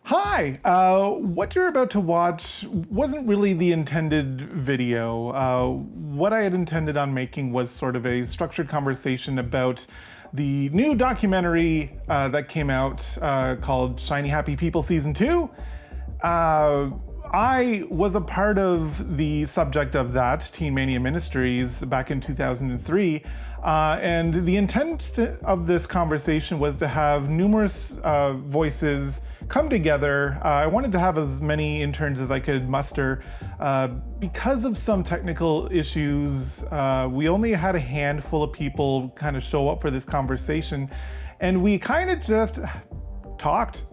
Hi, what you're about to watch wasn't really the intended video. What I had intended on making was sort of a structured conversation about the new documentary that came out called Shiny Happy People Season 2. I was a part of the subject of that, Teen Mania Ministries, back in 2003. And the intent of this conversation was to have numerous voices come together. I wanted to have as many interns as I could muster. Because of some technical issues, we only had a handful of people kind of show up for this conversation, and we kind of just talked.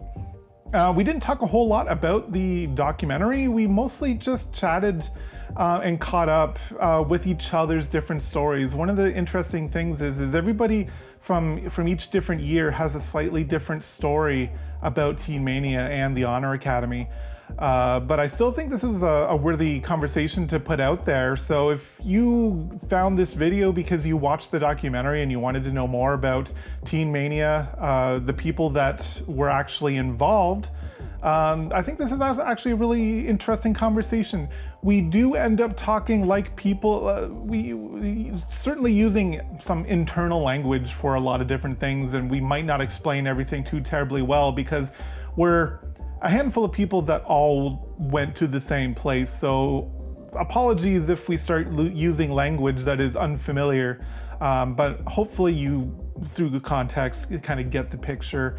We didn't talk a whole lot about the documentary. We mostly just chatted and caught up with each other's different stories. One of the interesting things is everybody from each different year has a slightly different story about Teen Mania and the Honor Academy. But I still think this is a worthy conversation to put out there. So if you found this video because you watched the documentary and you wanted to know more about Teen Mania, the people that were actually involved, I think this is actually a really interesting conversation. We do end up talking like people, we certainly using some internal language for a lot of different things, and we might not explain everything too terribly well because we're a handful of people that all went to the same place. So apologies if we start using language that is unfamiliar, but hopefully you, through the context, kind of get the picture.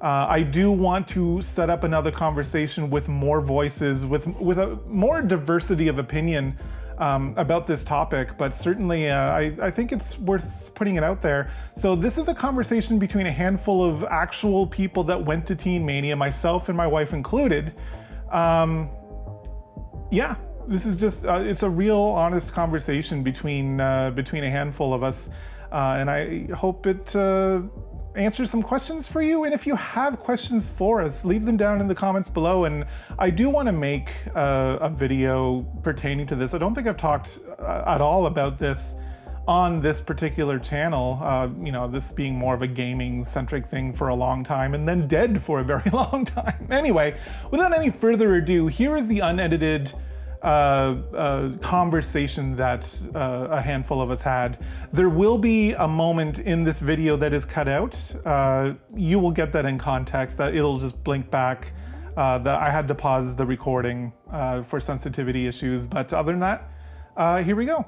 I do want to set up another conversation with more voices, with a more diversity of opinion about this topic, but certainly I think it's worth putting it out there. So this is a conversation between a handful of actual people that went to Teen Mania, myself and my wife included. Yeah, this is just, it's a real honest conversation between a handful of us, and I hope it answer some questions for you. And if you have questions for us, leave them down in the comments below. And I do want to make a video pertaining to this. I don't think I've talked at all about this on this particular channel, you know, this being more of a gaming centric thing for a long time and then dead for a very long time. Anyway, without any further ado, here is the unedited conversation that a handful of us had. There will be a moment in this video that is cut out. You will get that in context, that it'll just blink back, that I had to pause the recording for sensitivity issues. But other than that, here we go.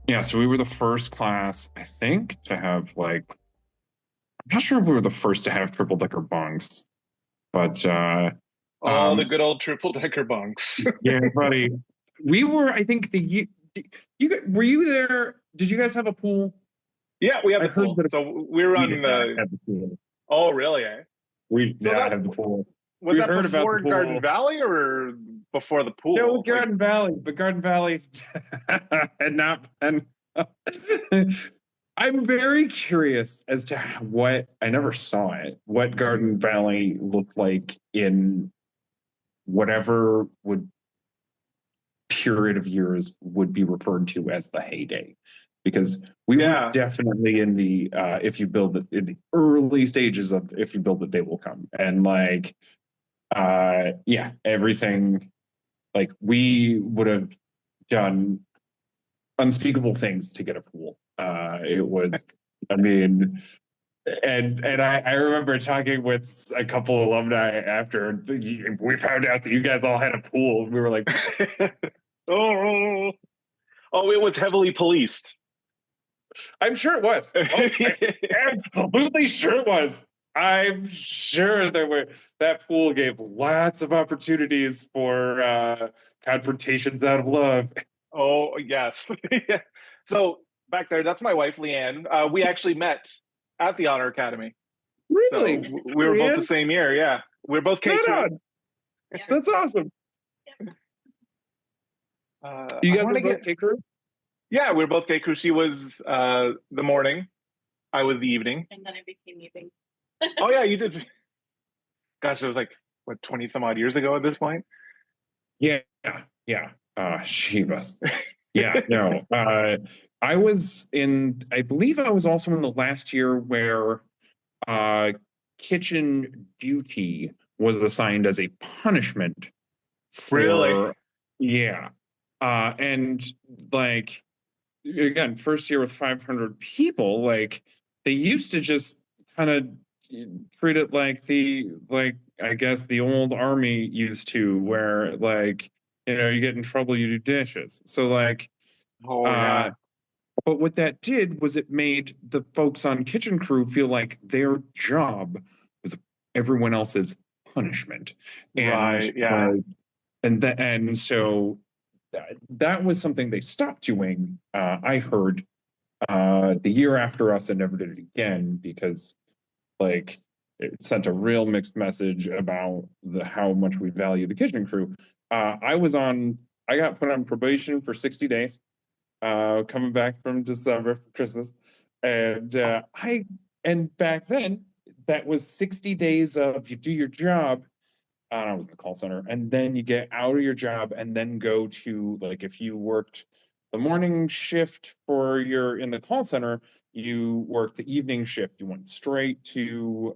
Yeah, so we were the first class, I think, to have I'm not sure if we were the first to have triple decker bunks, but all the good old triple decker bunks. Yeah, buddy. We were, I think, were you there? Did you guys have a pool? Yeah, we had the pool. So we were on the pool. Oh, really? Eh? We had the pool. Was that before Garden Valley or before the pool? No, it was Garden Valley, but Garden Valley had not been. I'm very curious as to I never saw it, what Garden Valley looked like in whatever period of years would be referred to as the heyday, because we were definitely in the if you build it, in the early stages of if you build it, they will come. And everything, we would have done unspeakable things to get a pool. It was, I mean, and I remember talking with a couple of alumni after we found out that you guys all had a pool. We were like, oh, it was heavily policed. I'm sure it was. I'm absolutely sure it was. I'm sure that pool gave lots of opportunities for confrontations out of love. Oh, yes. So back there, that's my wife, Leanne. We actually met at the Honor Academy. Really? So we were both the same year, yeah. We were both K crew. That's awesome. You guys were both K crew? Yeah, we were both K crew. She was the morning. I was the evening. And then I became evening. Oh, yeah, you did. Gosh, it was 20 some odd years ago at this point? Yeah. She was. Yeah, no. I believe I was also in the last year where kitchen duty was assigned as a punishment for, Really? yeah. And like, again, first year with 500 people, like they used to just kind of treat it like I guess the old army used to, where like, you know, you get in trouble, you do dishes. So like, Oh yeah. but what that did was it made the folks on kitchen crew feel like their job was everyone else's punishment. Right. Yeah. And so that was something they stopped doing. I heard the year after us and never did it again, because like it sent a real mixed message about how much we value the kitchen crew. I got put on probation for 60 days, coming back from December for Christmas. And back then that was 60 days of you do your job. I was in the call center, and then you get out of your job and then go to, like, if you worked the morning shift in the call center, you worked the evening shift. You went straight to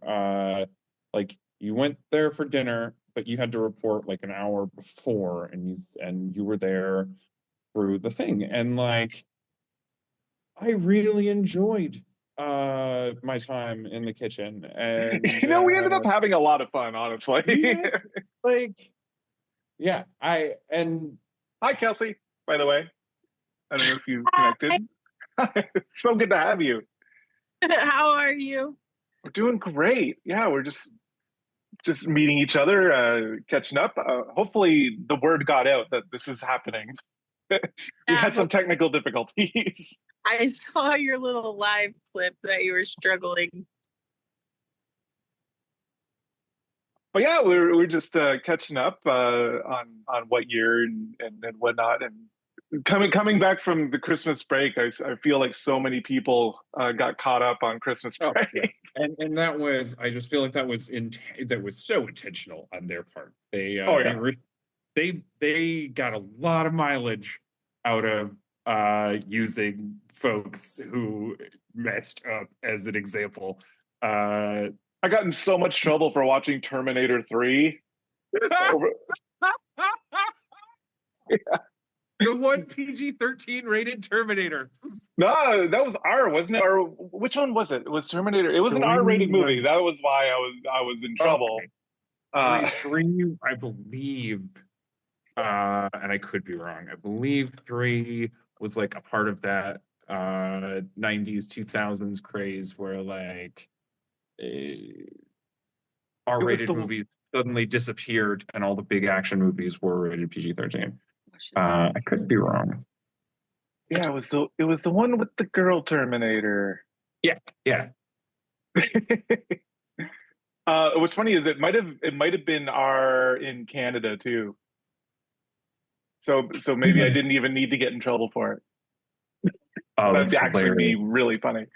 like you went there for dinner, but you had to report like an hour before, and you were there through the thing. And like I really enjoyed my time in the kitchen. And You know, we ended up having a lot of fun, honestly. yeah, like yeah, Hi, Kelsey, by the way. I don't know if you connected. So good to have you. How are you? We're doing great. Yeah, we're just meeting each other, catching up. Hopefully the word got out that this is happening. We had some technical difficulties. I saw your little live clip that you were struggling. But yeah, we're just catching up on what year and whatnot. And coming back from the Christmas break, I feel like so many people got caught up on Christmas break. Oh, yeah. And that was, I just feel like that was so intentional on their part. They got a lot of mileage out of using folks who messed up as an example. I got in so much trouble for watching Terminator 3. Yeah. The one PG-13 rated Terminator. No, that was R, wasn't it? Or which one was it? It was Terminator. It was an R-rated movie. That was why I was in trouble. Okay. Three, I believe, and I could be wrong. I believe 3 was like a part of that 90s, 2000s craze where like R-rated movies suddenly disappeared and all the big action movies were rated PG-13. I could be wrong. Yeah, it was the one with the girl Terminator. Yeah. What's funny is it might have been R in Canada too. So maybe I didn't even need to get in trouble for it. Oh, that'd actually be really funny.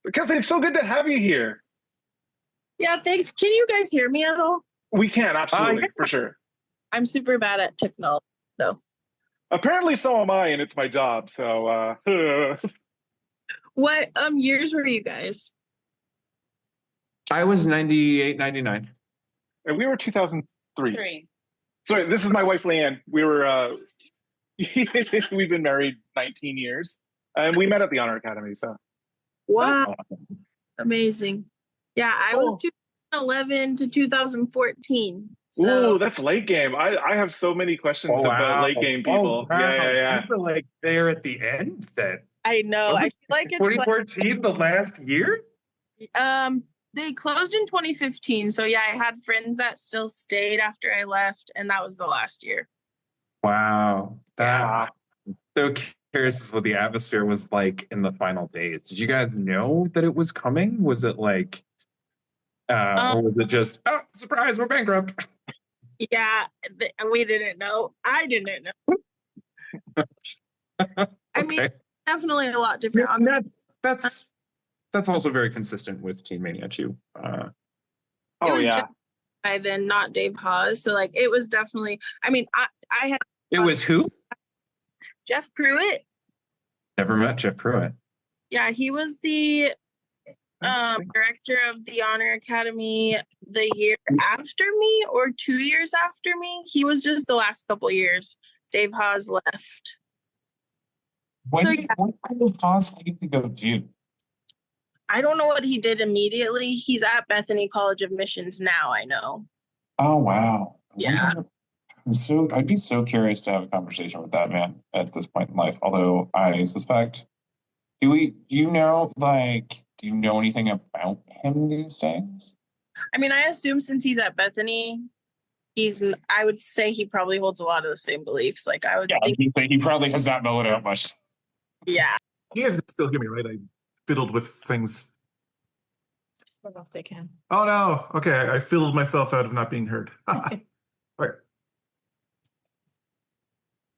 Because it's so good to have you here. Yeah, thanks. Can you guys hear me at all? We can, absolutely, for sure. I'm super bad at technology, though. Apparently so am I, and it's my job, so What years were you guys? I was 98, 99. And we were 2003. Sorry, this is my wife, Leanne. We were we've been married 19 years, and we met at the Honor Academy, so. Wow. Awesome. Amazing. Yeah, I was 2011 to 2014. So. Ooh, that's late game. I have so many questions about late game people. Wow. Yeah. You were like there at the end then. I know. I feel like it's 2014, the last year? They closed in 2015. So yeah, I had friends that still stayed after I left, and that was the last year. Wow. So curious what the atmosphere was like in the final days. Did you guys know that it was coming? Was it like or was it just, oh, surprise, we're bankrupt? Yeah, we didn't know. I didn't know. I mean, definitely a lot different. Yeah, that's also very consistent with Teen Mania too. I then not Dave Hawes. So like it was definitely, I mean, I had. It was who? Jeff Pruitt. Never met Jeff Pruitt. Yeah, he was the director of the Honor Academy the year after me or 2 years after me. He was just the last couple years. Dave Haas left. What So, did Haas leave to go do? I don't know what he did immediately. He's at Bethany College of Missions now, I know. Oh wow. Yeah. I'd be so curious to have a conversation with that man at this point in life. Although I suspect, do you know anything about him these days? I mean, I assume since he's at Bethany, I would say he probably holds a lot of the same beliefs. Like I would think He probably has not mellowed out much. Yeah. You guys can still hear me, right? I fiddled with things. I don't know if they can. Oh no. Okay, I fiddled myself out of not being heard. Right.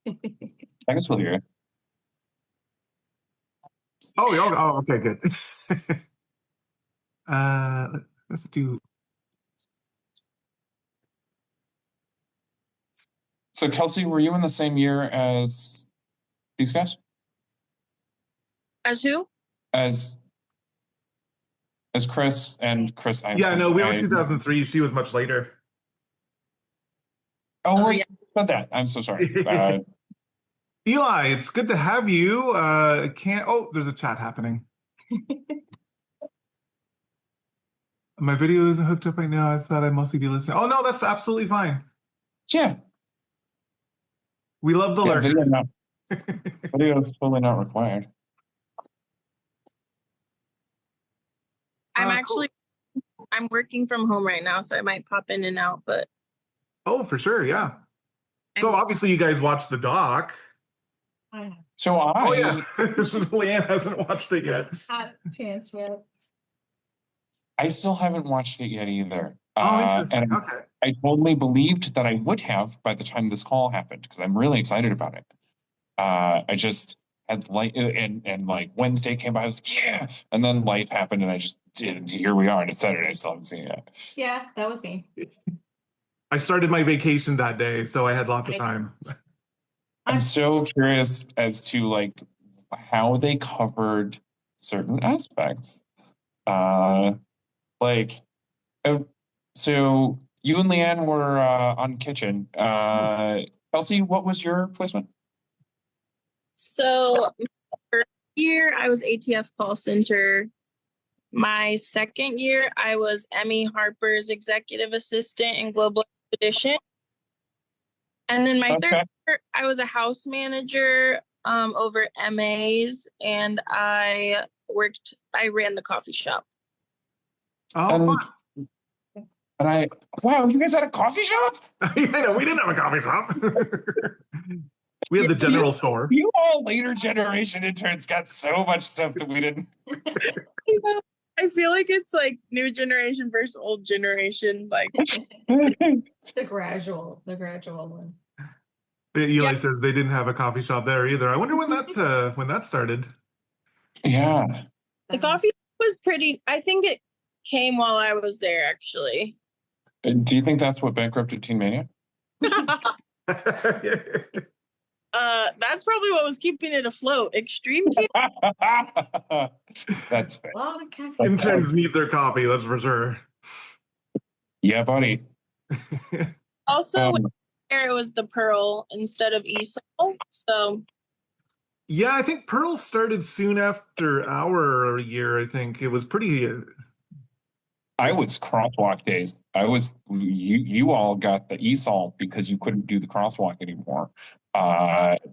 I can still hear it. Oh, okay, good. Let's do. So Kelsey, were you in the same year as these guys? As who? As Chris and Chris. Yeah, no, we were 2003. She was much later. Oh, yeah. About that. I'm so sorry. Eli, it's good to have you. There's a chat happening. My video isn't hooked up right now. I thought I'd mostly be listening. Oh no, that's absolutely fine. Yeah. We love the lurkers. Video is totally not required. I'm working from home right now, so I might pop in and out, but Oh, for sure, yeah. So obviously you guys watched the doc. So Oh yeah. Leanne hasn't watched it yet. Not a chance yet. I still haven't watched it yet either. Oh, interesting. And Okay. I totally believed that I would have by the time this call happened because I'm really excited about it. I just had and like Wednesday came by, I was like, yeah, and then life happened and I just didn't. Here we are, and it's Saturday. I still haven't seen it. Yeah, that was me. I started my vacation that day, so I had lots of time. I'm so curious as to like how they covered certain aspects. So you and Leanne were on Kitchen. Kelsey, what was your placement? so first year I was ATF call center. My second year I was Emmy Harper's executive assistant in Global Expedition. And then my third year I was a house manager over MAs, and I ran the coffee shop. Oh, fun. And wow, you guys had a coffee shop? I know, we didn't have a coffee shop. We had the general store. You all later generation interns got so much stuff that we didn't. I feel like it's like new generation versus old generation. Like The gradual one. Eli says they didn't have a coffee shop there either. I wonder when that started. Yeah. The coffee was pretty. I think it came while I was there, actually. Do you think that's what bankrupted Teen Mania? That's probably what was keeping it afloat. Extreme. That's fair. Interns need their coffee, that's for sure. Yeah, buddy. Also, it was the Pearl instead of ESOL. So. Yeah, I think Pearl started soon after our year. I think it was pretty. I was Crosswalk days. You all got the ESOL because you couldn't do the Crosswalk anymore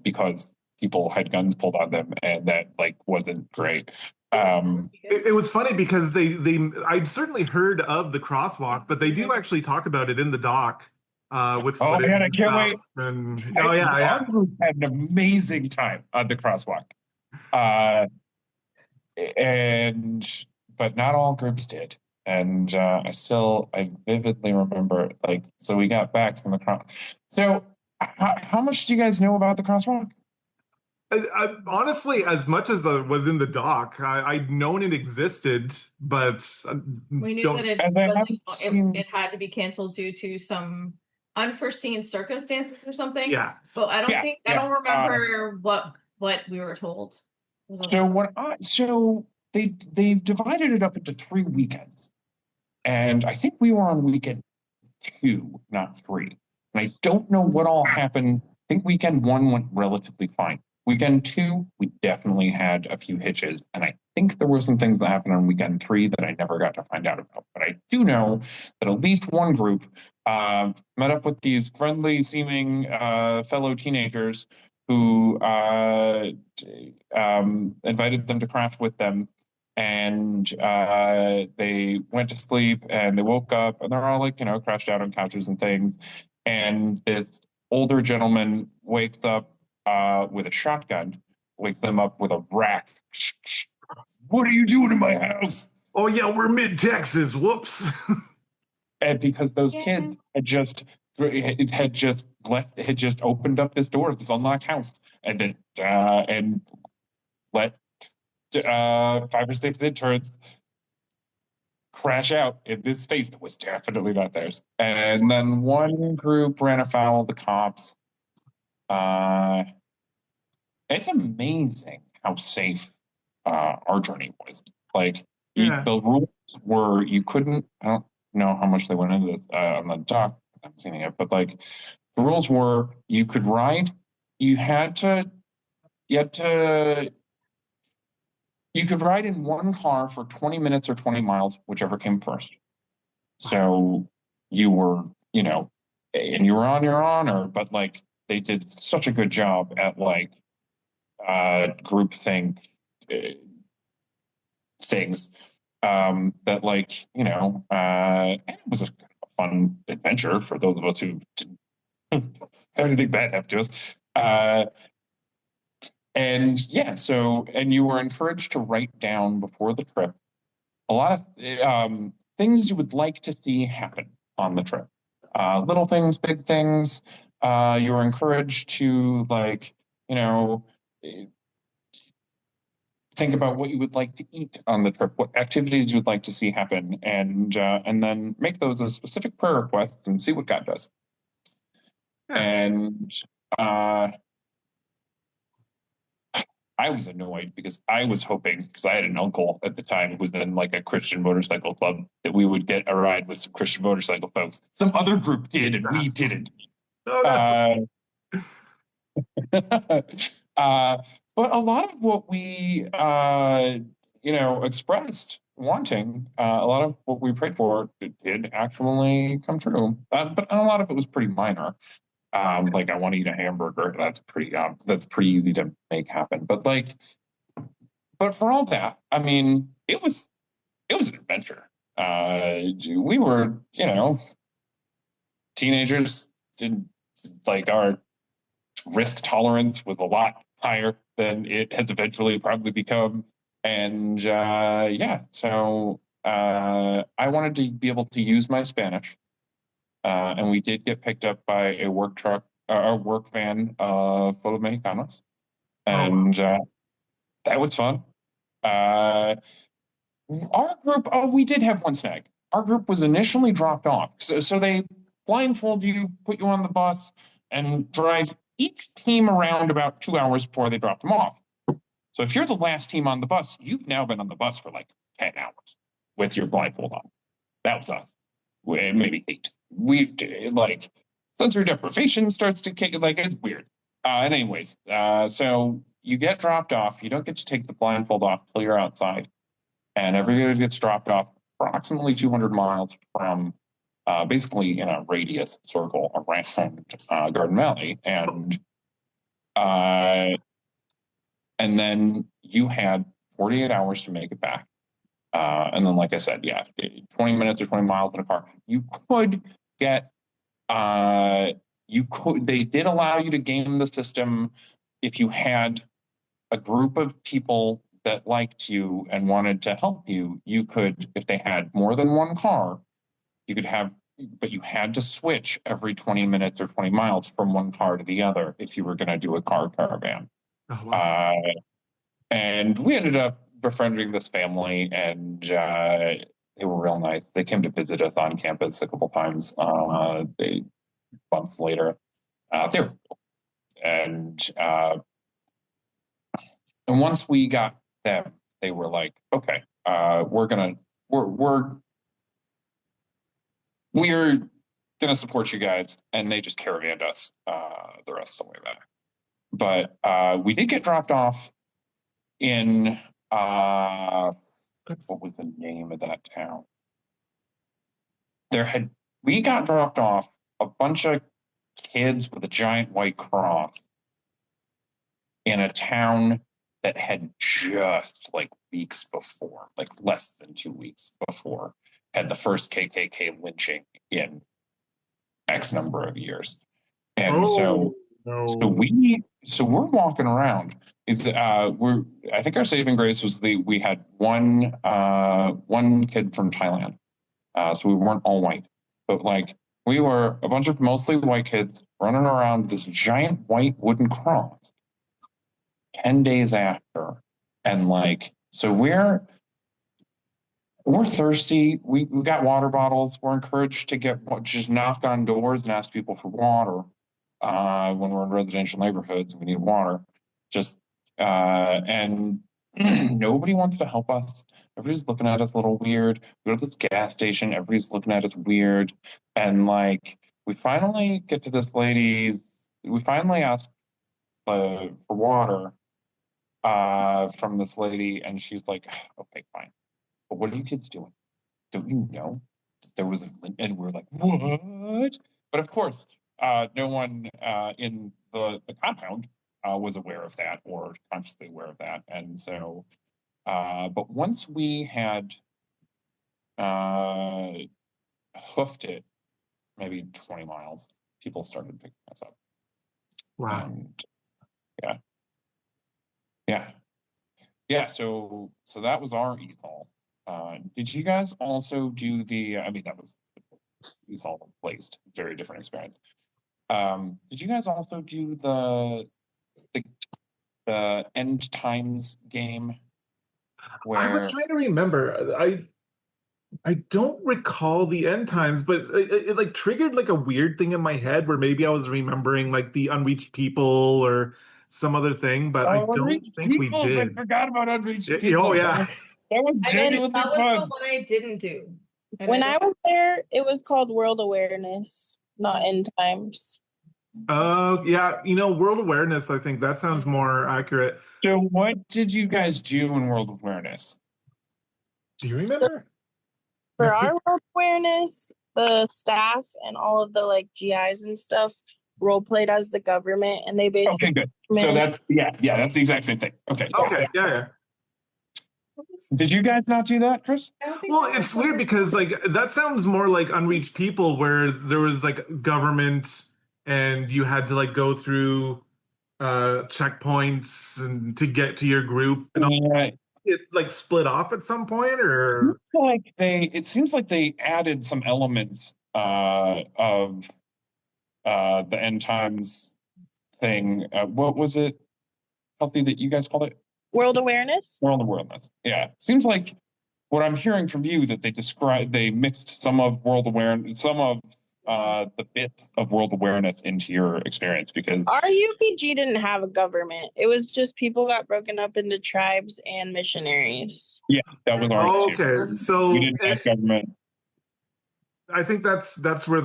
because people had guns pulled on them, and that like wasn't great. It was funny because I'd certainly heard of the Crosswalk, but they do actually talk about it in the doc with footage. Man, I can't wait. And, had an amazing time on the Crosswalk, but not all groups did. And I vividly remember, so we got back from the cross. So how much do you guys know about the Crosswalk? I, honestly, as much as I was in the doc, I'd known it existed, but we knew that it had to be canceled due to some unforeseen circumstances or something. Yeah. But I don't remember what we were told. So they've divided it up into 3 weekends. And I think we were on weekend 2, not 3. And I don't know what all happened. I think weekend 1 went relatively fine. Weekend 2, we definitely had a few hitches. And I think there were some things that happened on weekend 3 that I never got to find out about. But I do know that at least one group met up with these friendly seeming fellow teenagers who invited them to craft with them. And they went to sleep and they woke up and they're all like, crashed out on couches and things. And this older gentleman wakes up with a shotgun, wakes them up with a rack. What are you doing in my house? Oh yeah, we're mid-Texas. Whoops. And because those kids had just opened up this door of this unlocked house and let 5 or 6 interns crash out in this space that was definitely not theirs. And then one group ran afoul of the cops. It's amazing how safe our journey was. Like, Yeah. the rules were you couldn't, I don't know how much they went into this on the doc, I haven't seen it yet, but like the rules were you could ride, you could ride in one car for 20 minutes or 20 miles, whichever came first. So you were, and you were on your honor, but like they did such a good job at like groupthink things that like, it was a fun adventure for those of us who didn't have anything bad happen to us. And yeah, and you were encouraged to write down before the trip a lot of things you would like to see happen on the trip. Little things, big things. You were encouraged to like, think about what you would like to eat on the trip, what activities you would like to see happen, and then make those as specific prayer requests and see what God does. Yeah. And I was annoyed because I was hoping, because I had an uncle at the time who was in like a Christian motorcycle club, that we would get a ride with some Christian motorcycle folks. Some other group did, and we didn't. Oh, no. But a lot of what we, expressed wanting, a lot of what we prayed for did actually come true. But a lot of it was pretty minor. Like I want to eat a hamburger. That's pretty easy to make happen. But for all that, I mean, it was an adventure. We were, teenagers. Like our risk tolerance was a lot higher than it has eventually probably become. And so I wanted to be able to use my Spanish. And we did get picked up by a work truck, a work van full of Mexicanos. And that was fun. Our group, we did have one snag. Our group was initially dropped off. So they blindfold you, put you on the bus, and drive each team around about 2 hours before they drop them off. So if you're the last team on the bus, you've now been on the bus for like 10 hours with your blindfold on. That was us. Maybe 8. We like sensory deprivation starts to kick, like it's weird. And anyways, so you get dropped off. You don't get to take the blindfold off until you're outside, and everybody gets dropped off approximately 200 miles from basically in a radius circle around Garden Valley, and then you had 48 hours to make it back. And then, like I said, 20 minutes or 20 miles in a car. You could get, they did allow you to game the system if you had a group of people that liked you and wanted to help you. You could, if they had more than one car, you could have, but you had to switch every 20 minutes or 20 miles from one car to the other if you were going to do a car caravan. Oh, wow. And we ended up befriending this family, and they were real nice. They came to visit us on campus a couple times. Months later, they were cool. And once we got them, they were like, okay, we're gonna support you guys, and they just caravanned us the rest of the way back. But we did get dropped off in what was the name of that town? We got dropped off, a bunch of kids with a giant white cross, in a town that had just like weeks before, like less than 2 weeks before, had the first KKK lynching in X number of years. And so we're walking around. I think our saving grace was we had one kid from Thailand. So we weren't all white, but like we were a bunch of mostly white kids running around this giant white wooden cross 10 days after. And like, so we're thirsty. We got water bottles. We're encouraged to just knock on doors and ask people for water. When we're in residential neighborhoods, we need water. And nobody wants to help us. Everybody's looking at us a little weird. We go to this gas station. Everybody's looking at us weird. And like, we finally get to this lady's. We finally ask for water from this lady, and she's like, "Okay, fine. But what are you kids doing? Don't you know there was a?" And we're like, "What?" But of course, no one in the compound was aware of that or consciously aware of that. And so, but once we had hoofed it, maybe 20 miles, people started picking us up. Wow. And yeah. So that was our ESOL. Did you guys also do the? I mean, that was ESOL placed, very different experience. Did you guys also do the end times game? Where I was trying to remember. I don't recall the end times, but it like triggered like a weird thing in my head where maybe I was remembering like the unreached people or some other thing, but I don't think we did. I forgot about unreached people. Oh yeah. That was genuinely That was fun. the one I didn't do. When I was there, it was called World Awareness, not End Times. Yeah, World Awareness, I think that sounds more accurate. So what did you guys do in World Awareness? Do you remember? For our World Awareness, the staff and all of the like GIs and stuff role played as the government, and they basically. Okay, good. So that's that's the exact same thing. Okay. Yeah. Did you guys not do that, Chris? Well, it's weird because like that sounds more like unreached people, where there was like government and you had to like go through checkpoints and to get to your group, and it like split off at some point, or it seems like they added some elements of the end times thing. What was it, Healthy, that you guys called it? World Awareness? World Awareness. Yeah. Seems like what I'm hearing from you that they mixed some of World Awareness, some of the bit of World Awareness into your experience, because our UPG didn't have a government. It was just people got broken up into tribes and missionaries. Yeah, that was our okay. So we didn't have government. I think that's where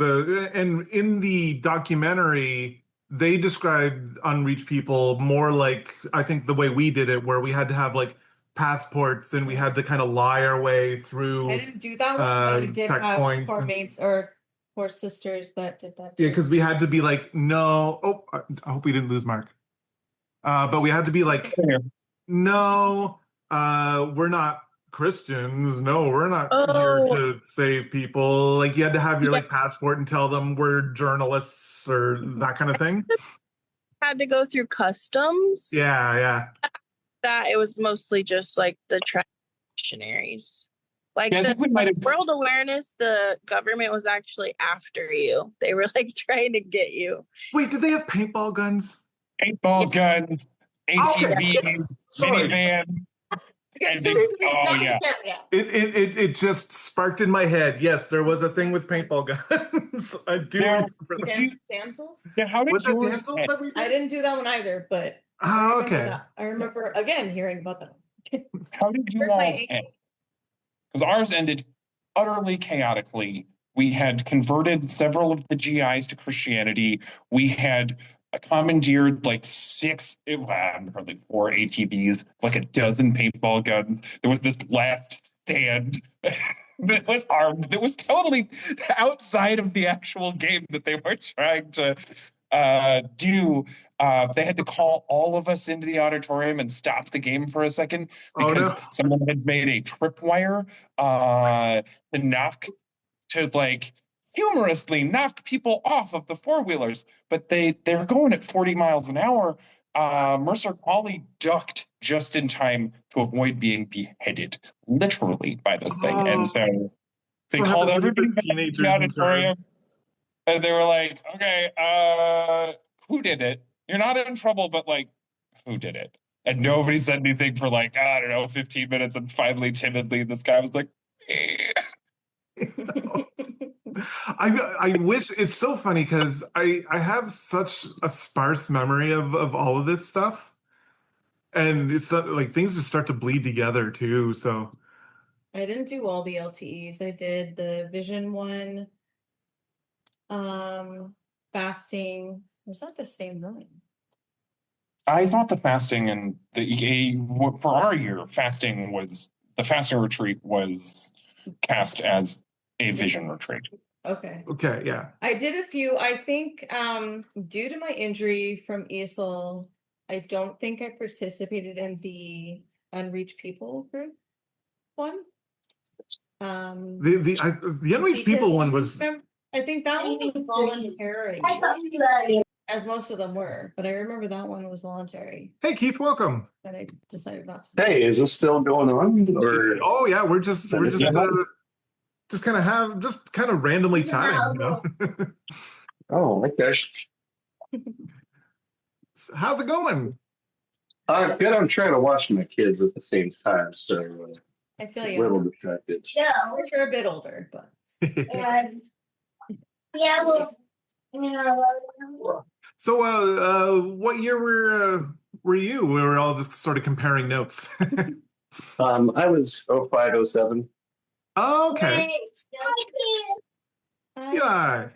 and in the documentary they described unreached people more like, I think, the way we did it, where we had to have like passports and we had to kind of lie our way through. I didn't do that one, but I did have poor mates or poor sisters that did that too. Yeah, because we had to be like, no. Oh, I hope we didn't lose Mark. But we had to be like, no, we're not Christians. No, we're not here to save people. Like, you had to have your like passport and tell them we're journalists or that kind of thing. Had to go through customs. Yeah. That it was mostly just like the missionaries. Like World Awareness, the government was actually after you. They were like trying to get you. Wait, did they have paintball guns? Paintball guns, ATVs, minivan. It just sparked in my head. Yes, there was a thing with paintball guns. I do remember that. Damsels? Yeah, how did was that damsels that we did? I didn't do that one either, but okay. I remember again hearing about that. How did you Hurt my all's ankle. end? Because ours ended utterly chaotically. We had converted several of the GIs to Christianity. We had commandeered like probably 4 ATVs, like a dozen paintball guns. There was this last stand that was armed, that was totally outside of the actual game that they were trying to do. They had to call all of us into the auditorium and stop the game for a second because someone had made a tripwire to like humorously knock people off of the four-wheelers, but they're going at 40 miles an hour. Mercer Colley ducked just in time to avoid being beheaded, literally, by this thing. And so they called everybody back to the auditorium, and they were like, okay, who did it? You're not in trouble, but like, who did it? And nobody said anything for like, I don't know, 15 minutes. And finally, timidly, this guy was like, I wish. It's so funny because I have such a sparse memory of all of this stuff, and it's like things just start to bleed together too. So I didn't do all the LTEs. I did the vision one. Fasting. Was that the same one? I thought the fasting and for our year, the fasting retreat was cast as a vision retreat. Okay. Okay, yeah. I did a few. I think due to my injury from ESL, I don't think I participated in the Unreached People group one. The Unreached People one was. I think that one was voluntary, as most of them were, but I remember that one was voluntary. Hey, Keith, welcome. But I decided not to. Hey, is this still going on? Or oh yeah, we're just kind of randomly chatting, you know. oh, okay. How's it going? Good. I'm trying to watch my kids at the same time, so I feel a you. little distracted. We're a bit older, but So, what year were you? We were all just sort of comparing notes. I was 05, 07. Oh, okay. Yeah.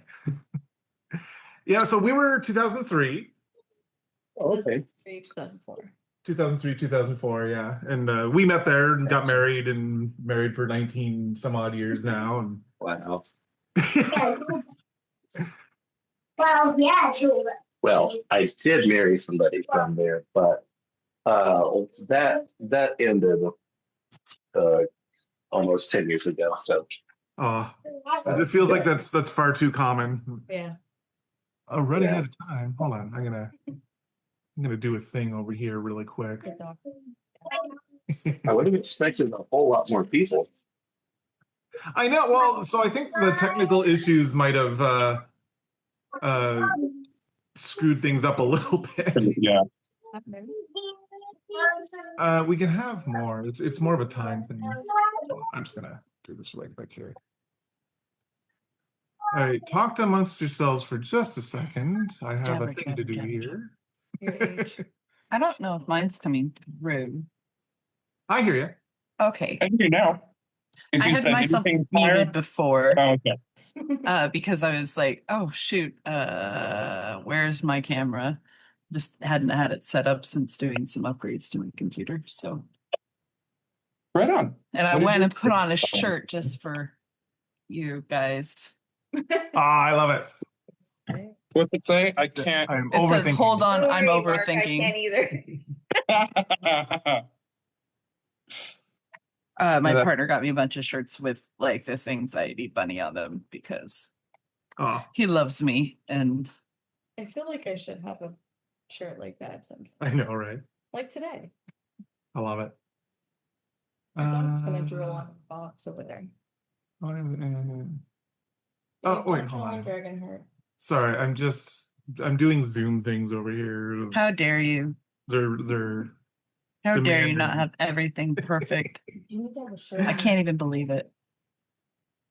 Yeah, so we were 2003. Oh, okay. 2004. 2003, 2004, yeah. And we met there and got married for 19 some odd years now. And Wow. Well, yeah, true. Well, I did marry somebody from there, but that ended almost 10 years ago. So it feels like that's far too common. Yeah. Oh, running out of time. Hold on, I'm gonna do a thing over here really quick. I would have expected a whole lot more people. I know. Well, so I think the technical issues might have screwed things up a little bit. Yeah. We can have more. It's more of a time thing. I'm just gonna do this really quick here. All right, talk amongst yourselves for just a second. I have a thing to do here. I don't know if mine's coming through. I hear you. Okay. I hear you now. If I you had said myself anything muted prior- before Oh, okay. because I was like, oh shoot, where's my camera? Just hadn't had it set up since doing some upgrades to my computer. So Right on. and I What did went you- and put on a shirt just for you guys. I love it. What's it say? I can't. I'm It says, overthinking. hold on, I'm Sorry, Mark, I overthinking. can't either. My that- partner got me a bunch of shirts with like this anxiety bunny on them because Oh, he loves me and I feel like I should have a shirt like that sometime. I know, right? Like today. I love it. I'm just gonna drill on the box over there. Oh, wait, hold on. Dragonheart. Sorry, I'm doing Zoom things over here. how dare you? They're How dare you not demanding. have everything perfect? You need to have a shirt. I can't even believe it.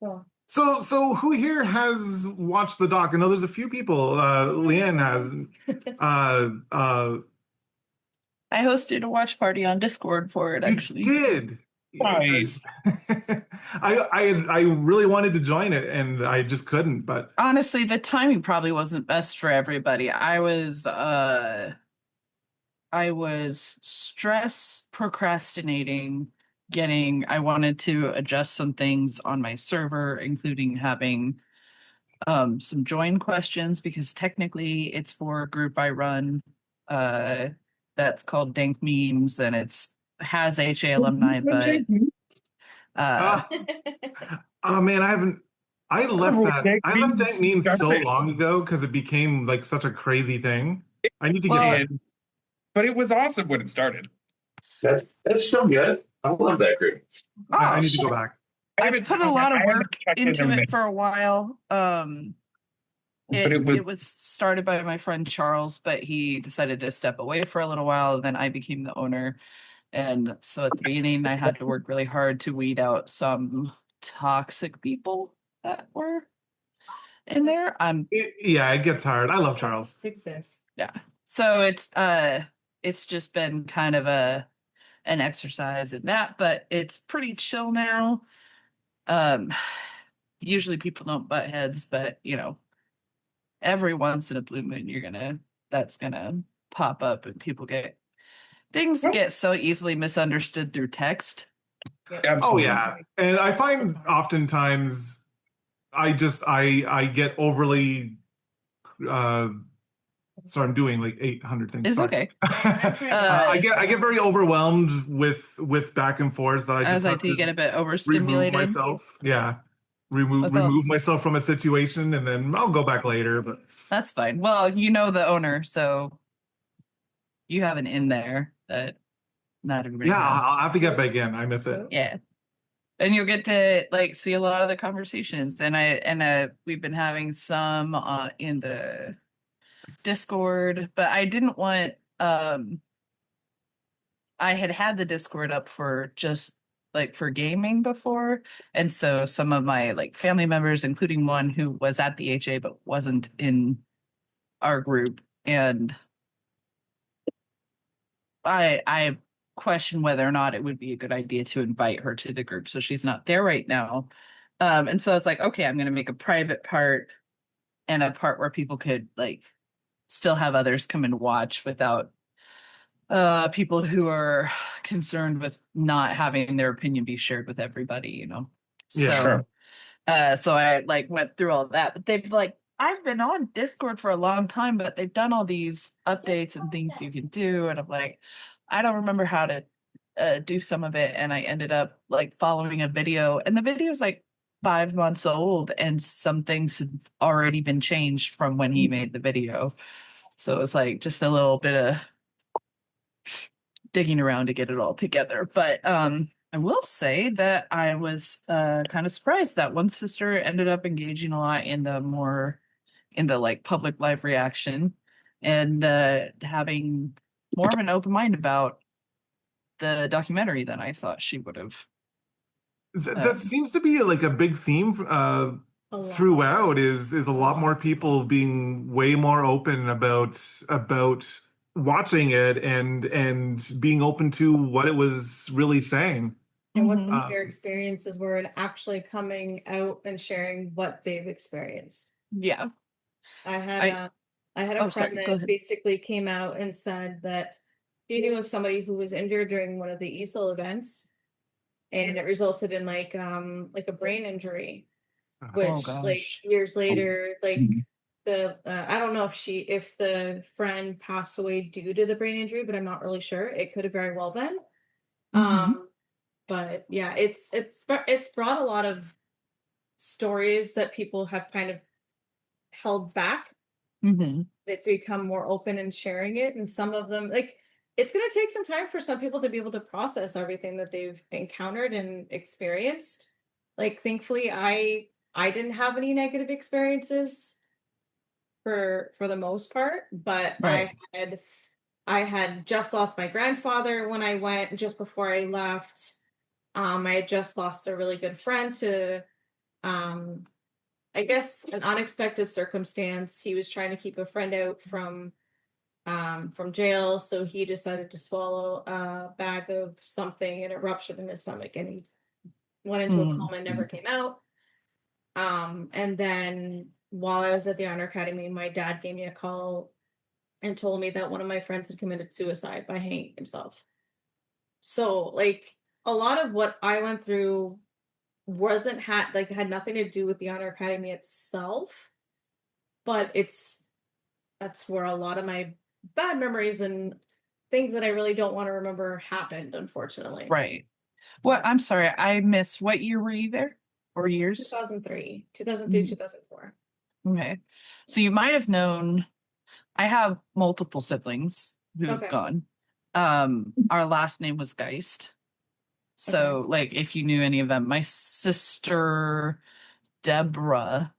Oh. So who here has watched the doc? I know there's a few people. Leanne has. I hosted a watch party on Discord for it, actually. You did. Nice. I really wanted to join it and I just couldn't, but Honestly, the timing probably wasn't best for everybody. I was stress procrastinating I wanted to adjust some things on my server, including having some join questions, because technically it's for a group I run that's called Dank Memes, and has HA alumni, but ah, oh man, I left that meme so long ago because it became like such a crazy thing. I need to get Well, back. But it was awesome when it started. That's still good. I love that group. I need to go back. I put a lot of work into it for a while. But It was started by my friend Charles, but he decided to step away for a little while. Then I became the owner. And so at the beginning, I had to work really hard to weed out some toxic people that were in there. Yeah, it gets hard. I love Charles. Exists. Yeah. So it's just been kind of an exercise in that, but it's pretty chill now. Usually people don't butt heads, but every once in a blue moon that's gonna pop up, and things get so easily misunderstood through text. Oh yeah, and I find oftentimes I get overly sorry, I'm doing like 800 things. It's Sorry. okay. I get very overwhelmed with back and forth that I just have do get a bit remove overstimulated. myself. Yeah. Remove myself from a situation and then I'll go back later, but That's fine. Well, the owner, so you have an in there that not everybody yeah, has. I'll have to get back in. I miss it. Yeah. And you'll get to see a lot of the conversations. And we've been having some in the Discord, but I didn't want I had the Discord up for just for gaming before, and so some of my family members, including one who was at the HA but wasn't in our group, and I question whether or not it would be a good idea to invite her to the group, so she's not there right now. And so I was like, okay, I'm gonna make a private part and a part where people could still have others come and watch without people who are concerned with not having their opinion be shared with everybody. Yeah, So sure. so I went through all of that, but they've I've been on Discord for a long time, but they've done all these updates and things you can do, and I'm like, I don't remember how to do some of it, and I ended up following a video, and the video is 5 months old, and some things have already been changed from when he made the video. So it's just a little bit of digging around to get it all together. But I will say that I was kind of surprised that one sister ended up engaging a lot in the public live reaction, and having more of an open mind about the documentary than I thought she would have. That seems to be a big theme throughout is a lot more people being way more open about watching it and being open to what it was really saying. And what their experiences were, and actually coming out and sharing what they've experienced. Yeah. I had a friend that basically came out and said that she knew of somebody who was injured during one of the ESOL events, and it resulted in a brain injury, which years later, I don't know if the friend passed away due to the brain injury, but I'm not really sure. It could have very well been. But yeah, it's brought a lot of stories that people have kind of held back. They've become more open in sharing it, and some of them it's going to take some time for some people to be able to process everything that they've encountered and experienced. Thankfully, I didn't have any negative experiences for the most part, but right. I had just lost my grandfather when I went, just before I left. I had just lost a really good friend to I guess an unexpected circumstance. He was trying to keep a friend out from from jail. So he decided to swallow a bag of something and it ruptured in his stomach and he went into a coma and never came out. And then while I was at the Honor Academy, my dad gave me a call and told me that one of my friends had committed suicide by hanging himself. So like a lot of what I went through had nothing to do with the Honor Academy itself, but that's where a lot of my bad memories and things that I really don't want to remember happened, unfortunately. Right. Well, I'm sorry, I missed. What year were you there? Or years? 2003, 2004. Okay. So you might have known, I have multiple siblings who have Okay. gone. Our last name was Geist. So like if you knew any of them, my sister Deborah,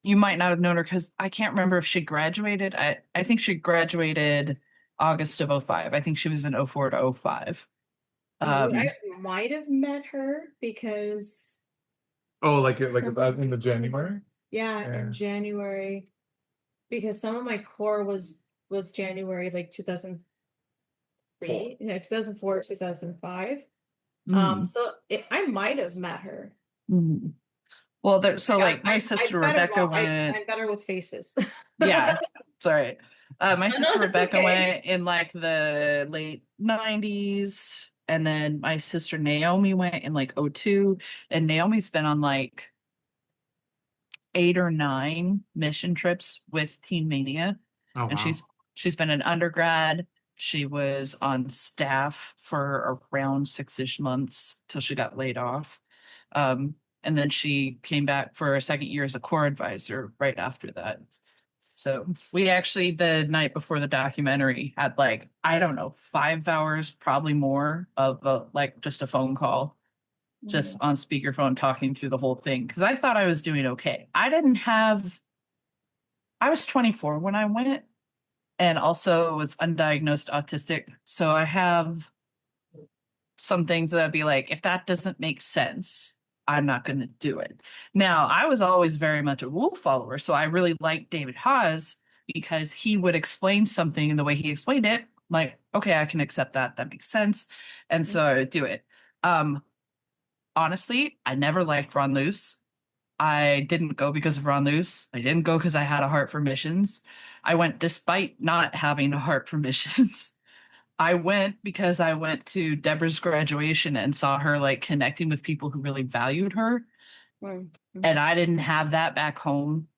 you might not have known her because I can't remember if she graduated. I think she graduated August of 05. I think she was in 04 to 05. I might have met her because Oh, like in the January? yeah, in January, because some of my core was January like 2003, 2004, 2005. So I might have met her. Mhm. Well, so like my sister Rebecca I'm went. better with faces. Yeah, sorry. My sister Rebecca Okay. went in like the late 90s. And then my sister Naomi went in like 02. And Naomi's been on like 8 or 9 mission trips with Teen Mania. Oh, And wow. she's been an undergrad. She was on staff for around 6-ish months till she got laid off. And then she came back for a second year as a core advisor right after that. So we actually, the night before the documentary, had like, I don't know, 5 hours, probably more of like just a phone call, just on speakerphone talking through the whole thing. Cause I thought I was doing okay. I was 24 when I went and also was undiagnosed autistic. So I have some things that I'd be like, if that doesn't make sense, I'm not going to do it. Now, I was always very much a rule follower. So I really liked David Hawes because he would explain something in the way he explained it. Like, okay, I can accept that. That makes sense. And so I would do it. Honestly, I never liked Ron Luce. I didn't go because of Ron Luce. I didn't go because I had a heart for missions. I went despite not having a heart for missions. I went because I went to Deborah's graduation and saw her like connecting with people who really valued her. And I didn't have that back home.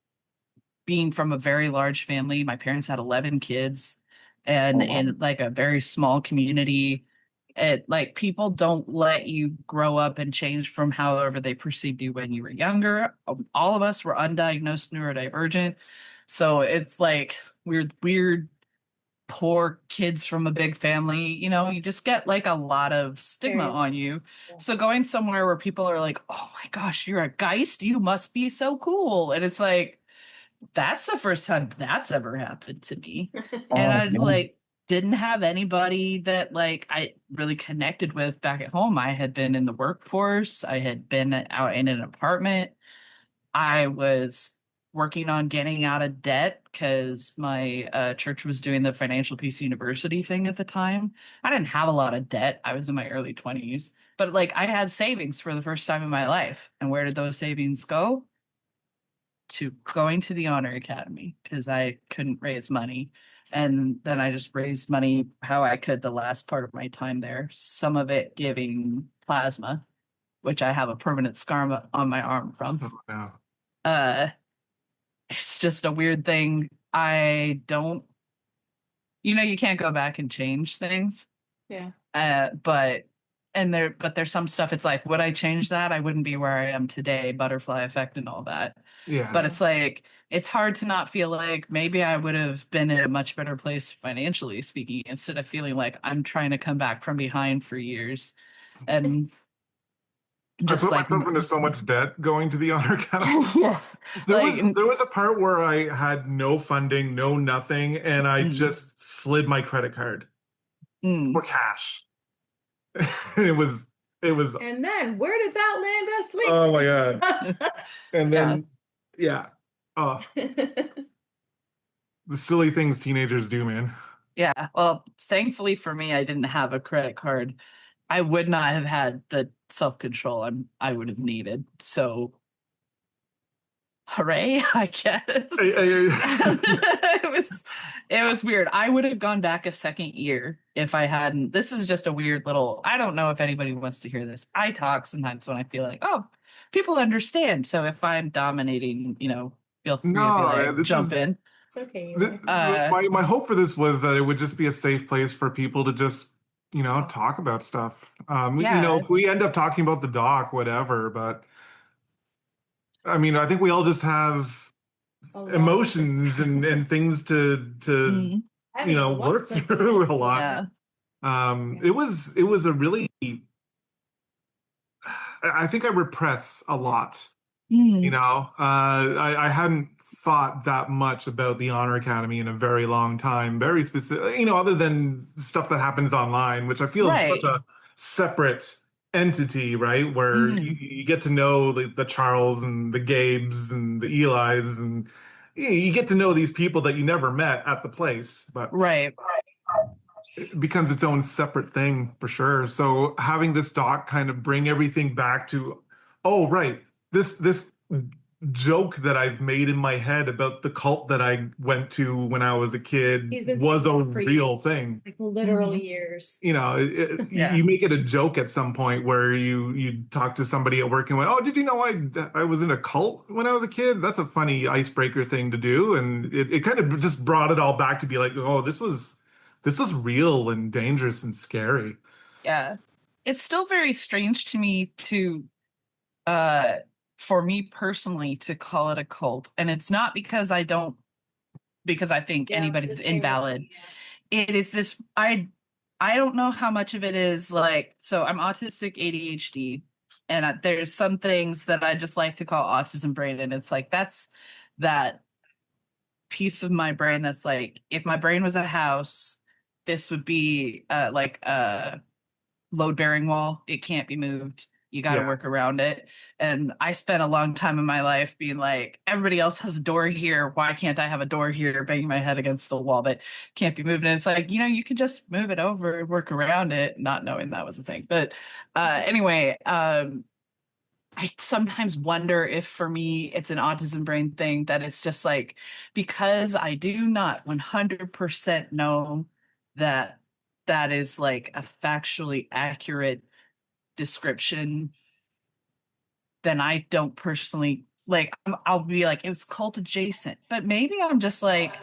Being from a very large family, my parents had 11 kids and in like a very small community. Like people don't let you grow up and change from however they perceived you when you were younger. All of us were undiagnosed neurodivergent. So it's like weird poor kids from a big family, you just get like a lot of stigma on you. So going somewhere where people are like, oh my gosh, you're a Geist, you must be so cool. And it's like, that's the first time that's ever happened to me. And I like didn't have anybody that like I really connected with back at home. I had been in the workforce, I had been out in an apartment. I was working on getting out of debt because my church was doing the Financial Peace University thing at the time. I didn't have a lot of debt. I was in my early 20s, but like I had savings for the first time in my life. And where did those savings go? To going to the Honor Academy because I couldn't raise money. And then I just raised money how I could the last part of my time there. Some of it giving plasma, which I have a permanent scar on my arm from. Oh, Uh, it's just a weird thing. I don't, you can't go back and change things. Yeah. But there's some stuff it's like, would I change that? I wouldn't be where I am today, butterfly effect and all that. Yeah. But it's like, it's hard to not feel like maybe I would have been in a much better place financially speaking, instead of feeling like I'm trying to come back from behind for years. And just I put like myself into so much debt going to the Honor Academy. yeah, There was a part where I had no funding, no nothing, and I just slid my credit card for cash. it was And then where did that land us? oh my god. And then yeah. Oh. the silly things teenagers do, man. Yeah. Well, thankfully for me, I didn't have a credit card. I would not have had the self-control I would have needed. So hooray, I guess. It was weird. I would have gone back a second year if I hadn't. This is just a weird little, I don't know if anybody wants to hear this. I talk sometimes when I feel like, oh, people understand. So if I'm dominating, feel free to be No, like, this jump is in. It's okay. my hope for this was that it would just be a safe place for people to just, talk about stuff. Yeah. If we end up talking about the doc, whatever, but I mean, I think we all just have A lot emotions and things to Mm, I haven't even work watched something through a like lot. yeah. It was a really, I think I repress a lot. Mm, I hadn't thought that much about the Honor Academy in a very long time. Very specific, other than stuff that happens online, which I feel is such right. a separate entity, right? Where Mm, you get to know the Charles and the Gabes and the Elis, and you get to know these people that you never met at the place, but right. it becomes its own separate thing for sure. So having this doc kind of bring everything back to, oh right, this joke that I've made in my head about the cult that I went to when I was a kid He's been was a saying that for real years. thing. Like literal Mhm. years. Yeah. You make it a joke at some point where you talk to somebody at work and went, "Oh, did you know I was in a cult when I was a kid?" That's a funny icebreaker thing to do, and it kind of just brought it all back to be like, "Oh, this was real and dangerous and scary." Yeah. It's still very strange to me to uh for me personally to call it a cult. And it's not because I think Yeah, anybody's the same with invalid. me, yeah. It is this I don't know how much of it is like, so I'm autistic ADHD, and there's some things that I just like to call autism brain, and it's like that's that piece of my brain that's like, if my brain was a house, this would be like a load bearing wall. It can't be moved. You got to Yeah. work around it. And I spent a long time in my life being like, everybody else has a door here. Why can't I have a door here? Banging my head against the wall that can't be moved. And it's like, you can just move it over, work around it, not knowing that was a thing. But anyway, I sometimes wonder if for me it's an autism brain thing, that it's just like, because I do not 100% know that that is like a factually accurate description, then I don't personally like, I'll be like, it was cult adjacent, but maybe I'm just like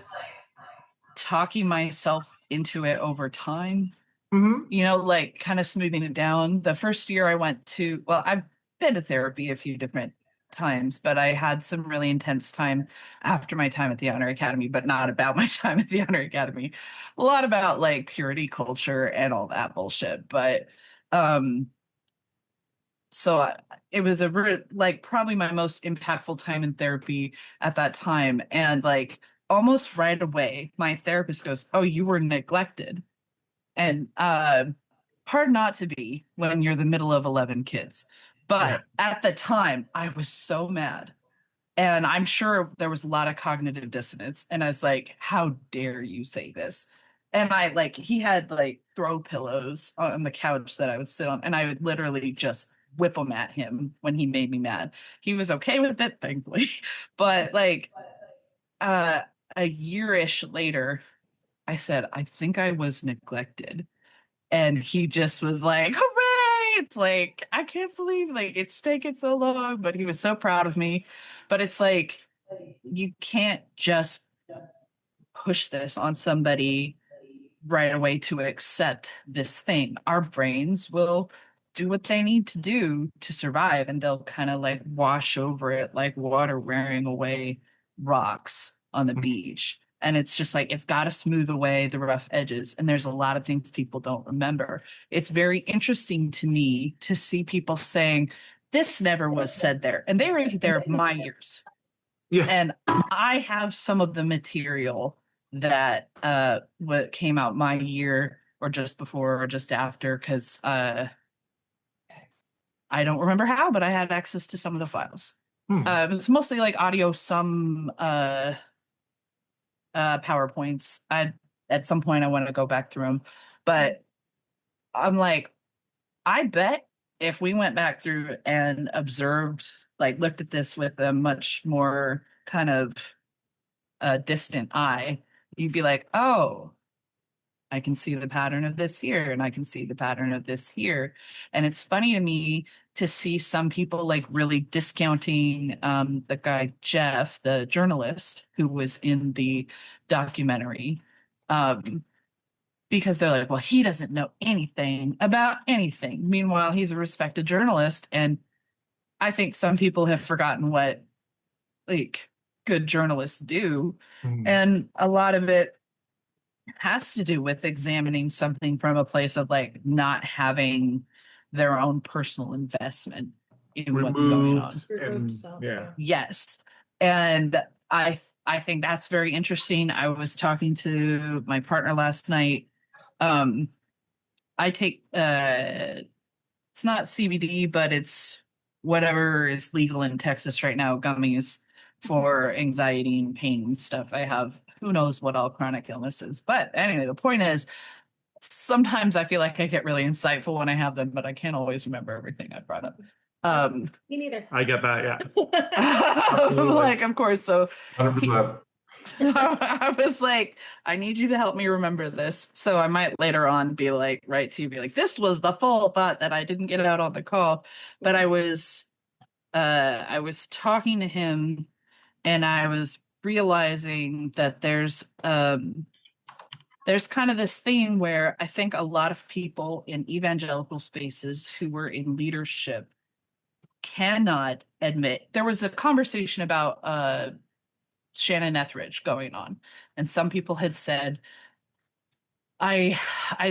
talking myself into it over time, Hmm. like kind of smoothing it down. The first year I went to, well, I've been to therapy a few different times, but I had some really intense time after my time at the Honor Academy, but not about my time at the Honor Academy. A lot about like purity culture and all that bullshit. But um so it was like probably my most impactful time in therapy at that time. And like almost right away, my therapist goes, "Oh, you were neglected." And hard not to be when you're the middle of 11 kids. Yeah. But at the time, I was so mad. And I'm sure there was a lot of cognitive dissonance. And I was like, how dare you say this? And he had like throw pillows on the couch that I would sit on, and I would literally just whip them at him when he made me mad. He was okay with it, thankfully. But like uh, a year-ish later, I said, I think I was neglected. And he just was like, hooray! It's like, I can't believe like it's taken so long, but he was so proud of me. But it's like, you can't just push this on somebody right away to accept this thing. Our brains will do what they need to do to survive, and they'll kind of like wash over it like water wearing away rocks on the beach. And it's just like, it's got to smooth away the rough edges. And there's a lot of things people don't remember. It's very interesting to me to see people saying, this never was said there. And they were there my years. Yeah. And I have some of the material that what came out my year or just before or just after, because I don't remember how, but I had access to some of the files. Hmm. It's mostly like audio, some PowerPoints. At some point I want to go back through them, but I'm like, I bet if we went back through and observed, like looked at this with a much more kind of distant eye, you'd be like, oh, I can see the pattern of this here, and I can see the pattern of this here. And it's funny to me to see some people like really discounting the guy Jeff, the journalist who was in the documentary, because they're like, well, he doesn't know anything about anything. Meanwhile, he's a respected journalist, and I think some people have forgotten what like good journalists do, and a lot of it has to do with examining something from a place of like not having their own personal investment in what's going on. Yes. And I think that's very interesting. I was talking to my partner last night. I take it's not CBD, but it's whatever is legal in Texas right now, gummies for anxiety and pain and stuff. I have who knows what all chronic illnesses. But anyway, the point is sometimes I feel like I get really insightful when I have them, but I can't always remember everything I brought up. Me neither. I get that. Yeah. Like, of course. So 100%. I was like, I need you to help me remember this. So I might later on be like, right to you, be like, this was the full thought that I didn't get out on the call. But I was talking to him, and I was realizing that there's kind of this thing where I think a lot of people in evangelical spaces who were in leadership cannot admit. There was a conversation about Shannon Etheridge going on, and some people had said, I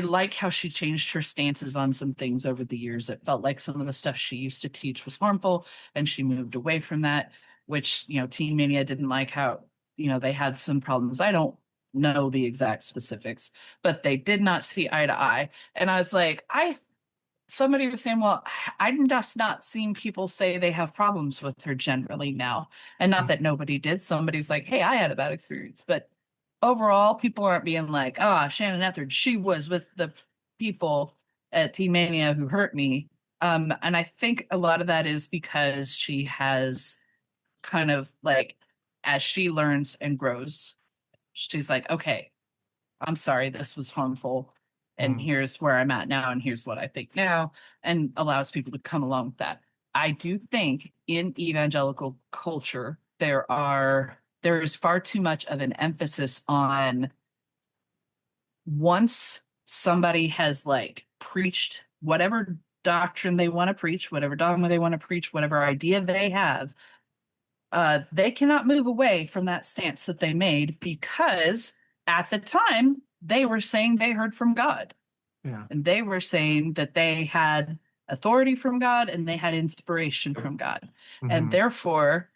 like how she changed her stances on some things over the years. It felt like some of the stuff she used to teach was harmful, and she moved away from that, which, Teen Mania didn't like how, they had some problems. I don't know the exact specifics, but they did not see eye to eye. And I was like, somebody was saying, well, I'm just not seeing people say they have problems with her generally now. And not that nobody did. Somebody's like, hey, I had a bad experience. But overall, people aren't being like, Shannon Etheridge, she was with the people at Teen Mania who hurt me. And I think a lot of that is because she has kind of like, as she learns and grows, she's like, okay, I'm sorry, this was harmful. And here's where I'm at now, and here's what I think now, and allows people to come along with that. I do think in evangelical culture, there is far too much of an emphasis on, once somebody has like preached whatever doctrine they want to preach, whatever dogma they want to preach, whatever idea they have, they cannot move away from that stance that they made, because at the time they were saying they heard from God. Yeah. And they were saying that they had authority from God and they had inspiration from God. And therefore,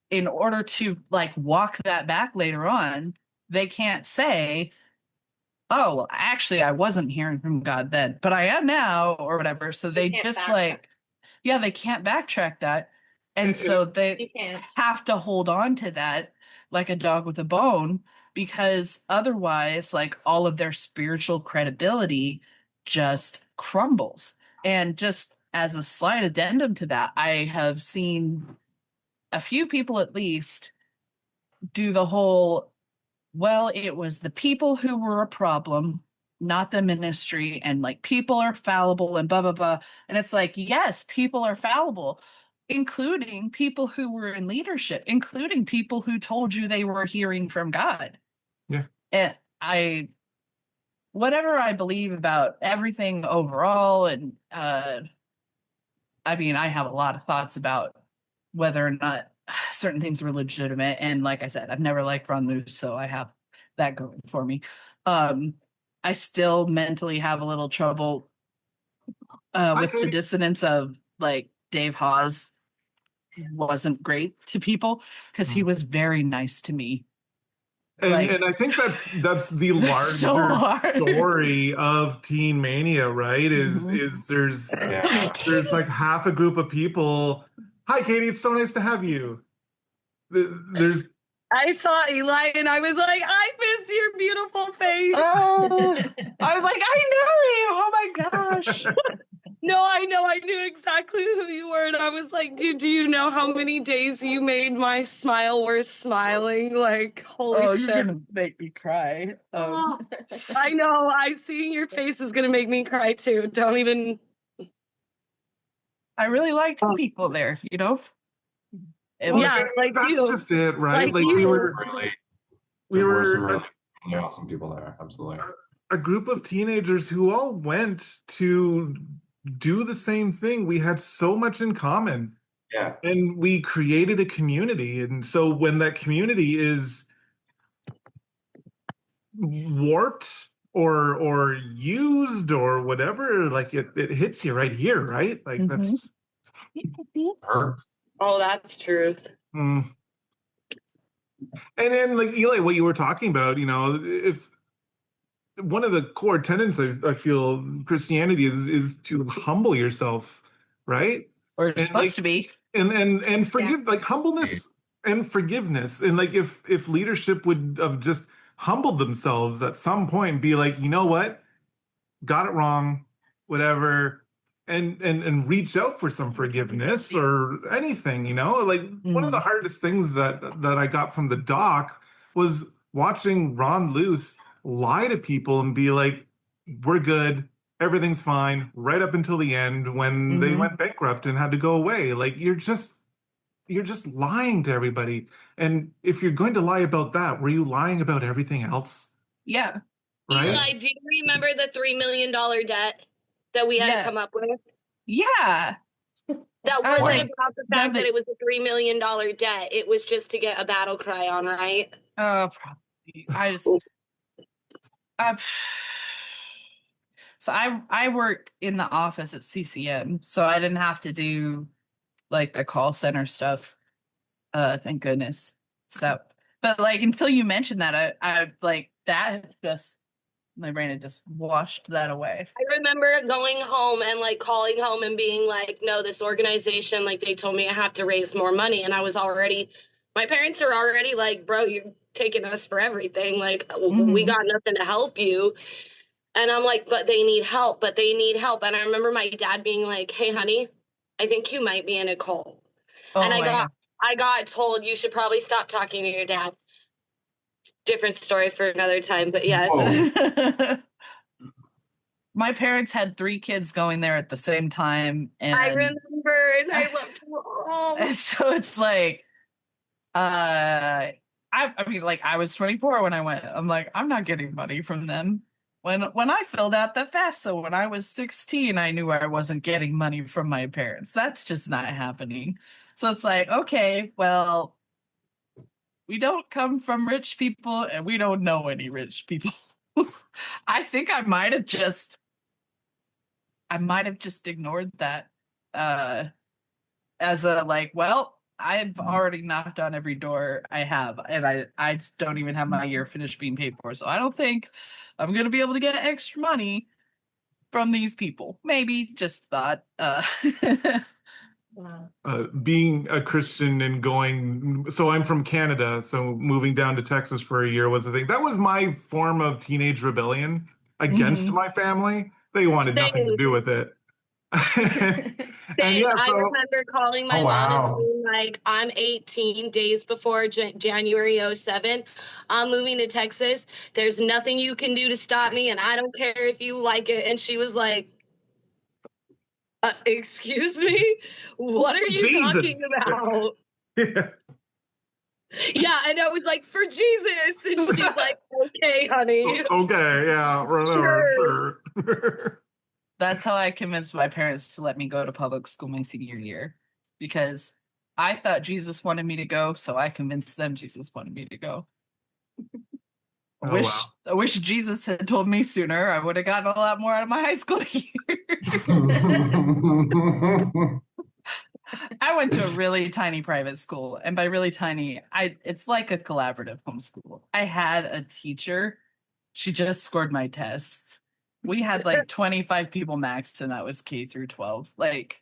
in order to like walk that back later on, they can't say, oh, well, actually, I wasn't hearing from God then, but I am now, or whatever. So they just they can't backtrack that. And so they have to hold on to that like a dog with a bone, because otherwise, like, all of their spiritual credibility just crumbles. And just as a slight addendum to that, I have seen a few people at least do the whole, well, it was the people who were a problem, not the ministry, and like people are fallible and blah, blah, blah. And it's like, yes, people are fallible, including people who were in leadership, including people who told you they were hearing from God. Yeah. And whatever I believe about everything overall, and I mean, I have a lot of thoughts about whether or not certain things were legitimate. And like I said, I've never liked Ron Luce, so I have that going for me. I still mentally have a little trouble with the dissonance of like Dave Hawes wasn't great to people, because he was very nice to me. And I think that's the larger story of Teen Mania, right? Is there's like half a group of people. Hi, Katie. It's so nice to have you. There's I saw Eli and I was like, I miss your beautiful face. Oh, I was like, I know you. Oh my gosh. No, I know. I knew exactly who you were. And I was like, dude, do you know how many days you made my smile worth smiling? Like, holy Oh, shit. you're gonna make me cry. I know. Seeing your face is going to make me cry too. Don't even. I really liked the people there, you know? It Well, was, Yeah, like that's you. just it, right? Like Like you. we There were some were really awesome people there. Absolutely. a group of teenagers who all went to do the same thing. We had so much in common. Yeah. And we created a community. And so when that community is warped or used or whatever, like it hits you right here, right? Like that's Hurt. Oh, that's truth. mm. And then like Eli, what you were talking about, you know, if one of the core tenets I feel Christianity is to humble yourself, right? or it's And supposed like to be. and forgive, like humbleness and forgiveness. And like if leadership would have just humbled themselves at some point, be like, you know what, got it wrong, whatever, and reach out for some forgiveness or anything, you know. Like one of the hardest things that I got from the doc was watching Ron Luce lie to people and be like, we're good, everything's fine, right up until the end when they went bankrupt and had to go away. Like you're just lying to everybody. And if you're going to lie about that, were you lying about everything else? Yeah. Right? Eli, do you remember the $3 million debt that we had to come up with? Yeah. That I was wasn't like, about the fact that it was a $3 million debt. It was just to get a battle cry on, right? Probably. So I worked in the office at CCM, so I didn't have to do like the call center stuff. Thank goodness. So, but like until you mentioned that, I like that just my brain had just washed that away. I remember going home and like calling home and being like, no, this organization, like they told me I have to raise more money. And I was already, my parents are already like, bro, you're taking us for everything. Like we got nothing to help you. And I'm like, but they need help, but they need help. And I remember my dad being like, hey, honey, I think you might be in a cult. And I got told you should probably stop talking to your dad. Different story for another time, but yes. My parents had 3 kids going there at the same time, and I remember, and I loved them all. And so it's like, I mean, like I was 24 when I went. I'm like, I'm not getting money from them. When I filled out the FAFSA when I was 16, I knew I wasn't getting money from my parents. That's just not happening. So it's like, okay, well, we don't come from rich people and we don't know any rich people. I think I might have just ignored that as a like, well, I've already knocked on every door I have, and I just don't even have my year finished being paid for. So I don't think I'm going to be able to get extra money from these people. Maybe just thought. Being a Christian and going, so I'm from Canada, so moving down to Texas for a year was the thing. That was my form of teenage rebellion against my family. They wanted nothing to do with it. And yeah, I remember calling my mom and being like, I'm 18 days before January 07. I'm moving to Texas. There's nothing you can do to stop me, and I don't care if you like it. And she was like, excuse me? What are you talking about? Yeah, and I was like, for Jesus. And she's like, okay, honey. Okay, yeah, whatever. Sure. That's how I convinced my parents to let me go to public school my senior year, because I thought Jesus wanted me to go, so I convinced them Jesus wanted me to go. I wish Jesus had told me sooner. I would have gotten a lot more out of my high school years. I went to a really tiny private school, and by really tiny, it's like a collaborative homeschool. I had a teacher. She just scored my tests. We had like 25 people max, and that was K through 12. Like,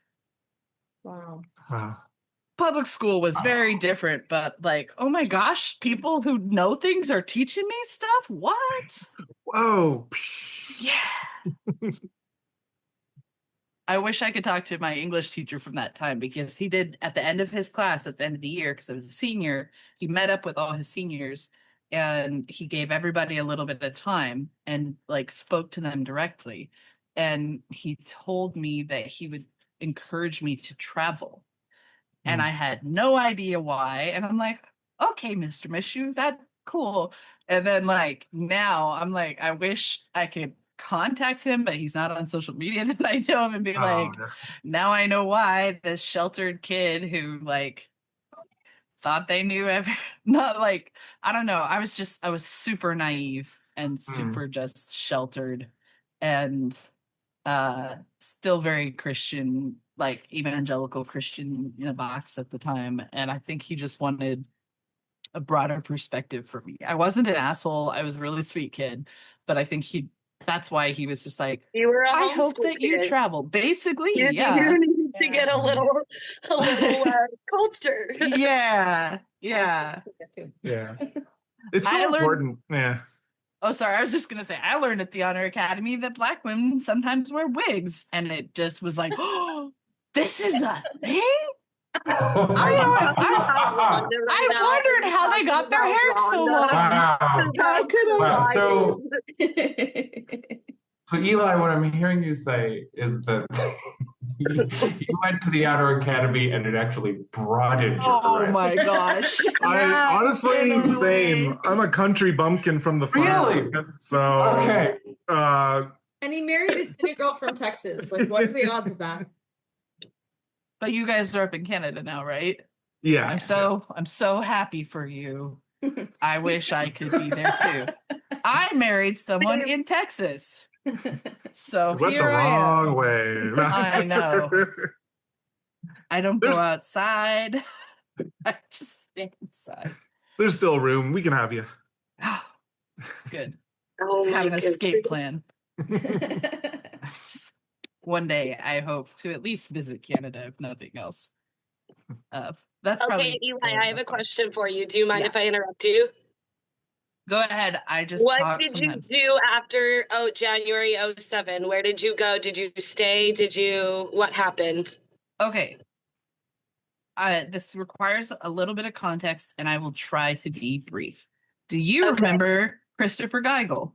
wow. public school was very different, but like, oh my gosh, people who know things are teaching me stuff. What? Whoa. Yeah. I wish I could talk to my English teacher from that time, because he did, at the end of his class, at the end of the year, because I was a senior, he met up with all his seniors and he gave everybody a little bit of time and like spoke to them directly. And he told me that he would encourage me to travel. And I had no idea why. And I'm like, okay, Mr. Mishu, that cool. And then like now I'm like, I wish I could contact him, but he's not on social media that I know him, and be like, now I know why this sheltered kid who like thought they knew not like, I don't know. I was super naive and super just sheltered and still very Christian, like evangelical Christian in a box at the time. And I think he just wanted a broader perspective for me. I wasn't an asshole. I was a really sweet kid, but I think that's why he was just like, You were a I hope homeschool that you kid. travel. Basically, You yeah. needed to get a little culture. Yeah. Yeah. It's so I learned- important. Yeah. Oh, sorry. I was just gonna say I learned at the Honor Academy that Black women sometimes wear wigs, and it just was like, oh, this is a thing. I wondered how they got their hair so long. Wow. How could I? Wow. So Eli, what I'm hearing you say is that you went to the Outer Academy and it actually broadened your Oh horizon. my gosh. I honestly, same. I'm a country bumpkin from the farm. Really? So Okay. And he married a city girl from Texas. Like, what are the odds of that? But you guys are up in Canada now, right? yeah. I'm so happy for you. I wish I could be there too. I married someone in Texas. So Went the here I am. wrong way. I know. I don't go outside. I just stay inside. There's still room. We can have you. Good. Oh my Have an goodness. escape plan. One day, I hope to at least visit Canada, if nothing else. That's probably. Okay, Eli, I have a question for you. Do you mind Yeah. if I interrupt you? Go ahead. I just What talk did sometimes. you do after January 07? Where did you go? Did you stay? What happened? Okay. This requires a little bit of context, and I will try to be brief. Do you Okay. remember Christopher Geigel?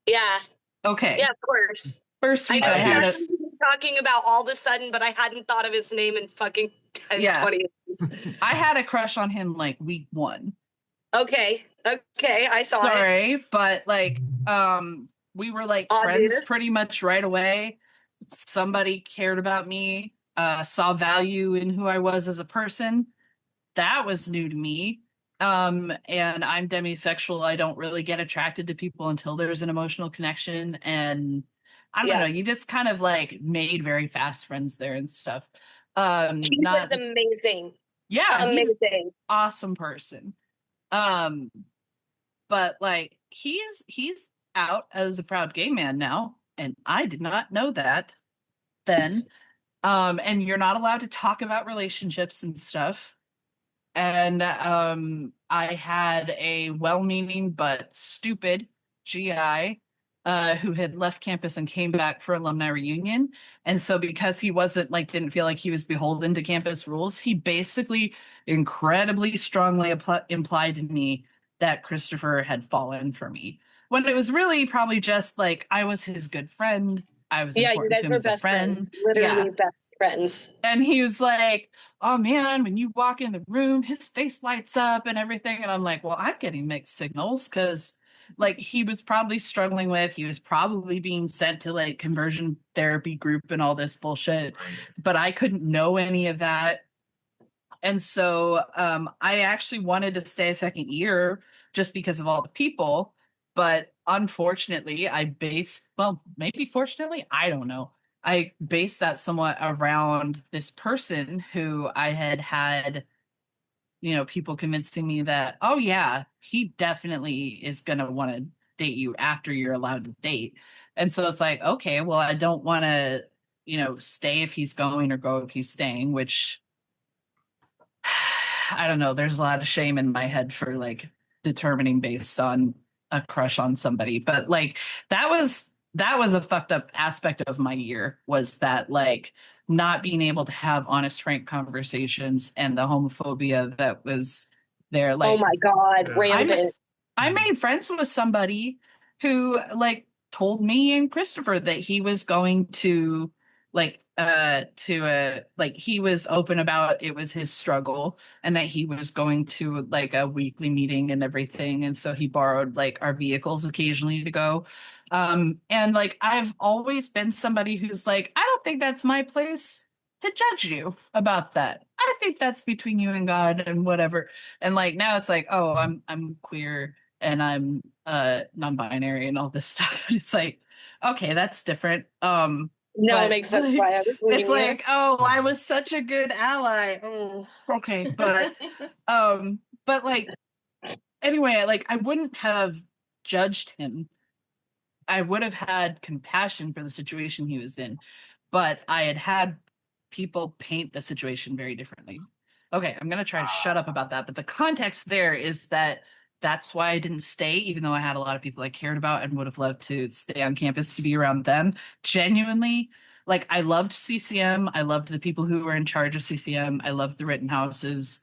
Yeah. Okay. Yeah, of course. First I week know I had exactly what you're talking about all of a sudden, but I hadn't thought of his name in fucking 10, Yeah. 20 years. I had a crush on him like week 1. Okay, I saw it. Sorry, but like we were like friends Obvious. pretty much right away. Somebody cared about me, saw value in who I was as a person. That was new to me. And I'm demisexual. I don't really get attracted to people until there's an emotional connection. And I don't know, you just kind of like made very fast friends there and stuff. He was amazing. Yeah, he's an Amazing. awesome person. But like he's out as a proud gay man now, and I did not know that then. And you're not allowed to talk about relationships and stuff. And I had a well-meaning but stupid GI who had left campus and came back for alumni reunion. And so because he wasn't like, didn't feel like he was beholden to campus rules, he basically incredibly strongly implied to me that Christopher had fallen for me, when it was really probably just like I was his good friend. I was Yeah, you important guys to him were as a best friend. friends. Literally best friends. And he was like, oh man, when you walk in the room, his face lights up and everything. And I'm like, well, I'm getting mixed signals, because like he was probably struggling with, he was probably being sent to like conversion therapy group and all this bullshit, but I couldn't know any of that. And so I actually wanted to stay a second year just because of all the people. But unfortunately, maybe fortunately, I don't know. I based that somewhat around this person who I had, people convincing me that, oh yeah, he definitely is going to want to date you after you're allowed to date. And so it's like, okay, well, I don't want to, stay if he's going or go if he's staying, which I don't know, there's a lot of shame in my head for like determining based on a crush on somebody. But like that was a fucked up aspect of my year, was that like not being able to have honest, frank conversations and the homophobia that was there. Like, oh my God, Yeah. rampant. I made friends with somebody who like told me and Christopher that he was going to like like he was open about it was his struggle, and that he was going to like a weekly meeting and everything, and so he borrowed like our vehicles occasionally to go. And like I've always been somebody who's like, I don't think that's my place to judge you about that. I think that's between you and God and whatever. And like now it's like, oh, I'm queer and I'm non-binary and all this stuff. It's like, okay, that's different. No, but, it makes sense like, why I was leaving it's you. like, oh, I was such a good ally. Oh, okay. But like anyway, like I wouldn't have judged him. I would have had compassion for the situation he was in, but I had people paint the situation very differently. Okay, I'm gonna try to shut up about that, but the context there is that that's why I didn't stay, even though I had a lot of people I cared about and would have loved to stay on campus to be around them. Genuinely, like I loved CCM. I loved the people who were in charge of CCM. I loved the Rittenhouses.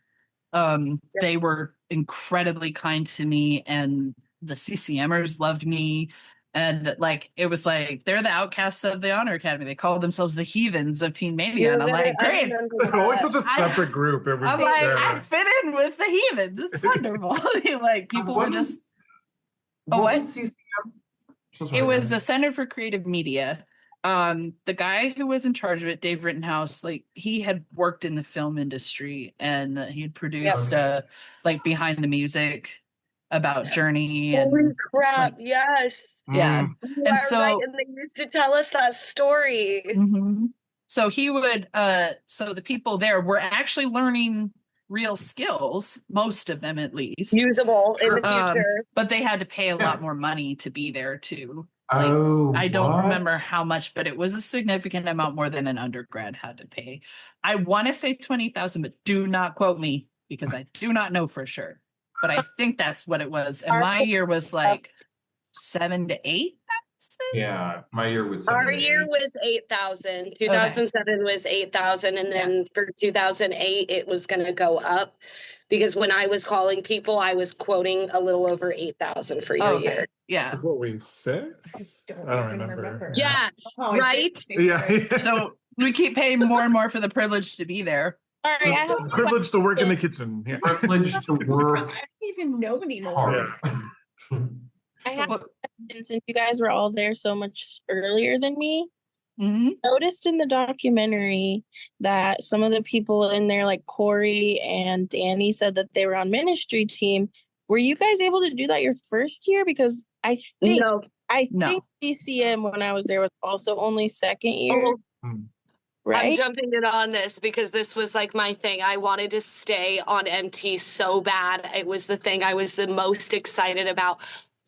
They were incredibly kind to me, and the CCMers loved me. And like it was like they're the outcasts of the Honor Academy. They called themselves the heathens of Teen Mania. And I'm like, great. Always such a separate group. It was I'm like, yeah. I fit in with the heathens. It's wonderful. Like people were just what was CCM? So sorry, it was guys. the Center for Creative Media. The guy who was in charge of it, Dave Rittenhouse, like he had worked in the film industry and he had produced like Behind the Music about Journey and Holy crap, like, yes. yeah. You And are so right, and they used to tell us that story. So he would so the people there were actually learning real skills, most of them at least. Usable in the future. But they had to pay a lot more money to be there too. Like, Oh, I don't what? remember how much, but it was a significant amount more than an undergrad had to pay. I want to say 20,000, but do not quote me because I do not know for sure. But I think that's what it was. And my year was like 7 to 8,000. Yeah, my year was Our 7 to year 8. was 8,000. 2007 was 8,000, and then for 2008 it was going to go up because when I was calling people, I was quoting a little over 8,000 for your year. Yeah. What were we, 6? I don't remember. Yeah, right. Yeah. So we keep paying more and more for the privilege to be there. Sorry, I have The privilege to work in the kitchen. Yeah. Privilege to work I don't even know anymore. hard. I have since you guys were all there so much earlier than me. Noticed in the documentary that some of the people in there, like Corey and Danny, said that they were on ministry team. Were you guys able to do that your first year? Because I think DCM when I was there was also only second year. Right? I'm jumping in on this because this was like my thing. I wanted to stay on MT so bad. It was the thing I was the most excited about.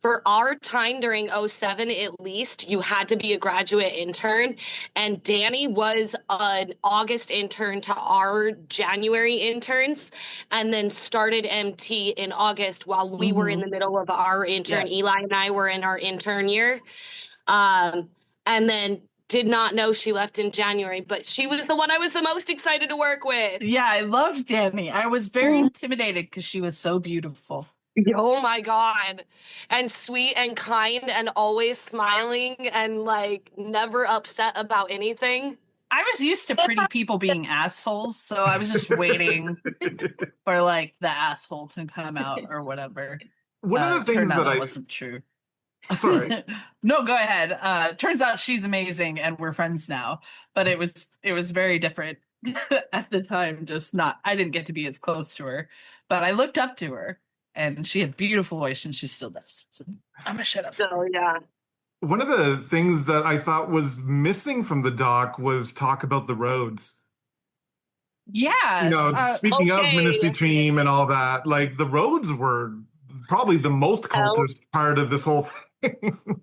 For our time during 07, at least, you had to be a graduate intern. And Danny was an August intern to our January interns, and then started MT in August while we were in the middle of our intern. Eli and I were in our intern year. And then did not know she left in January, but she was the one I was the most excited to work with. Yeah, I loved Danny. I was very intimidated because she was so beautiful. Oh my God. And sweet and kind and always smiling and like never upset about anything. I was used to pretty people being assholes, so I was just waiting for like the asshole to come out or whatever. One of the things that wasn't true. Sorry. No, go ahead. Turns out she's amazing and we're friends now. But it was very different at the time. I didn't get to be as close to her. But I looked up to her and she had a beautiful voice and she still does. So I'm gonna shut up. So yeah. One of the things that I thought was missing from the doc was talk about the roads. Yeah. You know, speaking of ministry team and all that, like the roads were probably the most cultist part of this whole thing.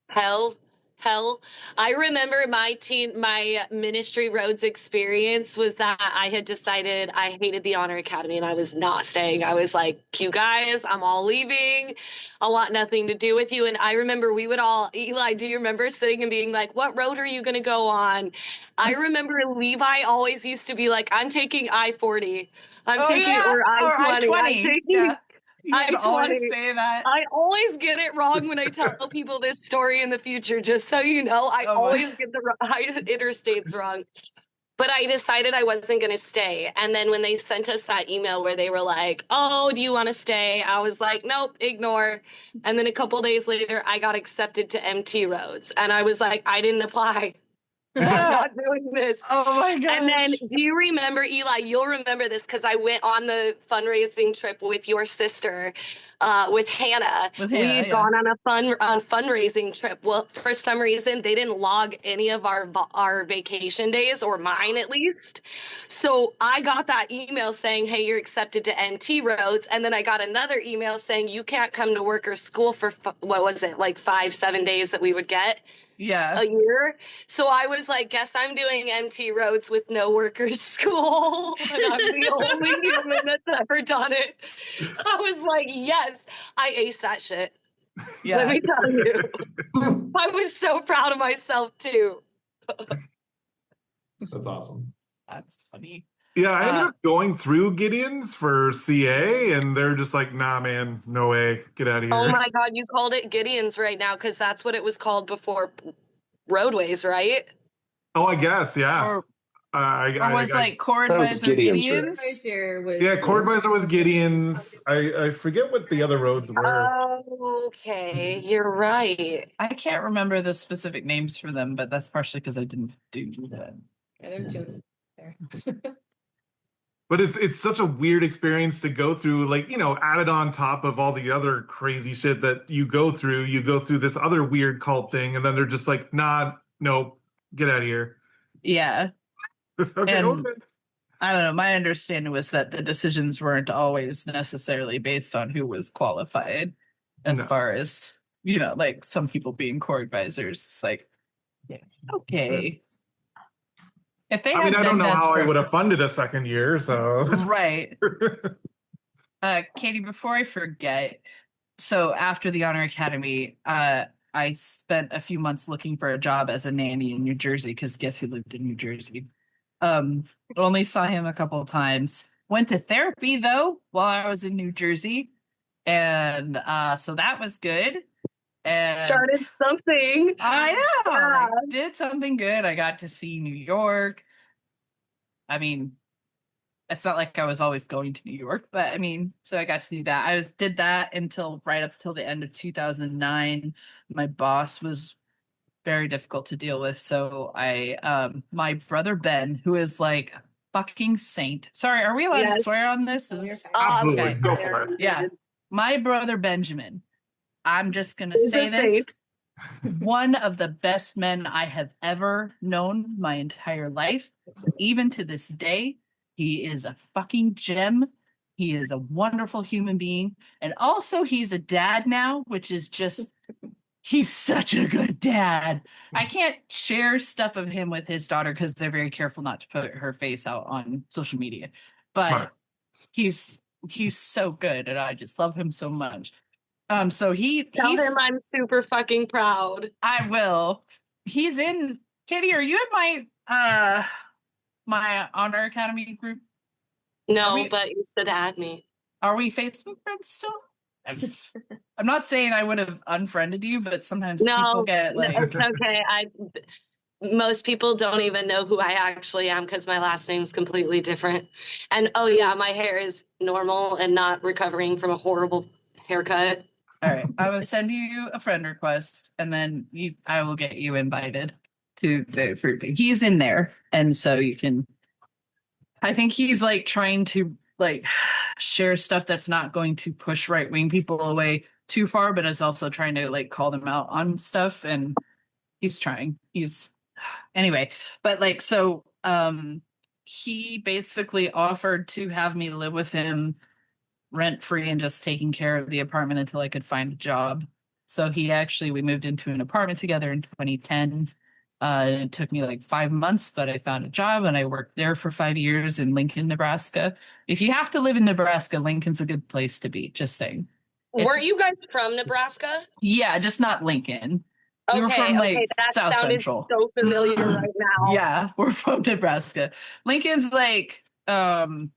Hell hell. I remember my ministry roads experience was that I had decided I hated the Honor Academy and I was not staying. I was like, you guys, I'm all leaving. I want nothing to do with you. And I remember we would all, Eli, do you remember sitting and being like, what road are you going to go on? I remember Levi always used to be like, I'm taking I-40. I'm taking or I-20. or I'm I-20. taking Yeah. You would always I-20. say that. I always get it wrong when I tell people this story in the future, just so you know. I always get the interstates wrong. But I decided I wasn't going to stay. And then when they sent us that email where they were like, oh, do you want to stay? I was like, nope, ignore. And then a couple days later, I got accepted to MT Roads. And I was like, I didn't apply. I'm not doing this. Oh my gosh. And then do you remember, Eli, you'll remember this because I went on the fundraising trip with your sister, with Hannah. We had gone on a fundraising trip. Well, for some reason, they didn't log any of our vacation days, or mine at least. So I got that email saying, hey, you're accepted to MT Roads. And then I got another email saying you can't come to work or school for, what was it, like 5-7 days that we would get a year. So I was like, guess I'm doing MT Roads with no workers school. And I'm the only human that's ever done it. I was like, yes, I aced that shit. Yeah. Let me tell you. I was so proud of myself too. That's awesome. That's funny. Yeah, I ended up going through Gideon's for CA, and they're just like, nah, man, no way. Get out of here. Oh my God, you called it Gideon's right now because that's what it was called before Roadways, right? Oh, I guess, yeah. Or was like core That was advisor Gideon's, Gideon's? Yeah, core advisor was Gideon's. I forget what the other roads were. Oh, okay, you're right. I can't remember the specific names for them, but that's partially because I didn't do that. I didn't do it there. But it's such a weird experience to go through, like, you know, added on top of all the other crazy shit that you go through this other weird cult thing, and then they're just like, nah, no, get out of here. Yeah. Okay, And okay. I don't know. My understanding was that the decisions weren't always necessarily based on who was qualified, as far as, you know, like some people being core advisors. It's like, yeah, okay. If they I mean, had I don't been know how I desperate- would have funded a second year, so. Right. Katie, before I forget, so after the Honor Academy, I spent a few months looking for a job as a nanny in New Jersey, because guess who lived in New Jersey? Only saw him a couple of times. Went to therapy though while I was in New Jersey, and so that was good. And Started something. I know. Yeah. I did something good. I got to see New York. I mean, it's not like I was always going to New York, but I mean, so I got to do that. Did that until right up till the end of 2009. My boss was very difficult to deal with. So my brother Ben, who is like a fucking saint. Sorry, are we allowed to swear on this? Absolutely. Okay. Go for it. Yeah. My brother Benjamin, I'm just going to say this. One of the best men I have ever known my entire life. Even to this day, he is a fucking gem. He is a wonderful human being. And also he's a dad now, which is just, he's such a good dad. I can't share stuff of him with his daughter because they're very careful not to put her face out on social media. But Smart. he's so good, and I just love him so much. So Tell him I'm super fucking proud. I will. He's in. Katie, are you in my Honor Academy group? No, but you should add me. Are we Facebook friends still? I'm not saying I would have unfriended you, but sometimes people get like. No, it's okay. Most people don't even know who I actually am because my last name's completely different. And oh yeah, my hair is normal and not recovering from a horrible haircut. All right, I will send you a friend request, and then I will get you invited to the group. He's in there, and so you can. I think he's like trying to like share stuff that's not going to push right-wing people away too far, but is also trying to like call them out on stuff, and he's trying. Anyway, but like so he basically offered to have me live with him rent free and just taking care of the apartment until I could find a job. So we moved into an apartment together in 2010. It took me like 5 months, but I found a job and I worked there for 5 years in Lincoln, Nebraska. If you have to live in Nebraska, Lincoln's a good place to be, just saying. Weren't you guys from Nebraska? Yeah, just not Lincoln. We were Okay, from like that South sounded Central. so familiar right now. Yeah, we're from Nebraska. Lincoln's like kind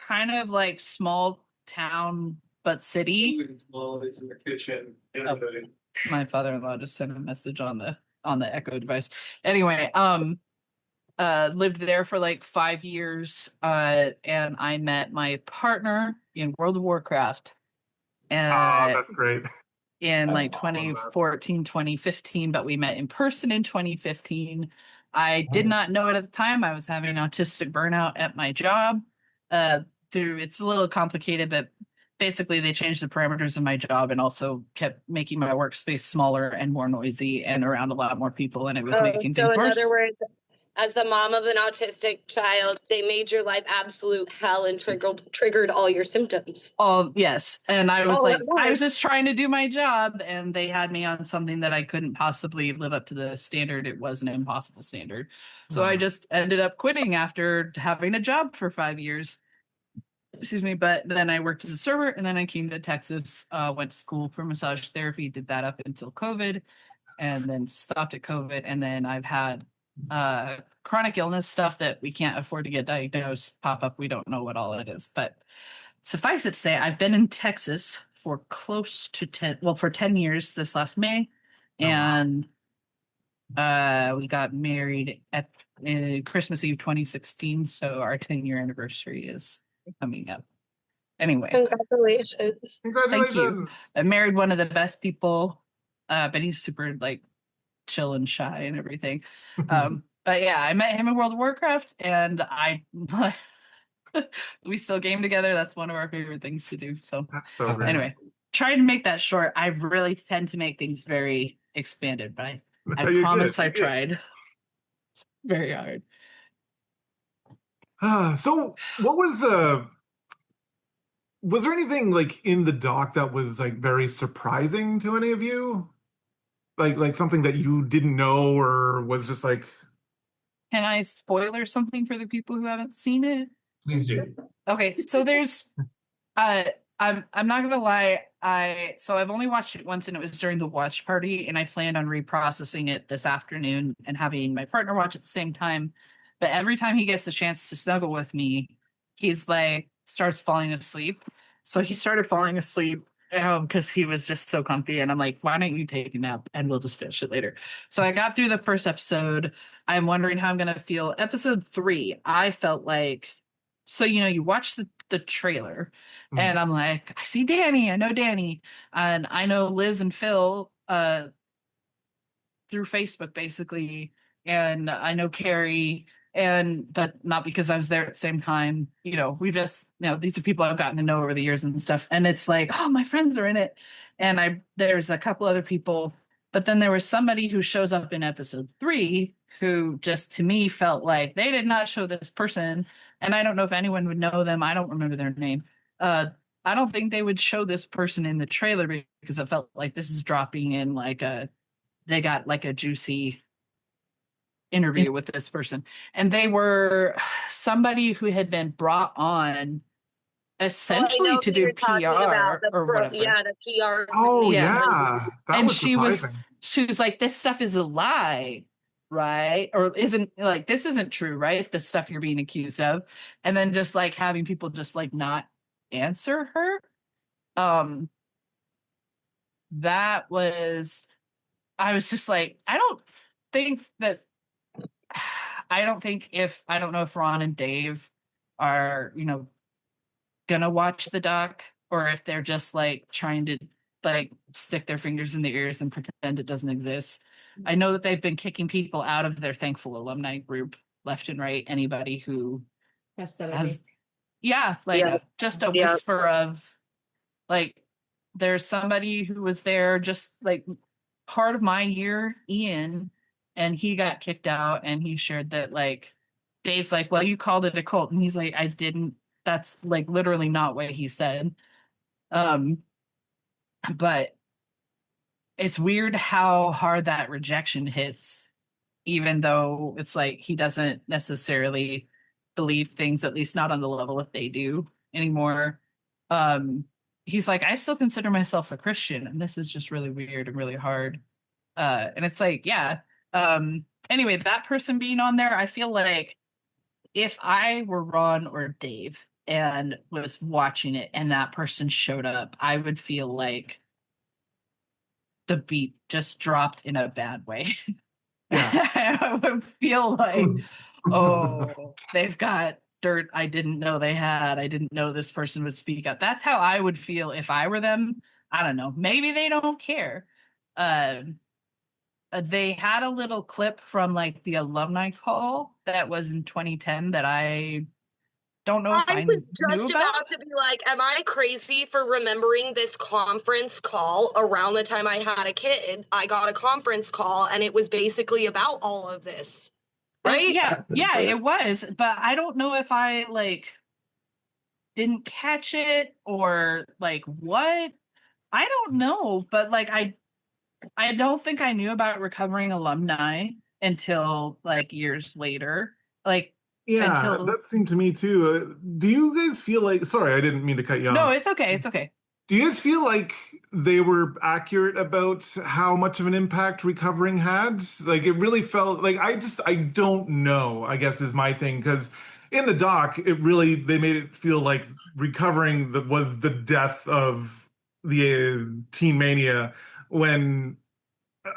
of like small town but city. Well, it's in the kitchen. Oh, my father-in-law just sent a message on the Echo device. Anyway, lived there for like 5 years, and I met my partner in World of Warcraft. And That's great. in That's like awesome. 2014, 2015, but we met in person in 2015. I did not know it at the time. I was having autistic burnout at my job. It's a little complicated, but basically they changed the parameters of my job and also kept making my workspace smaller and more noisy and around a lot more people, and it was making So things in worse. other words, as the mom of an autistic child, they made your life absolute hell and triggered all your symptoms. Oh, yes. And I was Oh, like, wow. I was just trying to do my job, and they had me on something that I couldn't possibly live up to the standard. It was an impossible standard. So I just ended up quitting after having a job for 5 years. Excuse me. But then I worked as a server, and then I came to Texas, went to school for massage therapy, did that up until COVID, and then stopped at COVID. And then I've had chronic illness stuff that we can't afford to get diagnosed pop up. We don't know what all it is, but suffice it to say, I've been in Texas for close to 10 years this last May. And we got married at Christmas Eve 2016. So our 10-year anniversary is coming up. Anyway. Congratulations. Thank you. I married one of the best people, but he's super like chill and shy and everything. But yeah, I met him in World of Warcraft, and we still game together. That's one of our favorite things to do. So That's so great. anyway, trying to make that short. I really tend to make things very expanded, but I promise I tried very hard. So what was there anything like in the doc that was like very surprising to any of you? Like something that you didn't know or was just like. Can I spoiler something for the people who haven't seen it? Please do. Okay, so there's I'm not gonna lie, I've only watched it once, and it was during the watch party, and I planned on reprocessing it this afternoon and having my partner watch at the same time. But every time he gets a chance to snuggle with me, he's like starts falling asleep. So he started falling asleep because he was just so comfy, and I'm like, why don't you take a nap and we'll just finish it later. So I got through the first episode. I'm wondering how I'm gonna feel. Episode 3, I felt like, so you watch the trailer, and I'm like, I see Danny, I know Danny, and I know Liz and Phil through Facebook basically, and I know Carrie, but not because I was there at the same time. We just, these are people I've gotten to know over the years and stuff. And it's like, oh, my friends are in it. And there's a couple other people, but then there was somebody who shows up in episode 3 who just to me felt like they did not show this person. And I don't know if anyone would know them. I don't remember their name. I don't think they would show this person in the trailer because it felt like this is dropping in they got like a juicy interview with this person, and they were somebody who had been brought on essentially to do PR or whatever. Yeah, the PR. Oh yeah, that and was she surprising. was like, this stuff is a lie, right? Or isn't, like, this isn't true, right? The stuff you're being accused of. And then just like having people just like not answer her. That was, I was just like, I don't know if Ron and Dave are, gonna watch the doc, or if they're just like trying to like stick their fingers in their ears and pretend it doesn't exist. I know that they've been kicking people out of their Thankful alumni group left and right. Anybody who has, just a whisper of like, there's somebody who was there just like part of my year, Ian, and he got kicked out, and he shared that like Dave's like, well, you called it a cult, and he's like, I didn't. That's like literally not what he said. But it's weird how hard that rejection hits, even though it's like he doesn't necessarily believe things, at least not on the level that they do anymore. He's like, I still consider myself a Christian, and this is just really weird and really hard. And it's like, yeah. Anyway, that person being on there, I feel like if I were Ron or Dave and was watching it and that person showed up, I would feel like the beat just dropped in a bad way. I would feel like, oh, they've got dirt I didn't know they had. I didn't know this person would speak up. That's how I would feel if I were them. I don't know. Maybe they don't care. They had a little clip from like the alumni call that was in 2010 that I don't know if I was knew just about. about to be like, am I crazy for remembering this conference call around the time I had a kid? I got a conference call and it was basically about all of this. Right? Yeah, it was. But I don't know if I like didn't catch it or like what. I don't know, but like I don't think I knew about recovering alumni until like years later. Like Yeah, until that seemed to me too. Do you guys feel like, sorry, I didn't mean to cut you no, off. it's okay. It's okay. Do you guys feel like they were accurate about how much of an impact recovering had? Like it really felt like I don't know, I guess is my thing. Because in the doc, they made it feel like recovering was the death of the Teen Mania when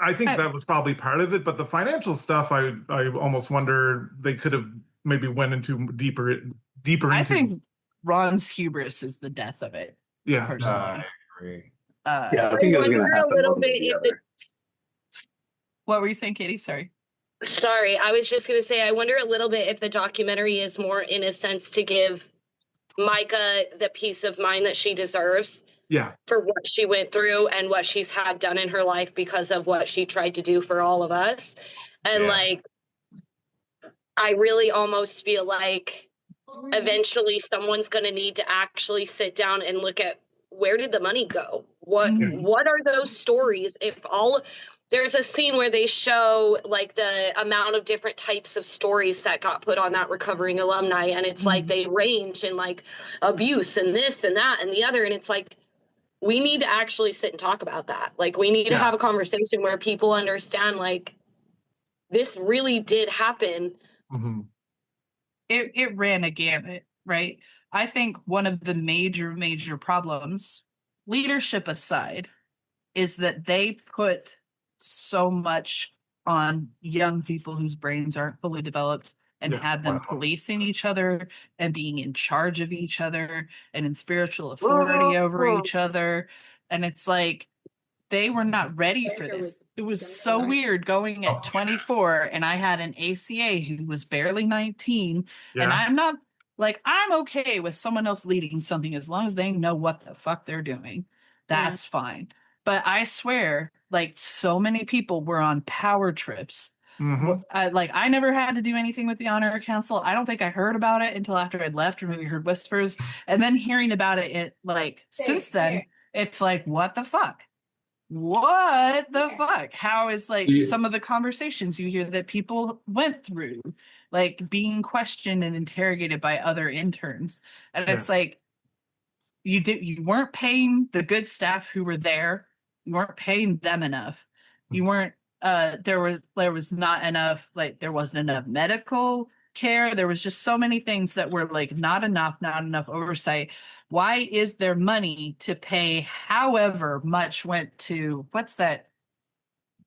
I think that was probably part of it. But the financial stuff, I almost wonder they could have maybe went into deeper I into. think Ron's hubris is the death of it. Yeah. Personally. I agree. Yeah, I think it was going to wonder happen a little one way bit or the if the other. What were you saying, Katie? Sorry. Sorry, I was just going to say, I wonder a little bit if the documentary is more in a sense to give Micah the peace of mind that she deserves Yeah. for what she went through and what she's had done in her life because of what she tried to do for all of us. And like, I really almost feel like eventually someone's going to need to actually sit down and look at where did the money go? What are those stories? If all there's a scene where they show like the amount of different types of stories that got put on that recovering alumni, and it's like they range in like abuse and this and that and the other, and it's like we need to actually sit and talk about that. Like we need to have a conversation where people understand like this really did happen. It ran a gamut, right? I think one of the major problems, leadership aside, is that they put so much on young people whose brains aren't fully developed and had them policing each other and being in charge of each other and in spiritual authority over each other. And it's like they were not ready for this. It was so weird going at 24 and I had an ACA who was barely 19. And I'm not like, I'm okay with someone else leading something as long as they know what the fuck they're doing. That's fine. But I swear, like so many people were on power trips. I never had to do anything with the Honor Council. I don't think I heard about it until after I'd left or maybe heard whispers. And then hearing about it like since then, it's like, what the fuck? What the fuck? How is like some of the conversations you hear that people went through, like being questioned and interrogated by other interns? And it's like you weren't paying the good staff who were there. You weren't paying them enough. You weren't there was not enough, like there wasn't enough medical care. There was just so many things that were like not enough oversight. Why is there money to pay however much went to what's that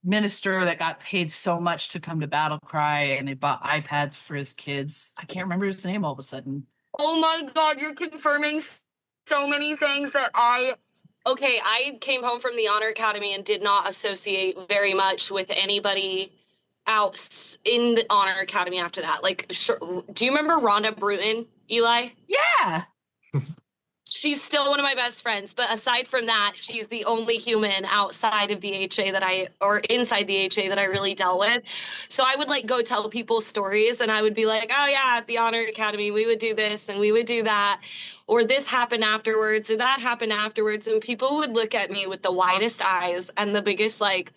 minister that got paid so much to come to Battle Cry and they bought iPads for his kids? I can't remember his name all of a sudden. Oh my God, you're confirming so many things that I came home from the Honor Academy and did not associate very much with anybody else in the Honor Academy after that. Like, do you remember Rhonda Bruton, Eli? Yeah. she's still one of my best friends, but aside from that, she's the only human outside of the HA or inside the HA that I really dealt with. So I would like go tell people stories and I would be like, oh yeah, at the Honor Academy, we would do this and we would do that, or this happened afterwards or that happened afterwards. And people would look at me with the widest eyes and the biggest like,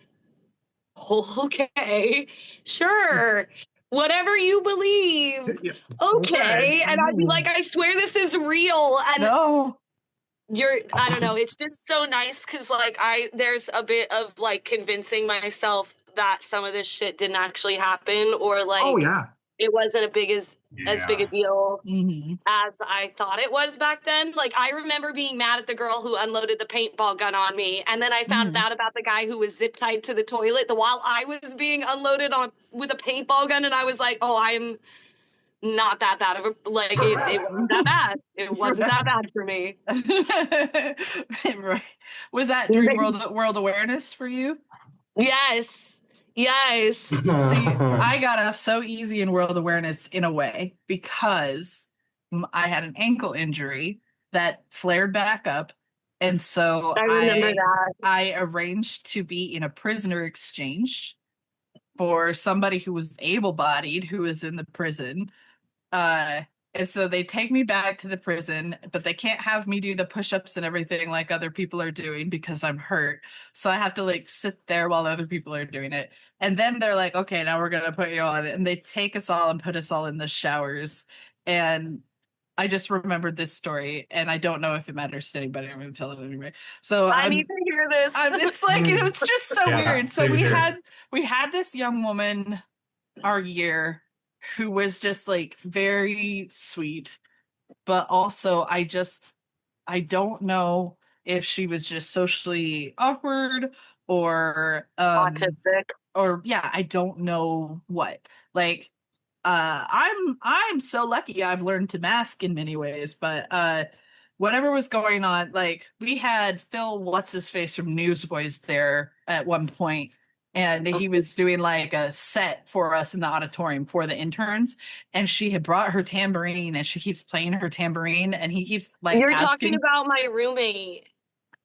okay, sure. Whatever you believe. Yeah. Okay. And I'd be like, I swear this is real. And No. I don't know, it's just so nice because like there's a bit of like convincing myself that some of this shit didn't actually happen, or like it wasn't as big a deal as I thought it was back then. Like I remember being mad at the girl who unloaded the paintball gun on me, and then I found out about the guy who was zip tied to the toilet while I was being unloaded with a paintball gun, and I was like, oh, I'm not that bad of a like it wasn't that bad. It wasn't that bad for me. Right. Was that during world awareness for you? Yes. See, I got off so easy in world awareness in a way because I had an ankle injury that flared back up. And so I remember that. I arranged to be in a prisoner exchange for somebody who was able-bodied who was in the prison. And so they take me back to the prison, but they can't have me do the push-ups and everything like other people are doing because I'm hurt. So I have to like sit there while other people are doing it. And then they're like, okay, now we're going to put you on it. And they take us all and put us all in the showers. And I just remembered this story, and I don't know if it matters to anybody. I'm going to tell it anyway. So I need to hear this. It's like, it was just so weird. So we had this young woman our year who was just like very sweet, but also I don't know if she was just socially awkward or autistic, or I don't know what. Like I'm so lucky I've learned to mask in many ways, but whatever was going on, like we had Phil what's his face from Newsboys there at one point, and he was doing like a set for us in the auditorium for the interns, and she had brought her tambourine and she keeps playing her tambourine, and he keeps like you're talking about my roommate.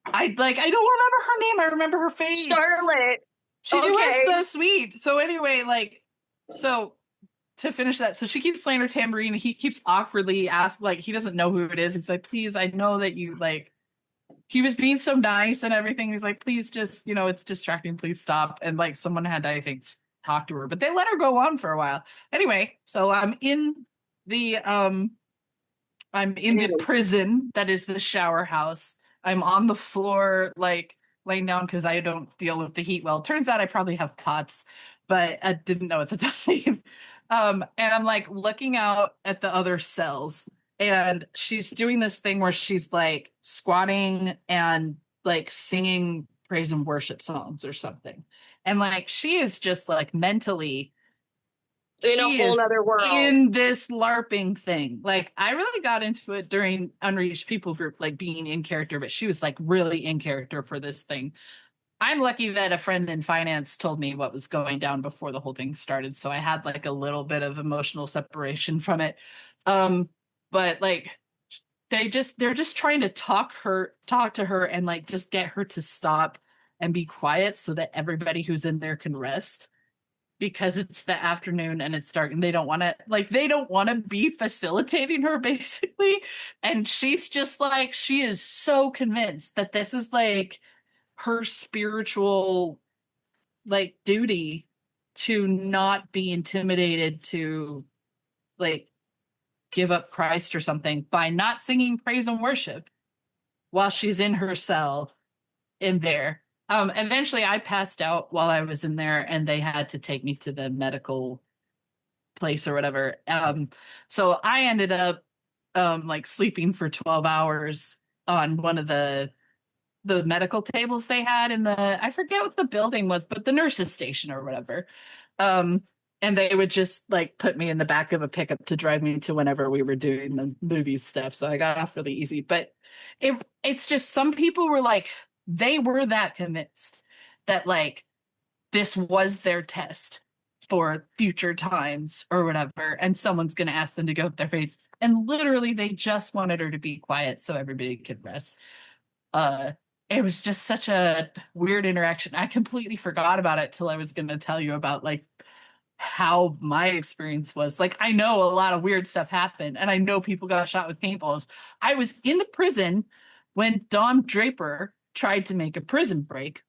I don't remember her name. I remember her face. Charlotte. She was so sweet. So anyway, to finish that, so she keeps playing her tambourine and he keeps awkwardly asking, like he doesn't know who it is. He's like, please, I know that you like, he was being so nice and everything. He's like, please just, it's distracting. Please stop. And like someone had to, I think, talk to her, but they let her go on for a while. Anyway, so I'm in the prison that is the shower house. I'm on the floor, like laying down because I don't deal with the heat well. Turns out I probably have POTS, but I didn't know at the time. And I'm like looking out at the other cells, and she's doing this thing where she's like squatting and like singing praise and worship songs or something. And like she is just like mentally in a whole other world in this LARPing thing. Like I really got into it during Unreached People group, like being in character, but she was like really in character for this thing. I'm lucky that a friend in finance told me what was going down before the whole thing started, so I had like a little bit of emotional separation from it. But like they're just trying to talk to her and like just get her to stop and be quiet so that everybody who's in there can rest, because it's the afternoon and it's dark and they don't want to be facilitating her basically. And she's just like, she is so convinced that this is like her spiritual like duty to not be intimidated to like give up Christ or something by not singing praise and worship while she's in her cell in there. Eventually I passed out while I was in there and they had to take me to the medical place or whatever. So I ended up like sleeping for 12 hours on one of the medical tables they had in I forget what the building was, but the nurse's station or whatever. And they would just like put me in the back of a pickup to drive me to whenever we were doing the movie stuff. So I got off really easy, but it's just, some people were like, they were that convinced that like this was their test for future times or whatever, and someone's going to ask them to go with their fates. And literally, they just wanted her to be quiet so everybody could rest. It was just such a weird interaction. I completely forgot about it till I was going to tell you about like how my experience was. Like, I know a lot of weird stuff happened, and I know people got shot with paintballs. I was in the prison when Dom Draper tried to make a prison break.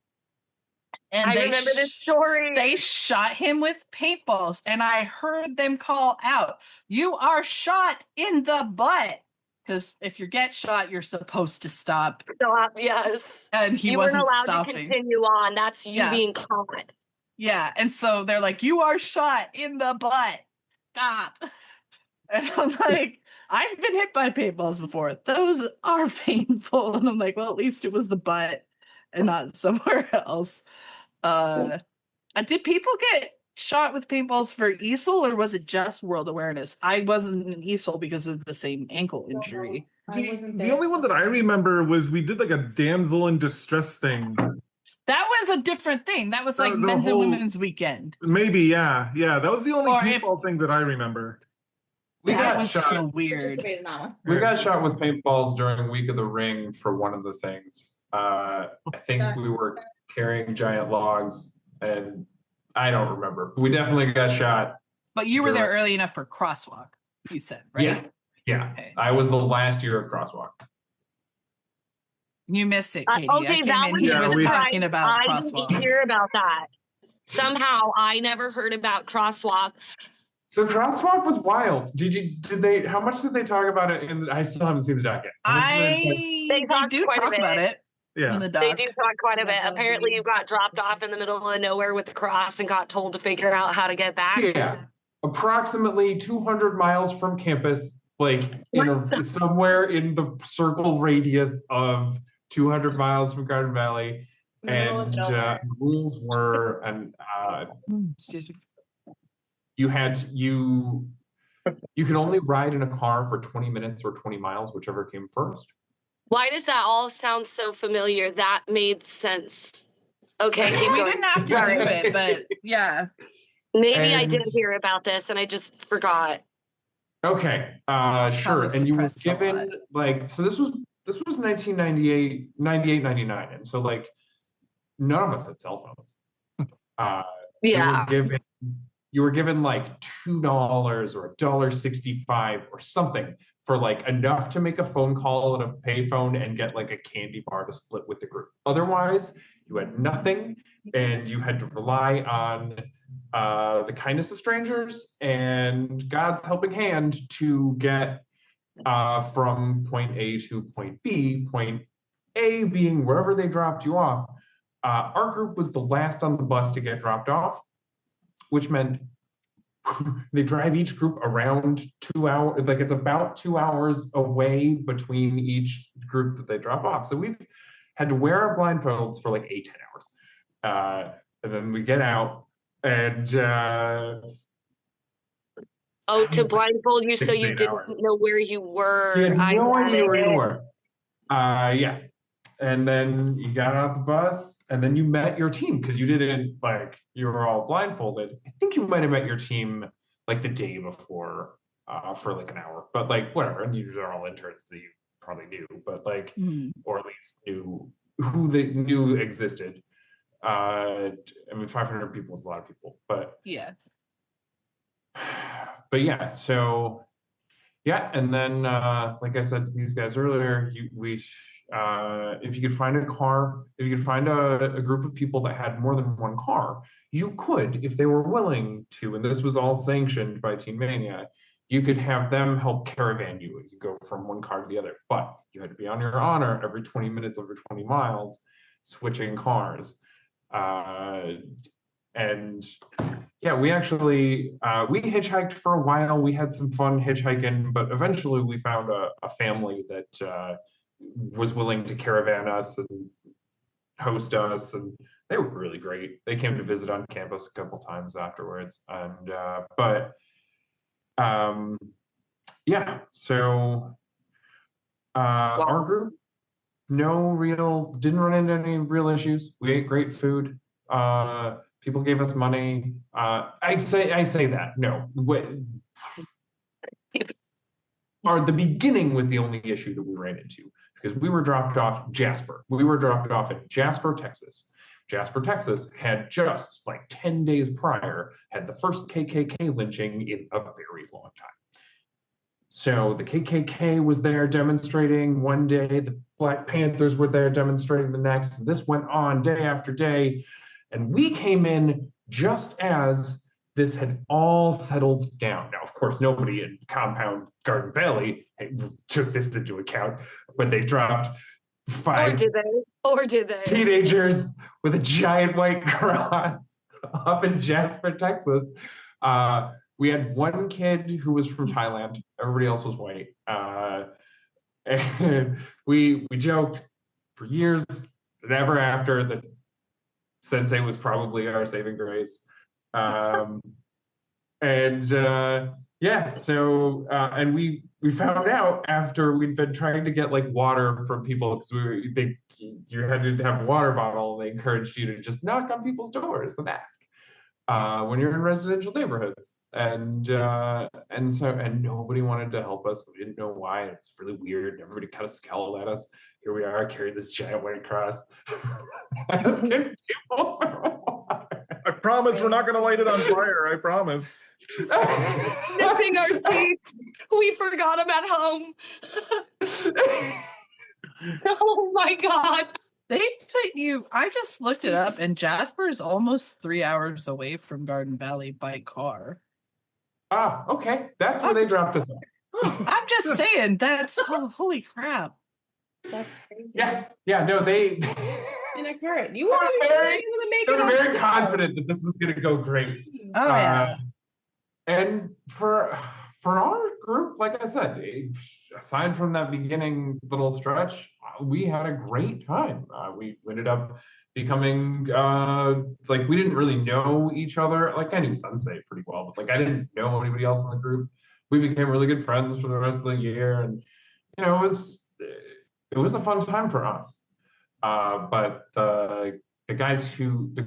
And I remember this story. They shot him with paintballs, and I heard them call out, "You are shot in the butt." Because if you get shot, you're supposed to stop. Stop, yes. And he you wasn't weren't allowed stopping. to continue on. That's you being caught. Yeah, and so they're like, "You are shot in the butt. Stop." And I'm like, I've been hit by paintballs before. Those are painful. And I'm like, well, at least it was the butt and not somewhere else. Did people get shot with paintballs for ESOL, or was it just World Awareness? I wasn't in ESOL because of the same ankle injury. The only one that I remember was we did like a damsel in distress thing. That was a different thing. That was like The men's whole- and women's weekend. Maybe, yeah. That was the only Or paintball thing that I remember. That was shot. so weird. Participated in that one. We got shot with paintballs during Week of the Ring for one of the things. I think we were carrying giant logs, and I don't remember. We definitely got shot. But you were there during- early enough for Crosswalk, you said, right? Yeah. Okay. I was the last year of Crosswalk. You missed it, Katie. Okay, I came that in, was he Yeah, was we- talking about I Crosswalk. didn't hear about that. Somehow I never heard about Crosswalk. So Crosswalk was wild. How much did they talk about it I still haven't seen the doc yet. How much did They They talked do quite a talk about bit. it Yeah. in the doc. They do talk quite a bit. Like, Apparently you got dropped off in the middle of nowhere with the cross and got told to figure out how to get back. Yeah, approximately 200 miles from campus, like somewhere in the circle radius of 200 miles from Garden Valley. Middle of And nowhere. the rules were, and Excuse me. you could only ride in a car for 20 minutes or 20 miles, whichever came first. Why does that all sound so familiar? That made sense. Okay, keep We going. didn't have to do it, but yeah. Maybe I And- did hear about this and I just forgot. Okay, sure. Probably And you were suppressed a lot. given so this was 1998, 98, 99. And so like none of us had cell phones. Yeah. You were given like $2 or $1.65 or something for like enough to make a phone call at a payphone and get like a candy bar to split with the group. Otherwise, you had nothing, and you had to rely on the kindness of strangers and God's helping hand to get from point A to point B, point A being wherever they dropped you off. Our group was the last on the bus to get dropped off, which meant they drive each group around 2 hours, like it's about 2 hours away between each group that they drop off. So we've had to wear our blindfolds for like 8-10 hours. And then we get out and To blindfold you so 6 to you 8 didn't hours. know where you were. so you had I no got idea where it. you were. Yeah. And then you got out the bus and then you met your team because you didn't you were all blindfolded. I think you might have met your team like the day before for like an hour, but like whatever. And these are all interns that you probably knew, but or at least knew who they knew existed. I mean, 500 people is a lot of people, but Yeah. yeah, so yeah, and then like I said to these guys earlier, if you could find a car, if you could find a group of people that had more than one car, you could, if they were willing to, and this was all sanctioned by Teen Mania, you could have them help caravan you. You go from one car to the other, but you had to be on your honor every 20 minutes over 20 miles, switching cars. And yeah, we actually, we hitchhiked for a while. We had some fun hitchhiking, but eventually we found a family that was willing to caravan us and host us, and they were really great. They came to visit on campus a couple times afterwards. And, yeah, so our group, didn't run into any real issues. We ate great food. People gave us money. I say that. No. The beginning was the only issue that we ran into because we were dropped off Jasper. We were dropped off in Jasper, Texas. Jasper, Texas had just like 10 days prior had the first KKK lynching in a very long time. So the KKK was there demonstrating one day, the Black Panthers were there demonstrating the next. And this went on day after day. And we came in just as this had all settled down. Now, of course, nobody in Compound Garden Valley took this into account when they dropped 5 Or did they? teenagers with a giant white cross up in Jasper, Texas. We had one kid who was from Thailand. Everybody else was white. And we joked for years and ever after that Sensei was probably our saving grace. And we found out after we'd been trying to get like water from people because you had to have a water bottle. They encouraged you to just knock on people's doors and ask when you're in residential neighborhoods. And nobody wanted to help us. We didn't know why. It was really weird. Everybody kind of scowled at us. Here we are carrying this giant white cross. Asking people for water. I promise we're not going to light it on fire. I promise. Missing our sheets. We forgot them at home. Oh my God. They put you, I just looked it up, and Jasper is almost 3 hours away from Garden Valley by car. Ah, okay. That's where they dropped us off. I'm just saying, that's, holy crap. That's crazy. Yeah, no, they In a cart. You were were very, able to make they it. were very confident that this was going to go great. Oh, yeah. And for our group, like I said, aside from that beginning little stretch, we had a great time. We ended up becoming we didn't really know each other. Like I knew Sensei pretty well, but like I didn't know anybody else in the group. We became really good friends for the rest of the year, and it was a fun time for us. But the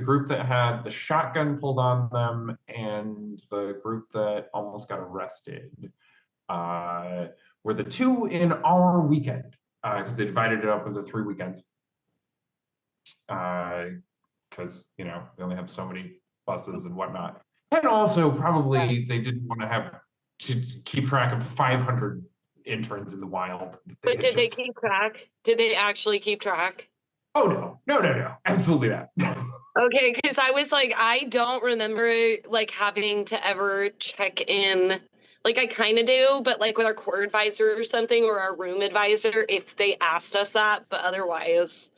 group that had the shotgun pulled on them and the group that almost got arrested were the two in our weekend because they divided it up into 3 weekends because we only have so many buses and whatnot, and also probably they didn't want to have to keep track of 500 interns in the wild. But did they keep track? Did they actually keep track? Oh no, absolutely not. Okay, because I was like, I don't remember like having to ever check in. Like I kind of do, but like with our core advisor or something, or our room advisor, if they asked us that, but otherwise,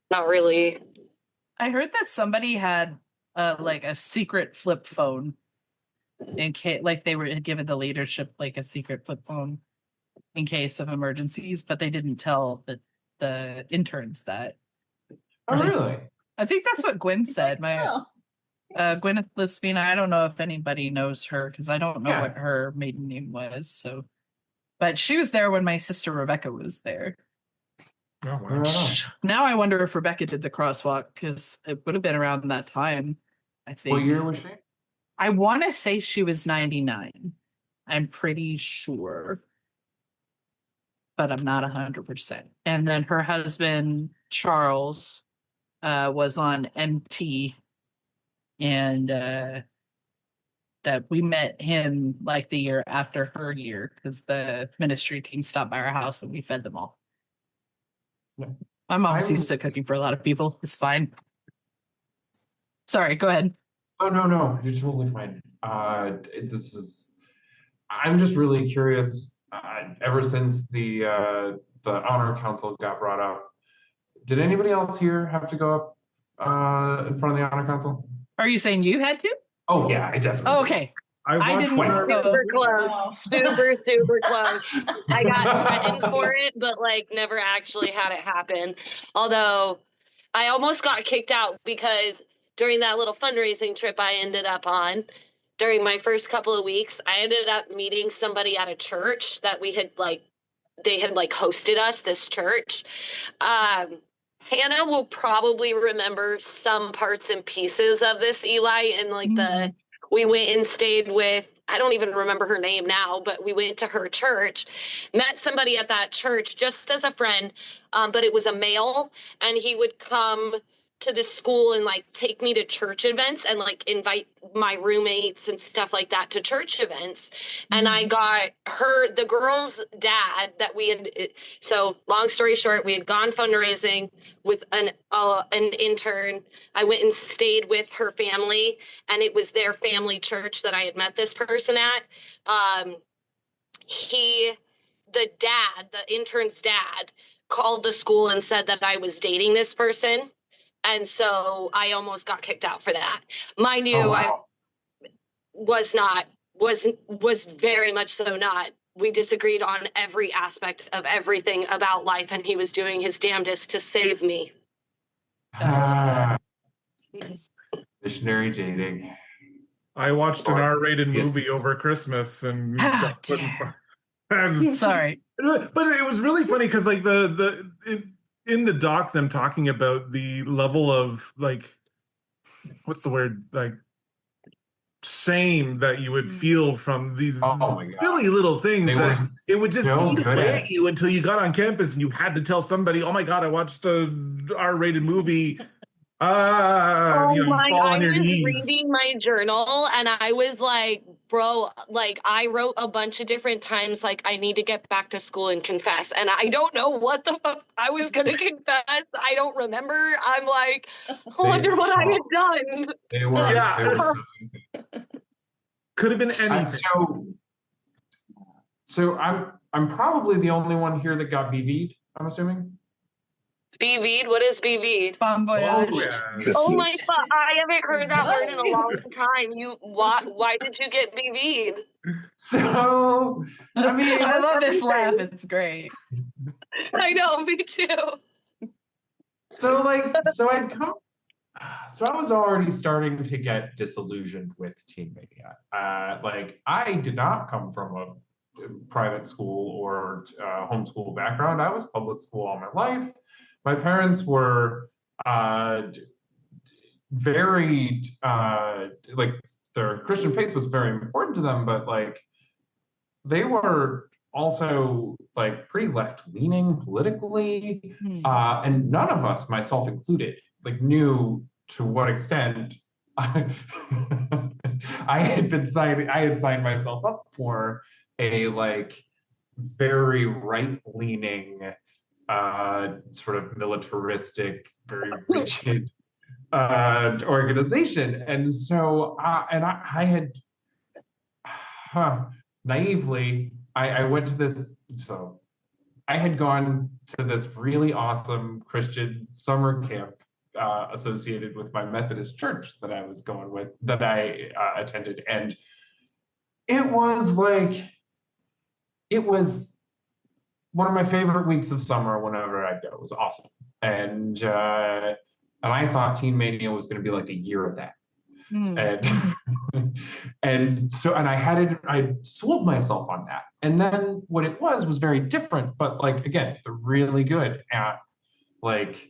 not really. I heard that somebody had like a secret flip phone in case, like they were given the leadership like a secret flip phone in case of emergencies, but they didn't tell the interns that. Oh, really? I think that's what Gwen said. Gwyneth Lispina. I don't know if anybody knows her because I don't know what her maiden name was. So, but she was there when my sister Rebecca was there. Oh, wow. Now I wonder if Rebecca did the crosswalk because it would have been around that time. I think. What year was she? I want to say she was 99. I'm pretty sure, but I'm not 100%. And then her husband Charles was on MT, and that we met him like the year after her year because the ministry team stopped by our house and we fed them all. My mom's used to cooking for a lot of people. It's fine. Sorry, go ahead. Oh no, you're totally fine. I'm just really curious. Ever since the honor council got brought up, did anybody else here have to go up in front of the honor council? Are you saying you had to? Oh yeah, I definitely. Oh, okay. I didn't We're super close. Super close. I got threatened for it, but like never actually had it happen. Although I almost got kicked out because during that little fundraising trip I ended up on, during my first couple of weeks, I ended up meeting somebody at a church that they had hosted us, this church. Hannah will probably remember some parts and pieces of this, Eli, and like we went and stayed with, I don't even remember her name now, but we went to her church, met somebody at that church just as a friend, but it was a male, and he would come to the school and like take me to church events and like invite my roommates and stuff like that to church events. And I got the girl's dad that we had. So long story short, we had gone fundraising with an intern. I went and stayed with her family, and it was their family church that I had met this person at. The intern's dad, called the school and said that I was dating this person. And so I almost got kicked out for that. Mind you, I was very much so not. We disagreed on every aspect of everything about life, and he was doing his damnedest to save me. Missionary dating. I watched an R-rated movie over Christmas and got put Sorry. But it was really funny because like in the doc, them talking about the level of like, what's the word, like shame that you would feel from these silly little things that it would just eat away at you until you got on campus and you had to tell somebody, oh my God, I watched a R-rated movie. I was knees. reading my journal and I was like, bro, like I wrote a bunch of different times, like I need to get back to school and confess. And I don't know what the fuck I was going to confess. I don't remember. I'm like, I wonder what I had done. They were could have been anything. So I'm probably the only one here that got BV'd, I'm assuming. BV'd? What is BV'd? Bon voyage. Oh my God, I haven't heard that word in a long time. Why did you get BV'd? So, I mean, I love this laugh. It's great. I know, me too. So I was already starting to get disillusioned with Teen Mania. I did not come from a private school or homeschool background. I was public school all my life. My parents were very like their Christian faith was very important to them, but like they were also like pretty left-leaning politically, and none of us, myself included, like knew to what extent I had signed myself up for a like very right-leaning sort of militaristic, very rigid organization. And so I had naively, I went to this, so I had gone to this really awesome Christian summer camp associated with my Methodist church that I was going with, that I attended. And it was one of my favorite weeks of summer whenever I go. It was awesome. And I thought Teen Mania was going to be like a year of that. And I sold myself on that. And then what it was very different, but like, again, they're really good at like,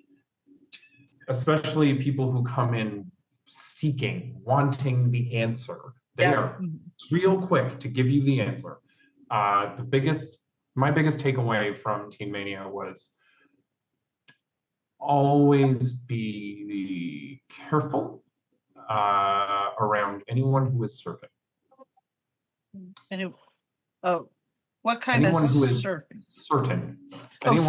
especially people who come in wanting the answer. They are real quick to give you the answer. My biggest takeaway from Teen Mania was always be careful around anyone who is surfing. What kind anyone of who is surfing? Certain.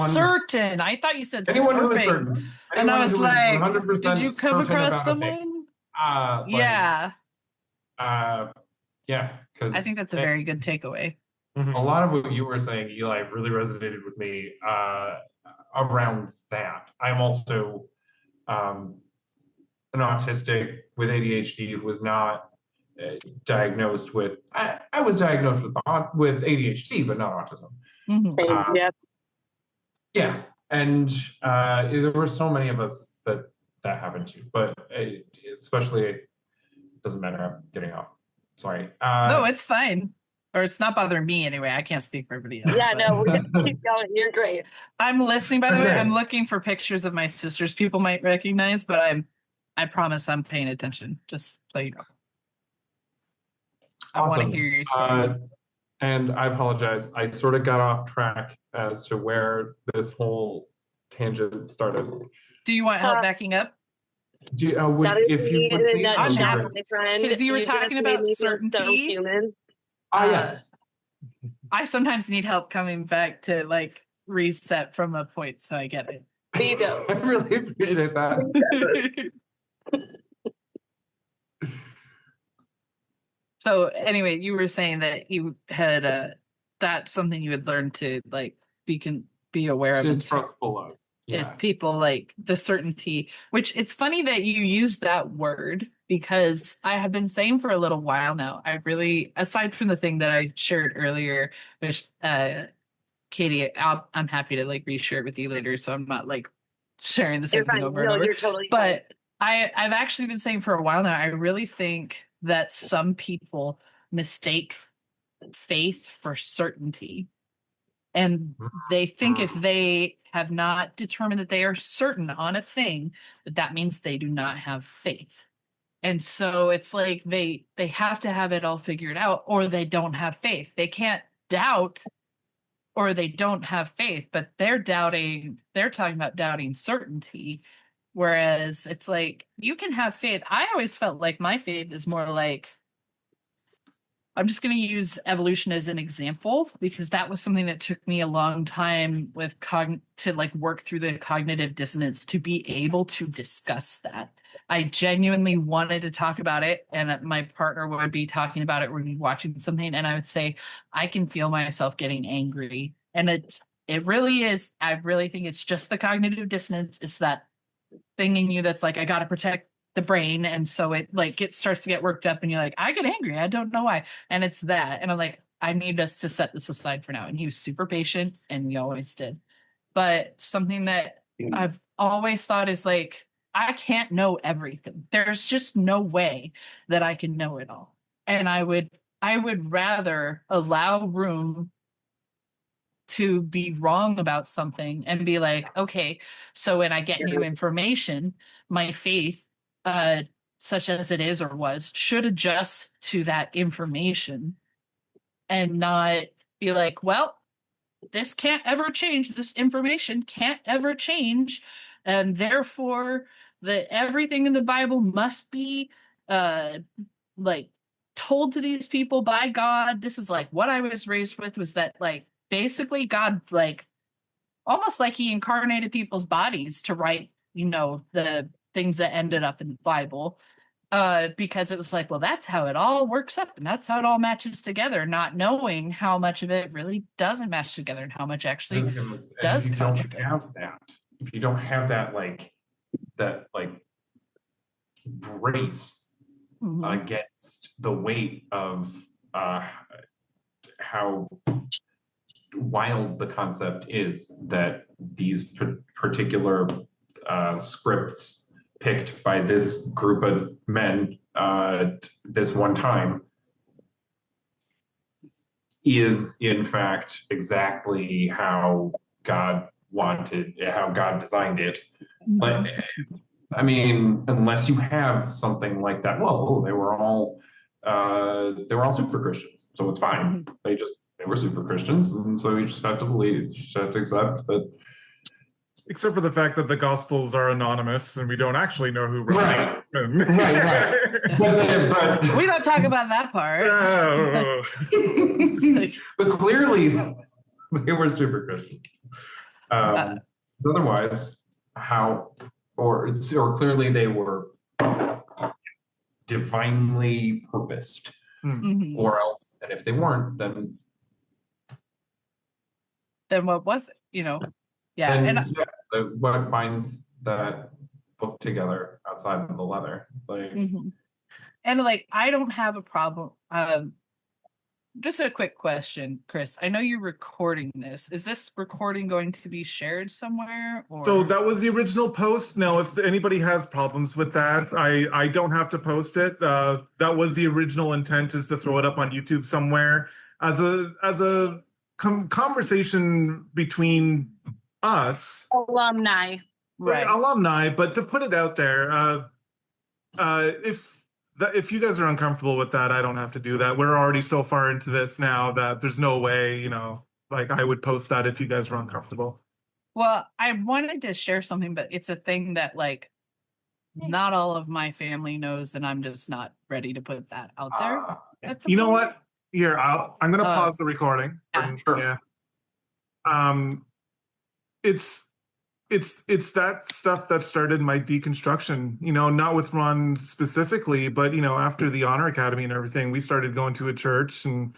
Certain. I thought you said anyone surfing. Who is certain. And I was like, 100% did you come across someone? Yeah. Because I think that's a very good takeaway. A lot of what you were saying, Eli, really resonated with me around that. I'm also an autistic with ADHD who was not diagnosed with. I was diagnosed with ADHD, but not autism. Yeah, and there were so many of us that happened to, but especially, it doesn't matter. I'm getting off. Sorry. No, it's fine. or it's not bothering me anyway. I can't speak for everybody else. Yeah, but- no, we're gonna keep going. You're great. I'm listening, by the way. Okay. I'm looking for pictures of my sisters people might recognize, but I promise I'm paying attention. Just so you know. I want to Awesome. hear your story. And I apologize. I sort of got off track as to where this whole tangent started. Do you want help backing up? That is if you me would in a please, I'm nutshell, happy. my friend. 'Cause you were just talking made about me feel so certainty. human. yes. I sometimes need help coming back to like reset from a point, so I get it. Me too. I really appreciate that. So anyway, you were saying that you had that's something you had learned to like be aware of. Just trustful of. Is Yeah. people like the certainty, which it's funny that you used that word because I have been saying for a little while now. I really, aside from the thing that I shared earlier, which Katie, I'm happy to like reshare it with you later, so I'm not like sharing the same You're thing fine. over and No, over. you're totally But fine. I've actually been saying for a while now, I really think that some people mistake faith for certainty. And they think if they have not determined that they are certain on a thing, that means they do not have faith. And so it's like they have to have it all figured out, or they don't have faith. They can't doubt, or they don't have faith, but they're talking about doubting certainty. Whereas it's like you can have faith. I always felt like my faith is more like, I'm just going to use evolution as an example because that was something that took me a long time with to like work through the cognitive dissonance to be able to discuss that. I genuinely wanted to talk about it, and my partner would be talking about it. We'd be watching something, and I would say, I can feel myself getting angry. And it really is. I really think it's just the cognitive dissonance. It's that thing in you that's like, I got to protect the brain, and so it starts to get worked up, and you're like, I get angry, I don't know why, and it's that, and I'm like, I need us to set this aside for now. And he was super patient, and we always did. But something that I've always thought is like, I can't know everything. There's just no way that I can know it all, and I would rather allow room to be wrong about something and be like, okay, so when I get new information, my faith, such as it is or was, should adjust to that information and not be like, well, this can't ever change. This information can't ever change. And therefore, everything in the Bible must be like told to these people by God. This is like what I was raised with, was that like basically God, like almost like he incarnated people's bodies to write, the things that ended up in the Bible, because it was like, well, that's how it all works up and that's how it all matches together, not knowing how much of it really doesn't match together and how much actually does contradict. If you don't have that brace against the weight of how wild the concept is that these particular scripts picked by this group of men this one time is in fact exactly how God designed it. But I mean, unless you have something like that, well, they were all super Christians, so it's fine. They were super Christians, and so you just have to believe, you just have to accept that. Except for the fact that the Gospels are anonymous and we don't actually know who wrote Right. them. Right. But We don't talk about that part. Oh. but clearly they were super Christians. Otherwise, or clearly they were divinely purposed, or else, and if they weren't, then what was it? Yeah. And what binds that book together outside of the leather? And like, I don't have a problem. Just a quick question, Chris. I know you're recording this. Is this recording going to be shared somewhere? Or? So that was the original post. Now, if anybody has problems with that, I don't have to post it. That was the original intent, is to throw it up on YouTube somewhere. as a conversation between us, Alumni. Right. alumni, but to put it out there, if you guys are uncomfortable with that, I don't have to do that. We're already so far into this now that there's no way, like I would post that if you guys were uncomfortable. Well, I wanted to share something, but it's a thing that like not all of my family knows, and I'm just not ready to put that out there. You know what? Here, I'm gonna pause the recording. Yeah. Yeah. It's that stuff that started my deconstruction, not with Ron specifically, but after the Honor Academy and everything, we started going to a church, and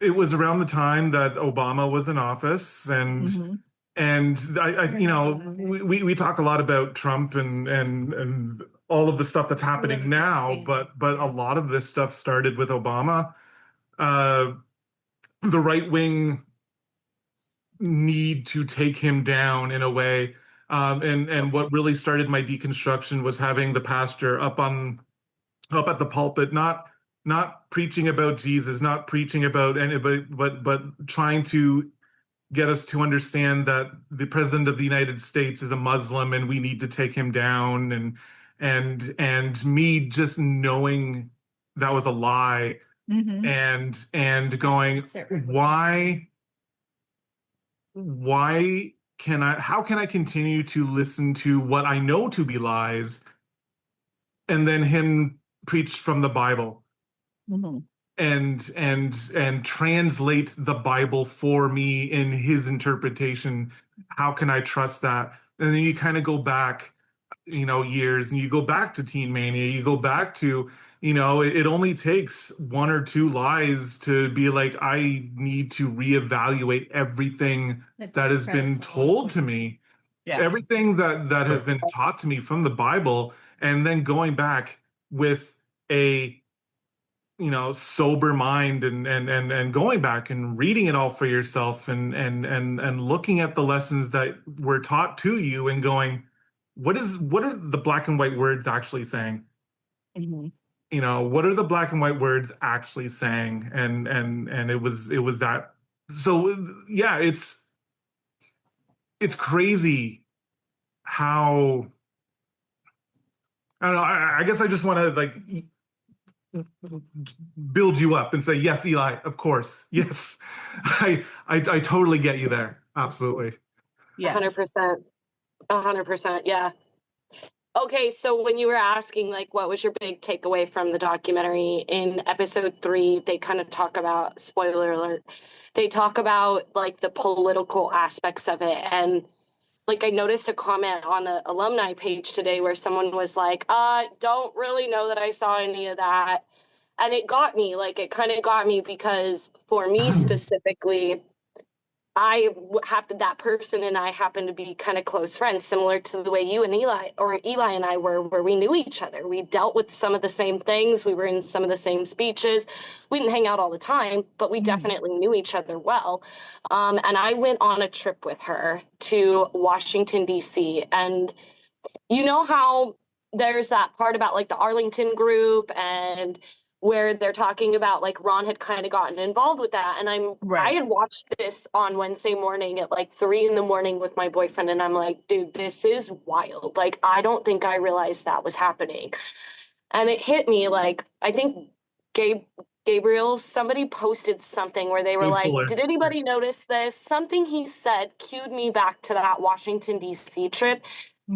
it was around the time that Obama was in office, and I we talk a lot about Trump and all of the stuff that's happening now, but a lot of this stuff started with Obama. The right wing need to take him down in a way, and what really started my deconstruction was having the pastor up at the pulpit, not preaching about Jesus, not preaching about anybody, but trying to get us to understand that the president of the United States is a Muslim and we need to take him down, and me just knowing that was a lie, and going, how can I continue to listen to what I know to be lies and then him preach from the Bible, and translate the Bible for me in his interpretation? How can I trust that? And then you kind of go back, years, and you go back to Teen Mania, you go back to, it only takes one or two lies to be like, I need to reevaluate everything that has been told to me, everything that has been taught to me from the Bible, and then going back with a sober mind, and going back and reading it all for yourself, and looking at the lessons that were taught to you and going, what are the black and white words actually saying? What are the black and white words actually saying? And it was that. So yeah, it's crazy how, I don't know, I guess I just want to like build you up and say, yes, Eli, of course. Yes. I totally get you there. Absolutely. Yeah. 100%. 100%. Yeah. Okay. So when you were asking, like, what was your big takeaway from the documentary, in episode 3, they kind of talk about, spoiler alert, they talk about like the political aspects of it. And like, I noticed a comment on the alumni page today where someone was like, don't really know that I saw any of that. And it got me, like, it kind of got me, because for me specifically, that person and I happen to be kind of close friends, similar to the way you and Eli and I were, where we knew each other. We dealt with some of the same things. We were in some of the same speeches. We didn't hang out all the time, but we definitely knew each other well. And I went on a trip with her to Washington, D.C. And you know how there's that part about like the Arlington group, and where they're talking about like Ron had kind of gotten involved with that. And I had watched this on Wednesday morning at like 3 a.m. with my boyfriend. And I'm like, dude, this is wild. Like, I don't think I realized that was happening. And it hit me, like, I think Gabriel, somebody posted something where they were like, did anybody notice this? Something he said cued me back to that Washington, D.C. trip.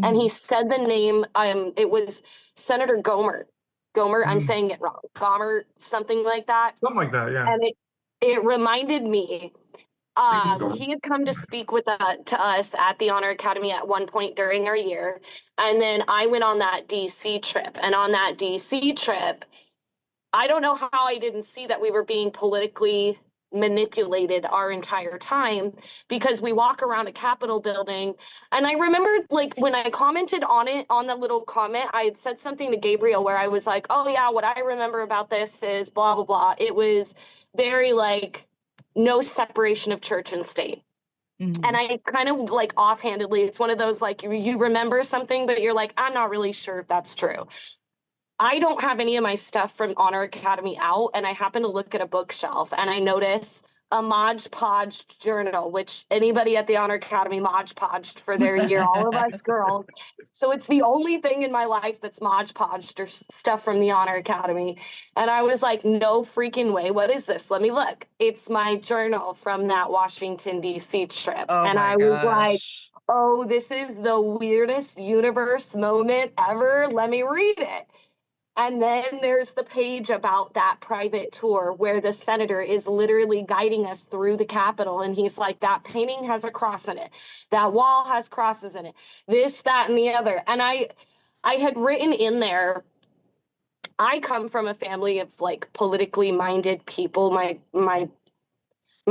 And he said the name, it was Senator Gomer, I'm saying it wrong. Gomer, something like that. Something like that, yeah. And it reminded me, he had come to speak to us at the Honor Academy at one point during our year. And then I went on that DC trip. And on that DC trip, I don't know how I didn't see that we were being politically manipulated our entire time, because we walk around a Capitol building. And I remember, like, when I commented on it, on the little comment, I had said something to Gabriel where I was like, oh yeah, what I remember about this is blah, blah, blah. It was very like no separation of church and state. And I kind of like offhandedly, it's one of those, like, you remember something, but you're like, I'm not really sure if that's true. I don't have any of my stuff from Honor Academy out, and I happen to look at a bookshelf and I notice a Mod Podge journal, which anybody at the Honor Academy Mod Podged for their year, all of us girls. So it's the only thing in my life that's Mod Podged or stuff from the Honor Academy. And I was like, no freaking way. What is this? Let me look. It's my journal from that Washington, D.C. trip. Oh and my I was like, gosh. oh, this is the weirdest universe moment ever. Let me read it. And then there's the page about that private tour where the senator is literally guiding us through the Capitol. And he's like, that painting has a cross in it. That wall has crosses in it. This, that, and the other. And I had written in there, I come from a family of like politically minded people. My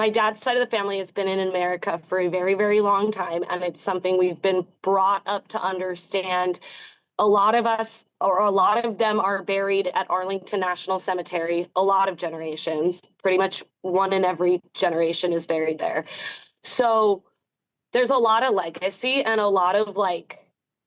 dad's side of the family has been in America for a very, very long time. And it's something we've been brought up to understand. A lot of us, or a lot of them, are buried at Arlington National Cemetery. A lot of generations, pretty much one in every generation is buried there. So there's a lot of legacy and a lot of like,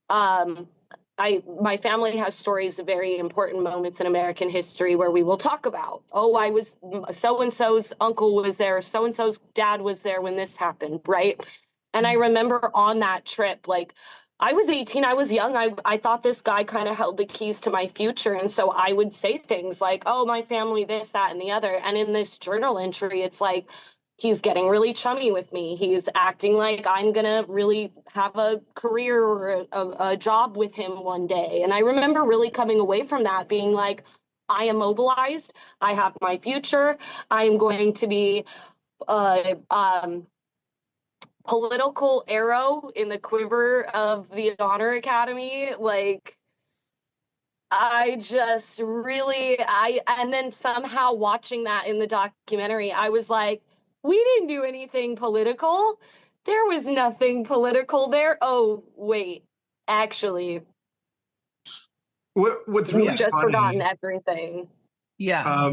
my family has stories of very important moments in American history where we will talk about, oh, I was so-and-so's uncle was there, so-and-so's dad was there when this happened, right? And I remember on that trip, like, I was 18, I was young. I thought this guy kind of held the keys to my future. And so I would say things like, oh, my family, this, that, and the other. And in this journal entry, it's like, he's getting really chummy with me. He's acting like I'm going to really have a career or a job with him one day. And I remember really coming away from that being like, I am mobilized. I have my future. I am going to be political arrow in the quiver of the Honor Academy. Like, I just really, and then somehow watching that in the documentary, I was like, we didn't do anything political. There was nothing political there. Oh, wait, actually, What's we've really just funny, forgotten everything. Yeah.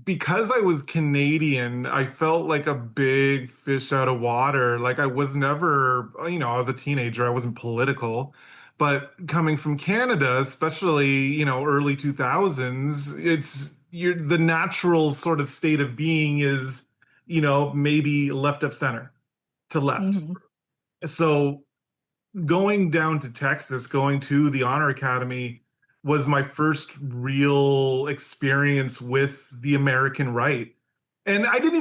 because I was Canadian, I felt like a big fish out of water. Like I was never, I was a teenager, I wasn't political. But coming from Canada, especially, early 2000s, the natural sort of state of being is, maybe left of center to left. Mhm. So going down to Texas, going to the Honor Academy was my first real experience with the American right. And I didn't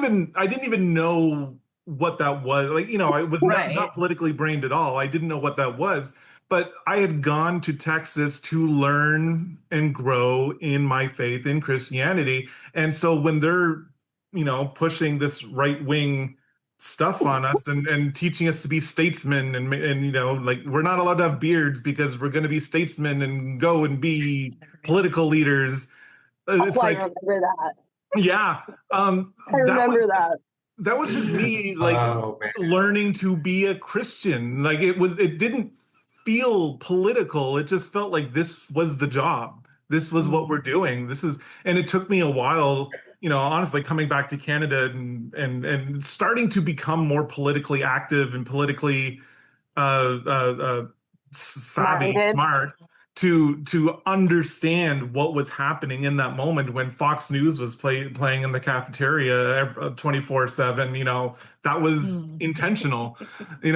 even know what that was. Like, I was not, Right. not politically brained at all. I didn't know what that was. But I had gone to Texas to learn and grow in my faith in Christianity. And so when they're, pushing this right wing stuff on us and teaching us to be statesmen and like we're not allowed to have beards because we're going to be statesmen and go and be political leaders. It's Oh, I like, remember that. yeah, I remember that. that was just me like Oh man. learning to be a Christian. Like it didn't feel political. It just felt like this was the job. This was what we're doing. And it took me a while, honestly, coming back to Canada and starting to become more politically active and politically savvy, Minded. smart, to understand what was happening in that moment when Fox News was playing in the cafeteria 24/7. That was intentional. I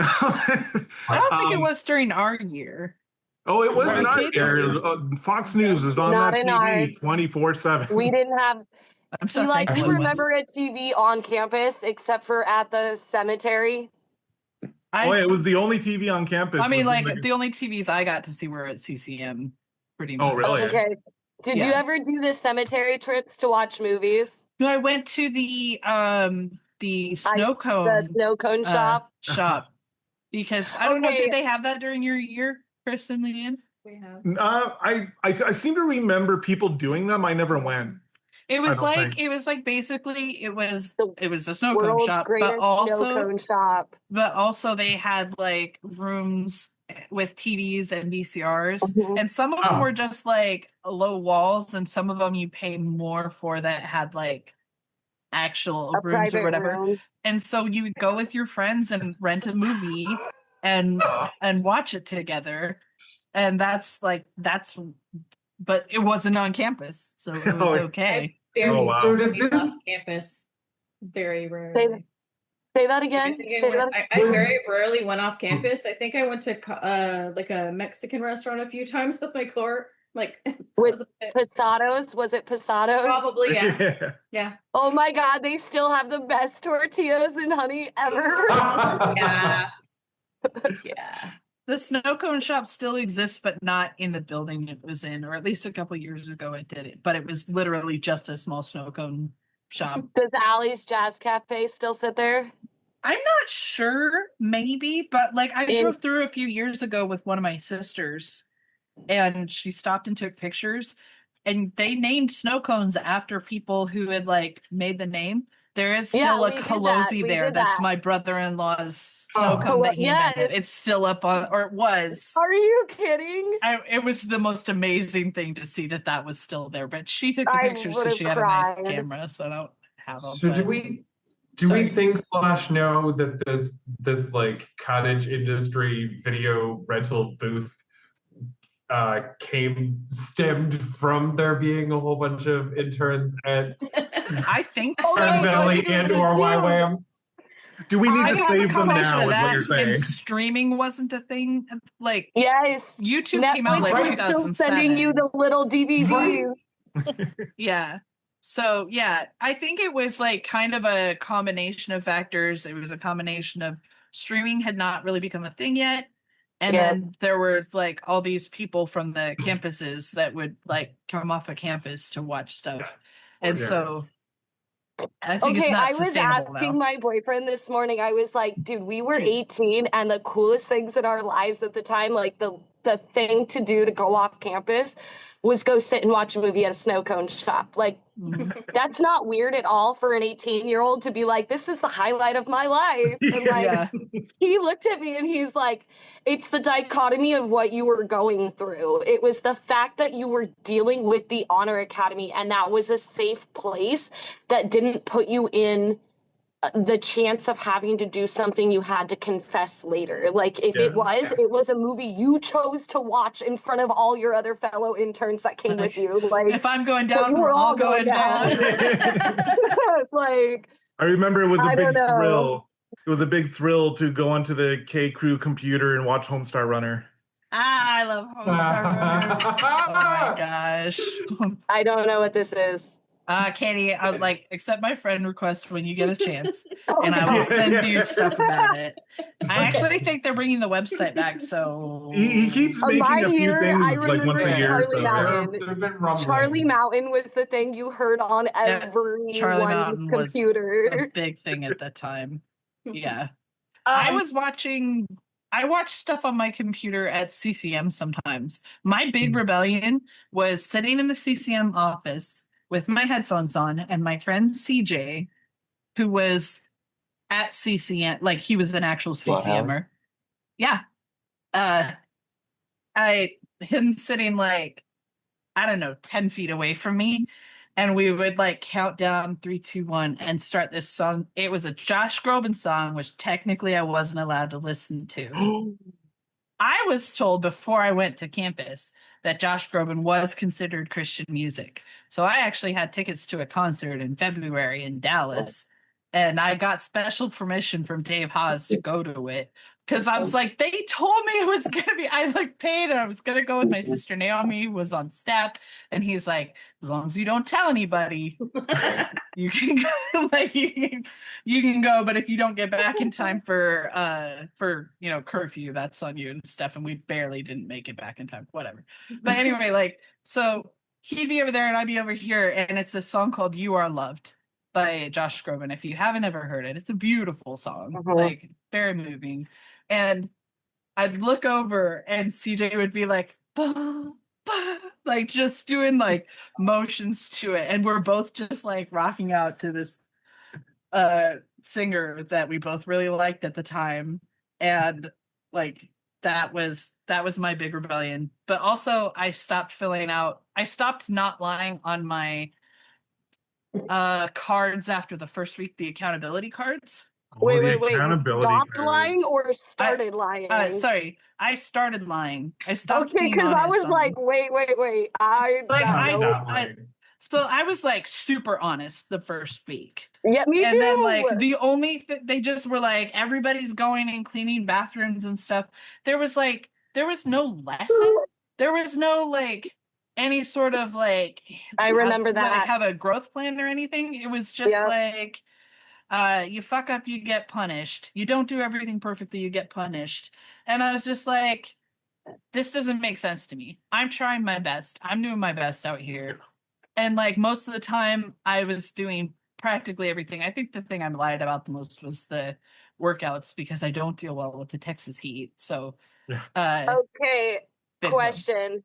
don't think it was during our year. Oh, it was Right, not Kate? here. Fox News was on Not that in TV ours. 24/7. We didn't have. I'm so Eli, do thankful you it was. remember a TV on campus except for at the cemetery? Oh, yeah, it was the only TV on campus. I mean, was like the only TVs I got to see were at CCM, pretty much. Oh, really? Okay. Did you Yeah. ever do the cemetery trips to watch movies? No, I went to the snow cone The snow cone shop? shop because I don't know. Okay. Did they have that during your year, Chris and Leanne? We have. I seem to remember people doing them. I never went. It was don't like think. it was like basically it was The a snow cone World's shop, greatest snow cone shop. but also they had like rooms with TVs and VCRs, Mhm. and some of them were just like low walls, and some of them you pay more for that had like actual A rooms or private whatever. room. And so you would go with your friends and rent a movie and watch it together. And that's but it wasn't on campus, so it was okay. Very Oh, wow. So did rarely off this campus. Very rarely. Say that I again. think Say that. I very rarely went off campus. I think I went to like a Mexican restaurant a few times with my core. Like With Posados? Was it Posados? probably, yeah. Yeah. Oh my God, they still have the best tortillas and honey ever. Yeah. Yeah. The snow cone shop still exists, but not in the building it was in, or at least a couple years ago it did it. But it was literally just a small snow cone shop. Does Allie's Jazz Cafe still sit there? I'm not sure, maybe, but like I In- drove through a few years ago with one of my sisters, and she stopped and took pictures, and they named snow cones after people who had like made the name. There is Yeah, still a we did that. Colosi We there. did That's that. my brother-in-law's snow Oh. cone that he Yes. invented. It's still up on, or it was. Are you kidding? It was the most amazing thing to see that was still there. But she took the I pictures would've because she had a nice cried. camera, so I don't have them. So but- do Sorry. we think / know that this like cottage industry video rental booth stemmed from there being a whole bunch of interns at I think Oh, so. Sun yeah, Valley like, and dude. or YWAM? Do we need I to think it was a save them combination now? of Is what that you're saying? and streaming wasn't a thing. Like Yes. YouTube came out Netflix like was still 2007. sending you the little DVDs. Yeah. So yeah, I think it was like kind of a combination of factors. It was a combination of streaming had not really become a thing yet. And Yeah. then there were like all these people from the campuses that would like come off of campus to watch stuff. And Yeah. so I think it's Okay, not I was sustainable asking now. my boyfriend this morning. I was like, dude, we were Dude. 18 and the coolest things in our lives at the time, like the thing to do to go off campus was go sit and watch a movie at a snow cone shop. Like Mhm. that's not weird at all for an 18-year-old to be like, this is the highlight of my life. And like Yeah. he looked at me and he's like, it's the dichotomy of what you were going through. It was the fact that you were dealing with the Honor Academy and that was a safe place that didn't put you in the chance of having to do something you had to confess later. Like if it was a movie you chose to watch in front of all your other fellow interns that came with you. Like If I'm going but down, you we're all going down. like I remember it was a I big don't know. thrill. It was a big thrill to go onto the K Crew computer and watch Homestar Runner. I love Homestar Runner. Oh my gosh. I don't know what this is. Katie, I would like accept my friend request when you get a chance, Oh, and I no. will send you stuff about it. I actually think they're bringing the website back, so He keeps My making a few year, I things like once remember a year. Charlie So. Mountain. There've been rumblings. Charlie Mountain was the thing you heard on everyone's Charlie Mountain was computer. a big thing at the time. Yeah, Um, I watch stuff on my computer at CCM sometimes. My big rebellion was sitting in the CCM office with my headphones on and my friend CJ, who was at CCM, like he was an actual CCMer. Yeah. Him sitting like, I don't know, 10 feet away from me. And we would like count down 3, 2, 1 and start this song. It was a Josh Groban song, which technically I wasn't allowed to listen to. I was told before I went to campus that Josh Groban was considered Christian music. So I actually had tickets to a concert in February in Dallas. And I got special permission from Dave Haas to go to it. Because I was like, they told me it was going to be, I like paid and I was going to go with my sister Naomi, who was on staff. And he's like, as long as you don't tell anybody, you can go, like you can go, but if you don't get back in time for curfew, that's on you and stuff. And we barely didn't make it back in time, whatever. But anyway, like, so he'd be over there and I'd be over here, and it's a song called You Are Loved by Josh Groban. If you haven't ever heard it, it's a beautiful song, like very moving. And I'd look over and CJ would be like, bah, bah, like just doing like motions to it. And we're both just like rocking out to this singer that we both really liked at the time. And like that was my big rebellion. But also I stopped not lying on my cards after the first week, the accountability cards. Wait, the wait, wait. You accountability stopped curve. lying or started lying? Sorry, I started lying. I stopped Okay, being because I honest was like, wait. I Like, don't I- know. so I was like super honest the first week. Yeah, me And too. then like the only they just were like everybody's going and cleaning bathrooms and stuff. There was no lesson. There was no like any sort of like I remember that. have a growth plan or anything. It was just Yep. like you fuck up, you get punished. You don't do everything perfectly, you get punished. And I was just like, this doesn't make sense to me. I'm trying my best. I'm doing my best out here. And like most of the time I was doing practically everything. I think the thing I lied about the most was the workouts because I don't deal well with the Texas heat. So Okay, big question.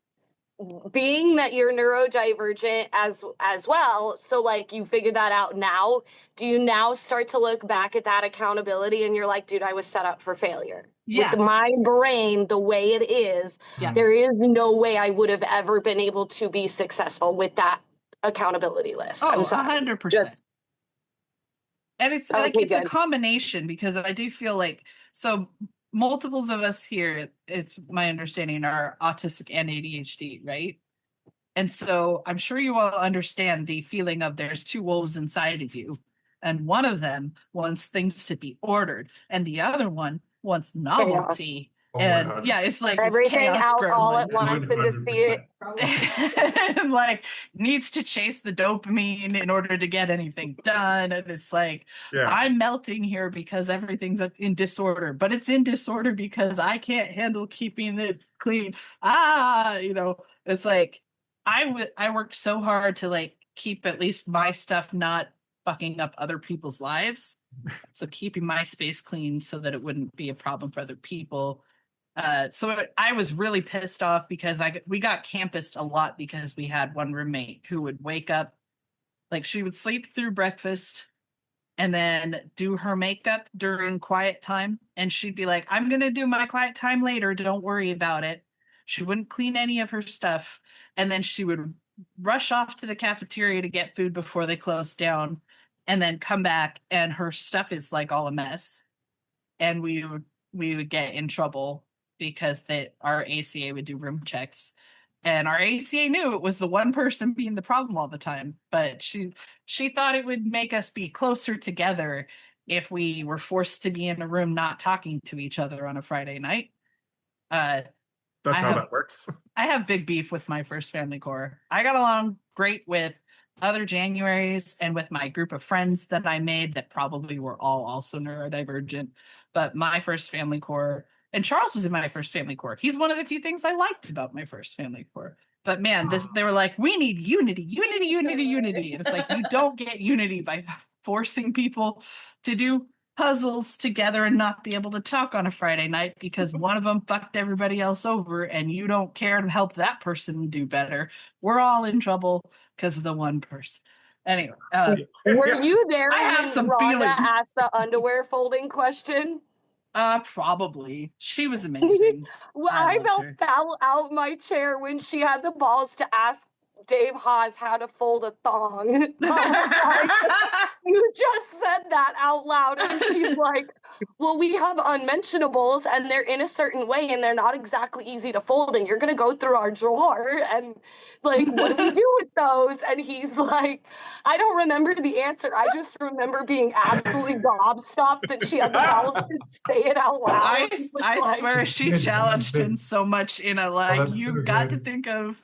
Being that you're neurodivergent as well, so like you figured that out now, do you now start to look back at that accountability and you're like, dude, I was set up for failure? Yeah. With my brain the way it is, Yeah. there is no way I would have ever been able to be successful with that accountability list. Oh, I'm sorry. 100%. Just And it's like it's a combination because I do feel like so multiples of us here, it's my understanding, are autistic and ADHD, right? And so I'm sure you all understand the feeling of there's two wolves inside of you, and one of them wants things to be ordered, and the other one wants novelty. And yeah, it's like everything out all gremlin. at once and to see it. And like needs to chase the dopamine in order to get anything done. And it's like, I'm melting here because everything's in disorder, but it's in disorder because I can't handle keeping it clean. It's like, I worked so hard to like keep at least my stuff not fucking up other people's lives. So keeping my space clean so that it wouldn't be a problem for other people. So I was really pissed off because we got campused a lot because we had one roommate who would wake up, like she would sleep through breakfast and then do her makeup during quiet time. And she'd be like, I'm going to do my quiet time later. Don't worry about it. She wouldn't clean any of her stuff. And then she would rush off to the cafeteria to get food before they closed down and then come back and her stuff is like all a mess. And we would get in trouble because our ACA would do room checks. And our ACA knew it was the one person being the problem all the time, but she thought it would make us be closer together if we were forced to be in a room not talking to each other on a Friday night. That's how that works. I have big beef with my first family core. I got along great with other Januaries and with my group of friends that I made that probably were all also neurodivergent. But my first family core, and Charles was in my first family core. He's one of the few things I liked about my first family core. But man, they were like, we need unity. And it's like, you don't get unity by forcing people to do puzzles together and not be able to talk on a Friday night because one of them fucked everybody else over and you don't care to help that person do better. We're all in trouble because of the one person. Anyway. Were you there? I have some Rhonda feelings. asked the underwear folding question. Probably. She was amazing. I about fell out my chair when she had the balls to ask Dave Haas how to fold a thong. You just said that out loud, and she's like, well, we have unmentionables and they're in a certain way and they're not exactly easy to fold, and you're gonna go through our drawer and like, what do we do with those? And he's like, I don't remember the answer. I just remember being absolutely gobstopped that she had the balls to say it out loud. I swear she challenged him so much in a like, you've got to think of.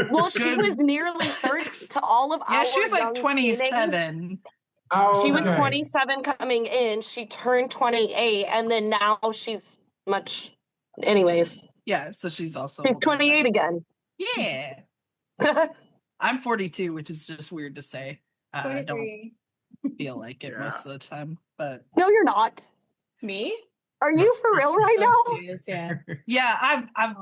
Well, she was nearly 30 to all of our. Yeah, she's like young 27. teenagers. She was 27 coming in. She turned 28, and then now she's much. Anyways. Yeah, so she's also. She's 28 again. Yeah. I'm 42, which is just weird to say. I don't feel like it most of the time, but. No, you're not. Me? Are you for real right now? Yeah. Yeah, I'm.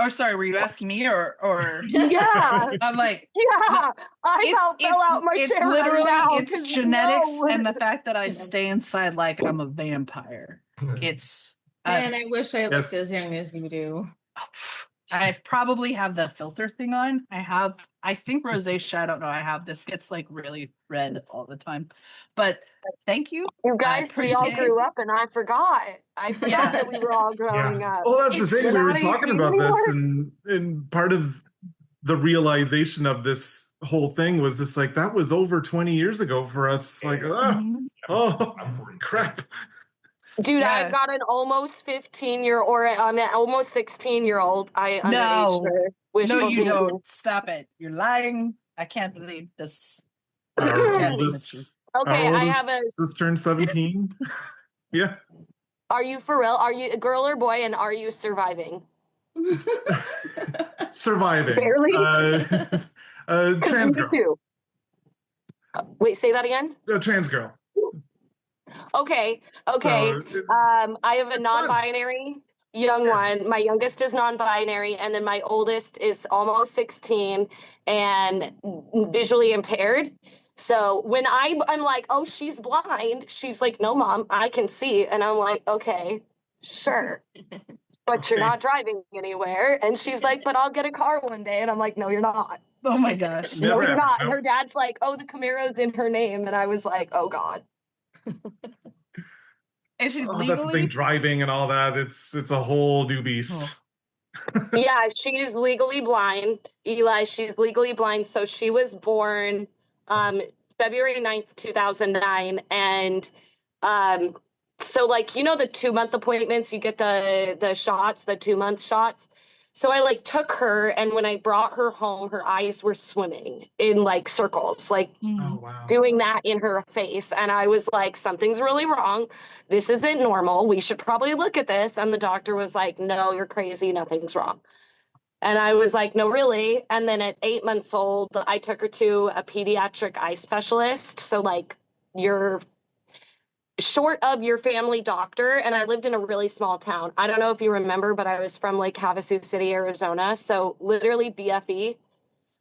Or sorry, were you asking me or? Yeah. I'm like. Yeah. I about fell out my it's chair literally right now. It's genetics and the fact that I stay inside like I'm a vampire. It's. Man, I wish I looked as young as you do. I probably have the filter thing on. I think rosacea, I don't know. This gets like really red all the time. But thank you. You guys, we all grew up and I forgot. I forgot that we were all growing up. Well, that's the thing. You're We were not talking 18 about anymore? this, and part of the realization of this whole thing was just like, that was over 20 years ago for us. Like, oh, crap. Dude, I've got an almost I'm an almost 16-year-old. I underage her. No, you don't. Stop it. You're lying. I can't believe this. Our Okay, I have just turned 17. Yeah. Are you for real? Are you a girl or boy, and are you surviving? Surviving. Barely? Trans girl. Too. Wait, say that again? A trans girl. Okay. I have a non-binary young one. My youngest is non-binary, and then my oldest is almost 16 and visually impaired. So when I'm like, oh, she's blind, she's like, no, Mom, I can see. And I'm like, okay, sure. But you're not driving anywhere. And she's like, but I'll get a car one day. And I'm like, no, you're not. Oh my gosh. No, you're not. And her dad's like, oh, the Camaro's in her name. And I was like, oh God. And she's legally that's the thing, driving and all that. It's a whole new beast. Yeah, she's legally blind. Eli, she's legally blind. So she was born February 9th, 2009. And so like, you know, the 2-month appointments, you get the shots, the 2-month shots. So I like took her, and when I brought her home, her eyes were swimming in like circles, like doing that in her face. And I was like, something's really wrong. This isn't normal. We should probably look at this. And the doctor was like, no, you're crazy. Nothing's wrong. And I was like, no, really? And then at 8 months old, I took her to a pediatric eye specialist. So like you're short of your family doctor. And I lived in a really small town. I don't know if you remember, but I was from like Havasu City, Arizona. So literally BFE,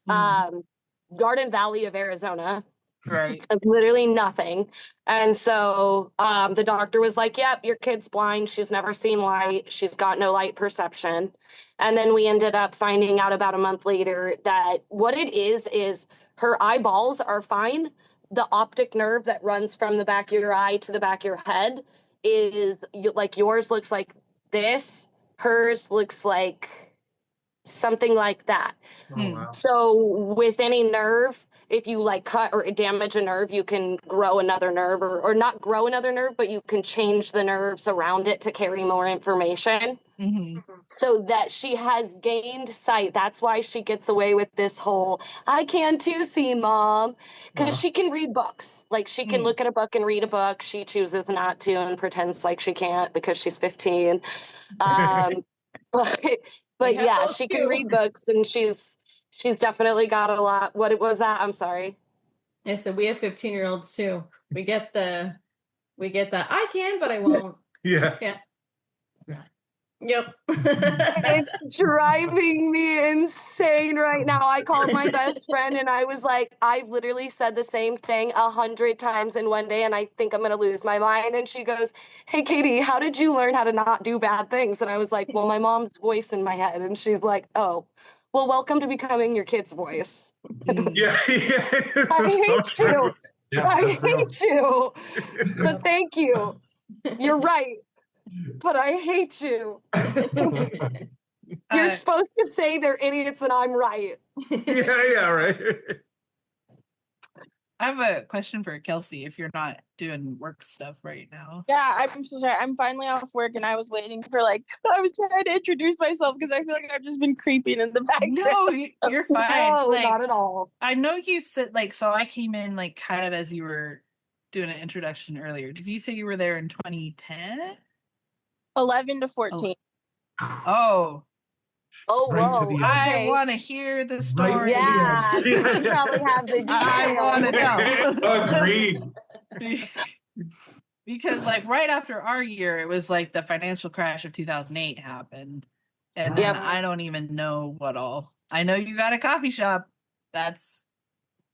Garden Valley of Arizona. Right. Literally nothing. And so the doctor was like, yep, your kid's blind. She's never seen light. She's got no light perception. And then we ended up finding out about a month later that what it is her eyeballs are fine. The optic nerve that runs from the back of your eye to the back of your head is like yours looks like this. Hers looks like something like that. Oh, wow. So with any nerve, if you like cut or damage a nerve, you can grow another nerve or not grow another nerve, but you can change the nerves around it to carry more information. So that she has gained sight. That's why she gets away with this whole, I can too see, Mom. Because she can read books. Like she can look at a book and read a book. She chooses not to and pretends like she can't because she's 15. But yeah, she can read books, and she's definitely got a lot. What was that? I'm sorry. I said we have 15-year-olds too. We get the I can, but I won't. Yeah. Yep. It's driving me insane right now. I called my best friend and I was like, I've literally said the same thing 100 times in one day and I think I'm going to lose my mind. And she goes, hey, Katie, how did you learn how to not do bad things? And I was like, well, my mom's voice in my head. And she's like, oh, well, welcome to becoming your kid's voice. Yeah. I hate you. Yeah, I hate you. But thank you. You're right. But I hate you. You're supposed to say they're idiots and I'm right. Yeah, right. I have a question for Kelsey if you're not doing work stuff right now. Yeah, I'm so sorry. I'm finally off work and I was waiting for I was trying to introduce myself because I feel like I've just been creeping in the background. No, you're fine. No, not at all. I know you said so I came in kind of as you were doing an introduction earlier. Did you say you were there in 2010? 11 to 14. Oh, whoa. Okay. I want to hear the story. Yeah, you probably have the details. I want to know. Agreed. Because right after our year, it was the financial crash of 2008 happened. And then I don't even know what all. I know you got a coffee shop. I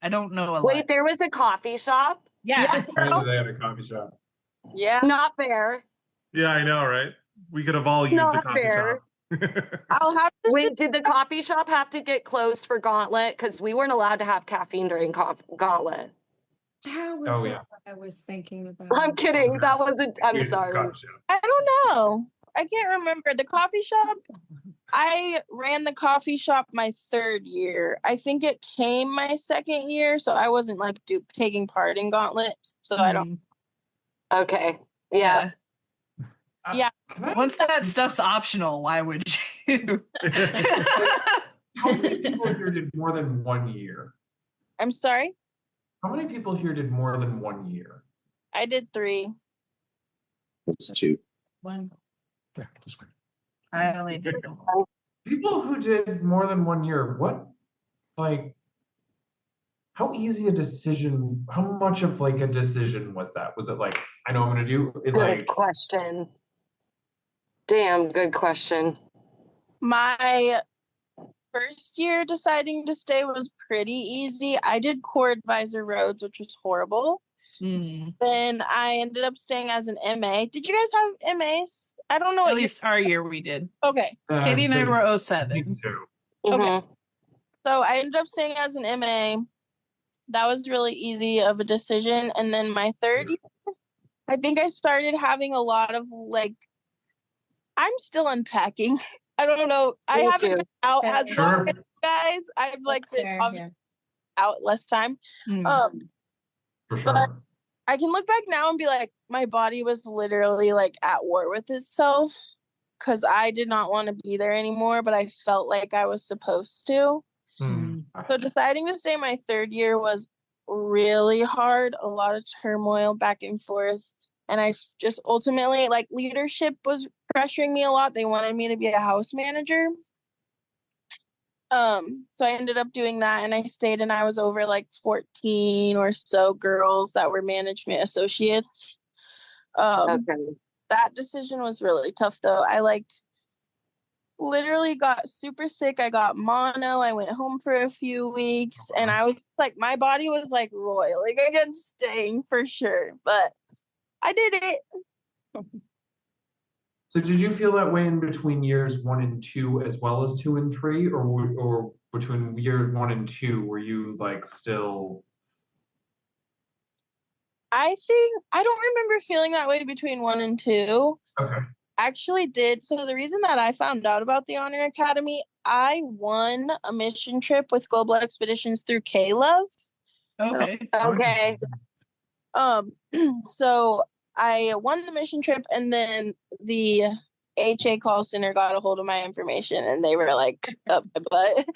don't know a lot. Wait, there was a coffee shop? Yeah. They had a coffee shop. Yeah. Not fair. Yeah, I know, right? We could have all used a coffee shop. I'll have to Wait, did the coffee shop have to get closed for Gauntlet? Because we weren't allowed to have caffeine during Gauntlet. That was Oh, the yeah. one I was thinking about. I'm kidding. That wasn't. I'm Yeah, sorry. gotcha. I don't know. I can't remember. The coffee shop, I ran the coffee shop my 3rd year. I think it came my 2nd year, so I wasn't like taking part in Gauntlet. So I don't. Okay. Yeah. Yeah. Once that stuff's optional, why would you? How many people here did more than 1 year? I'm sorry. How many people here did more than 1 year? I did 3. It's 2. One. Yeah, just wait. I only did People who did more than 1 year, what, like, how easy a decision, how much of like a decision was that? Was it like, I know I'm gonna do it, Good like, question. Damn, good question. My first year deciding to stay was pretty easy. I did core advisor roads, which was horrible. Then I ended up staying as an MA. Did you guys have MAs? I don't know. At least our year we did. Okay. Katie and I me were 07. too. Okay. So I ended up staying as an MA. That was really easy of a decision. And then my 3rd year, I think I started having a lot of like, I'm still unpacking. I don't know. I haven't been out as long as you guys. I've like been out less time. For sure. But I can look back now and be like, my body was literally like at war with itself because I did not want to be there anymore, but I felt like I was supposed to. So deciding to stay my 3rd year was really hard, a lot of turmoil back and forth. And I just ultimately, like, leadership was pressuring me a lot. They wanted me to be a house manager. So I ended up doing that, and I stayed, and I was over like 14 or so girls that were management associates. That decision was really tough, though. I like literally got super sick. I got mono. I went home for a few weeks, and I was like, my body was like roiling against staying for sure, but I did it. So did you feel that way in between years 1 and 2 as well as 2 and 3, or between years 1 and 2 were you like still? I think I don't remember feeling that way between 1 and 2. Okay. Actually did. So the reason that I found out about the Honor Academy, I won a mission trip with Global Expeditions through K-Love. Okay. Okay. So I won the mission trip, and then the HA call center got a hold of my information, and they were like, up my butt.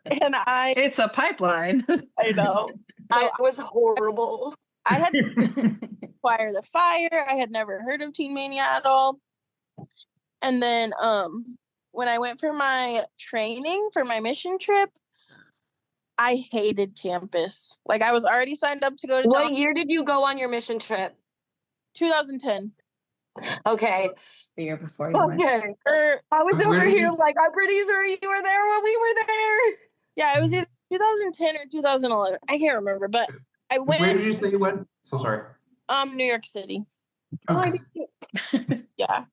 And it's a pipeline. I know. I was horrible. I had to acquire the fire. I had never heard of Teen Mania at all. And then when I went for my training for my mission trip, I hated campus. Like, I was already signed up to go to What year did you go on your mission trip? 2010. Okay. The year before you went. Okay. I was over here like, I'm pretty sure you were there when we were there. Yeah, it was either 2010 or 2011. I can't remember, but I went. Where did you say you went? So sorry. New York City. Okay. Yeah.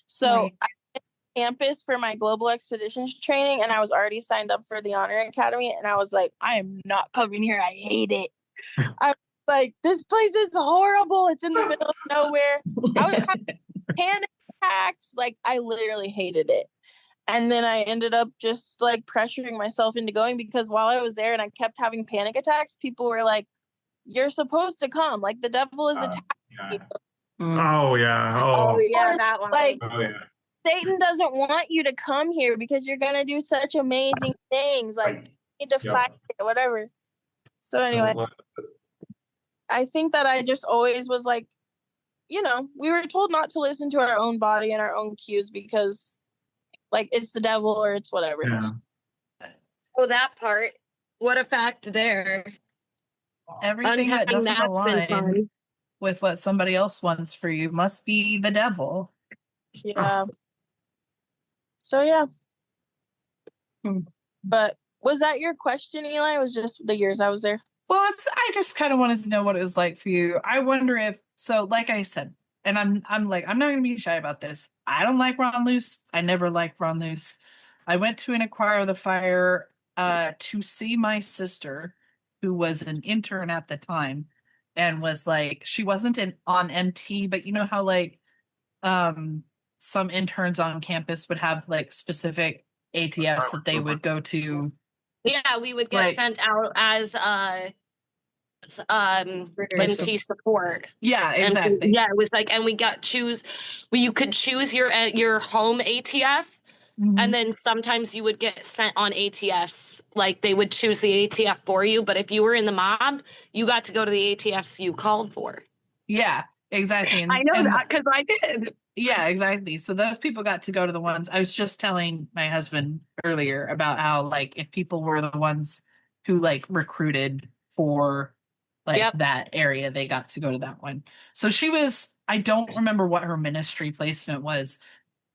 So I went to campus for my global expeditions training, and I was already signed up for the Honor Academy, and I was like, I am not coming here. I hate it. I was like, this place is horrible. It's in the middle of nowhere. I was having panic attacks. Like, I literally hated it. And then I ended up just like pressuring myself into going, because while I was there and I kept having panic attacks, people were like, you're supposed to come. Like, the devil is attacking you. Oh yeah. Oh yeah, that one. Like, Oh yeah. Satan doesn't want you to come here because you're gonna do such amazing things. Like, you need to fight it, whatever. So anyway, I think that I just always was like, you know, we were told not to listen to our own body and our own cues because, like, it's the devil or it's whatever. Yeah. Oh, that part. What a fact there. Everything that Unpacking doesn't that's been align fun. with what somebody else wants for you must be the devil. Yeah. So yeah. But was that your question, Eli? It was just the years I was there. Well, I just kind of wanted to know what it was like for you. I wonder if, so like I said, and I'm not going to be shy about this. I don't like Ron Luce. I never liked Ron Luce. I went to an Acquire the Fire to see my sister, who was an intern at the time, and was like, she wasn't on MT, but you know how like some interns on campus would have like specific ATFs that they would go to. Yeah, we would get Like- sent out as MT support. Yeah, And exactly. yeah, it was like, and we got you could choose your home ATF. Mhm. And then sometimes you would get sent on ATFs, like they would choose the ATF for you. But if you were in the mob, you got to go to the ATFs you called for. Yeah, exactly. I know that because I did. Yeah, exactly. So those people got to go to the ones. I was just telling my husband earlier about how like if people were the ones who like recruited for like Yep. that area, they got to go to that one. So she was, I don't remember what her ministry placement was.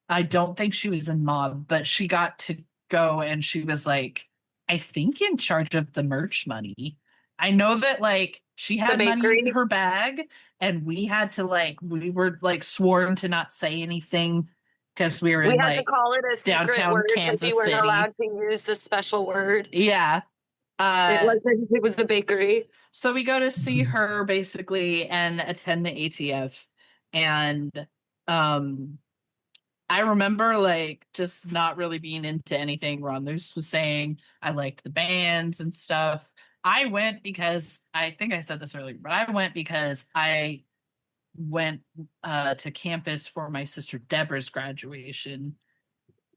I don't think she was in mob, but she got to go and she was like, I think in charge of the merch money. I know that like she had money bakery? in her bag and we had to like, we were like sworn to not say anything because we were We in had to like, call it a secret downtown word because Kansas you weren't City. allowed to use the special word. Yeah. It was the bakery. So we go to see her basically and attend the ATF. And I remember like just not really being into anything Ron Luce was saying. I liked the bands and stuff. I went because I think I said this earlier, but I went because I went to campus for my sister Deborah's graduation.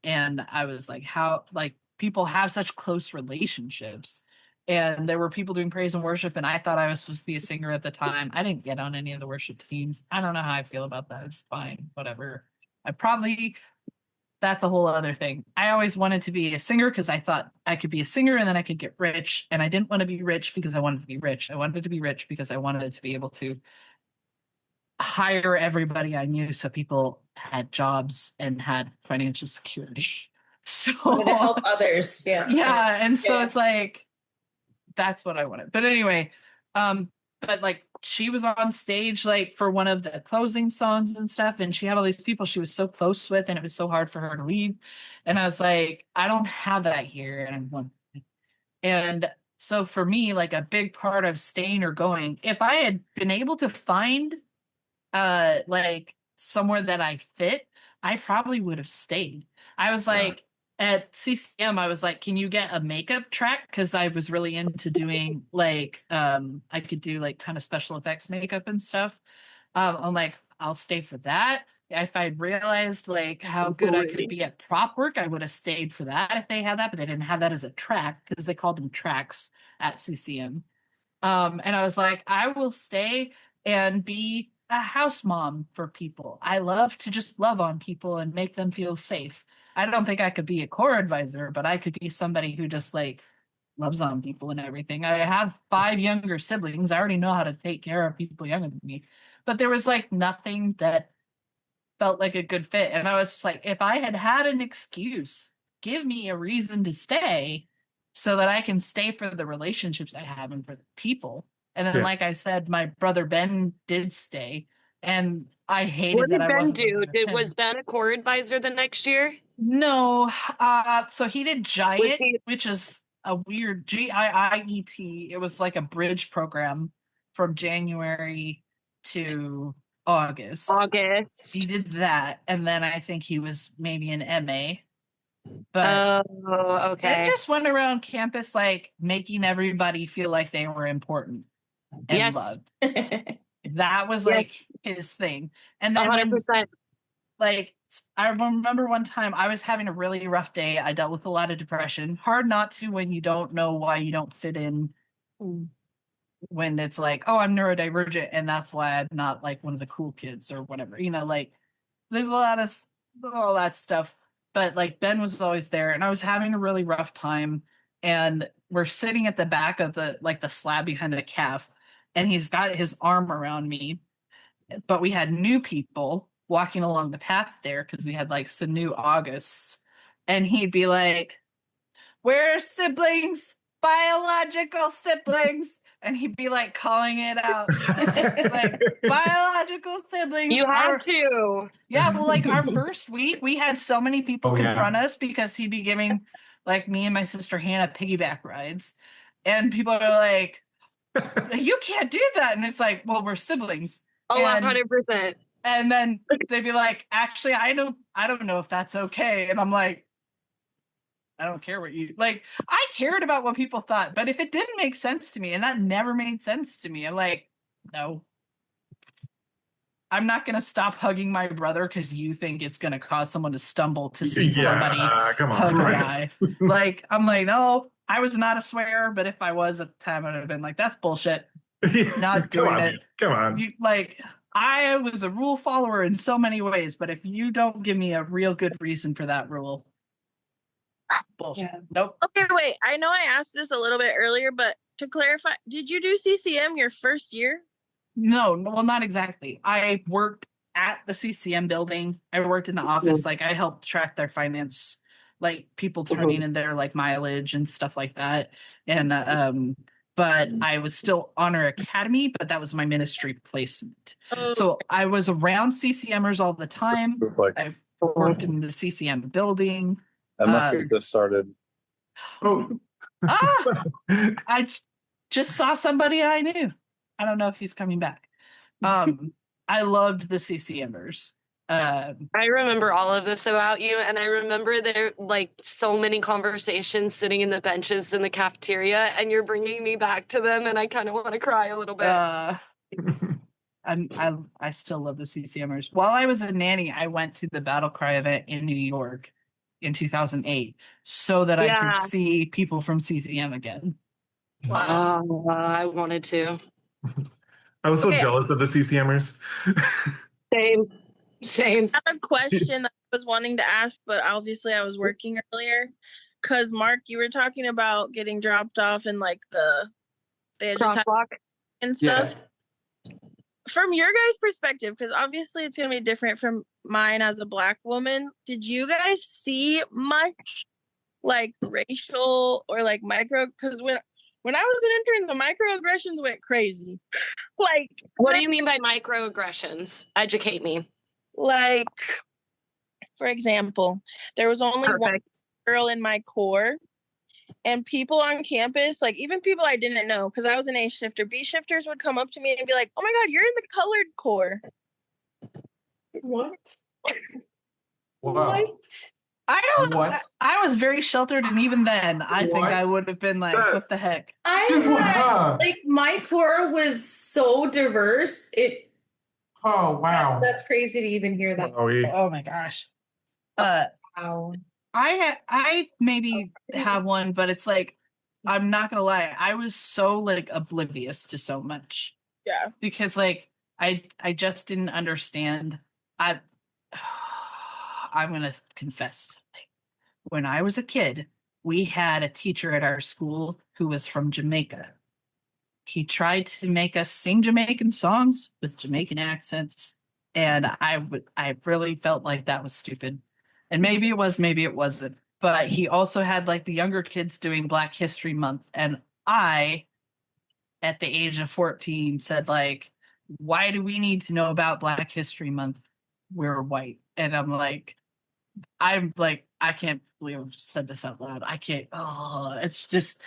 And I was like, how like people have such close relationships. And there were people doing praise and worship, and I thought I was supposed to be a singer at the time. I didn't get on any of the worship teams. I don't know how I feel about that. It's fine, whatever. That's a whole other thing. I always wanted to be a singer because I thought I could be a singer and then I could get rich. And I didn't want to be rich because I wanted to be rich. I wanted to be rich because I wanted to be able to hire everybody I knew so people had jobs and had financial security. So To help others. Yeah. yeah, and so Yeah. it's like that's what I wanted. But anyway, but like she was on stage like for one of the closing songs and stuff, and she had all these people she was so close with, and it was so hard for her to leave. And I was like, I don't have that here, and so for me, like a big part of staying or going, if I had been able to find like somewhere that I fit, I probably would have stayed. I was like at CCM, I was like, can you get a makeup track? Because I was really into doing like I could do like kind of special effects makeup and stuff. I'm like, I'll stay for that. If I'd realized like how good I could be at prop work, I would have stayed for that if they had that, but they didn't have that as a track because they called them tracks at CCM. And I was like, I will stay and be a house mom for people. I love to just love on people and make them feel safe. I don't think I could be a core advisor, but I could be somebody who just like loves on people and everything. I have 5 younger siblings. I already know how to take care of people younger than me. But there was like nothing that felt like a good fit. And I was just like, if I had had an excuse, give me a reason to stay so that I can stay for the relationships I have and for the people. And then, Yeah. like I said, my brother Ben did stay, and I hated What did that I Ben wasn't do? with him. Was Ben a core advisor the next year? No, so he did Giant, he- which is a weird GIIET. It was like a bridge program from January to August. August. He did that, and then I think he was maybe an MA. But Oh, they okay. just went around campus like making everybody feel like they were important and Yes. loved. That was like Yes. his thing. And then when 100%. like I remember one time I was having a really rough day. I dealt with a lot of depression. Hard not to when you don't know why you don't fit in. When it's like, oh, I'm neurodivergent, and that's why I'm not like one of the cool kids or whatever. You know, like there's a lot of all that stuff. But like Ben was always there, and I was having a really rough time. And we're sitting at the back of the like the slab behind the calf, and he's got his arm around me. But we had new people walking along the path there because we had like some new Augusts, and he'd be like, "We're siblings, biological siblings, and he'd be like calling it out. Like, biological siblings You are. had to. Yeah, well, like our first week, we had so many people Oh, yeah. confront us because he'd be giving like me and my sister Hannah piggyback rides. And people are like, you can't do that. And it's like, well, we're siblings. Oh, And 100%. and then they'd be like, actually, I don't know if that's okay. And I'm like, I don't care what you like. I cared about what people thought, but if it didn't make sense to me, and that never made sense to me, I'm like, no. I'm not gonna stop hugging my brother because you think it's gonna cause someone to stumble to see somebody come hug on. a guy. Like, I'm like, no, I was not a swearer, but if I was at the time, I'd have been like, that's bullshit. Not doing it. Come on. You, like, I was a rule follower in so many ways, but if you don't give me a real good reason for that rule, bullshit. Yeah. Nope. Okay, wait. I know I asked this a little bit earlier, but to clarify, did you do CCM your first year? No, well, not exactly. I worked at the CCM building. I worked in the office. Like, I helped track their finance, like people turning in their like mileage and stuff like that. And but I was still Honor Academy, but that was my ministry placement. Oh, So I was around CCMers all the time. It's like, I worked in the CCM building. I must have just started. Oh. I just saw somebody I knew. I don't know if he's coming back. I loved the CCMers. I remember all of this about you, and I remember there like so many conversations sitting in the benches in the cafeteria, and you're bringing me back to them, and I kind of want to cry a little bit. I still love the CCMers. While I was a nanny, I went to the Battle Cry event in New York in 2008 so that I could see people from CCM again. Wow, I wanted to. I was so jealous of the CCMers. Same. I have a question that I was wanting to ask, but obviously I was working earlier. Because Mark, you were talking about getting dropped off in like they had just had Crosswalk and stuff. Yeah. From your guys' perspective, because obviously it's gonna be different from mine as a Black woman. Did you guys see much like racial or like micro? Because when I was an intern, the microaggressions went crazy. Like, what do you mean by microaggressions? Educate me. Like, for example, there was only one girl in my core, and people on campus, like even people I didn't know, because I was an A shifter, B shifters would come up to me and be like, "Oh my God, you're in the colored core." What? Wow. I don't. What? I was very sheltered, and even then, I think I What? would have been like, "What the heck?" I had, like, my core was so diverse. Oh, wow. That's crazy to even hear that. Oh my gosh. Wow. I maybe have one, but it's like, I'm not gonna lie, I was so like oblivious to so much. Yeah. Because like I just didn't understand. I'm gonna confess something. When I was a kid, we had a teacher at our school who was from Jamaica. He tried to make us sing Jamaican songs with Jamaican accents, and I really felt like that was stupid. And maybe it was, maybe it wasn't. But he also had like the younger kids doing Black History Month, and I, at the age of 14, said like, "Why do we need to know about Black History Month? We're white." And I'm like, I can't believe I said this out loud. I can't. Oh, it's just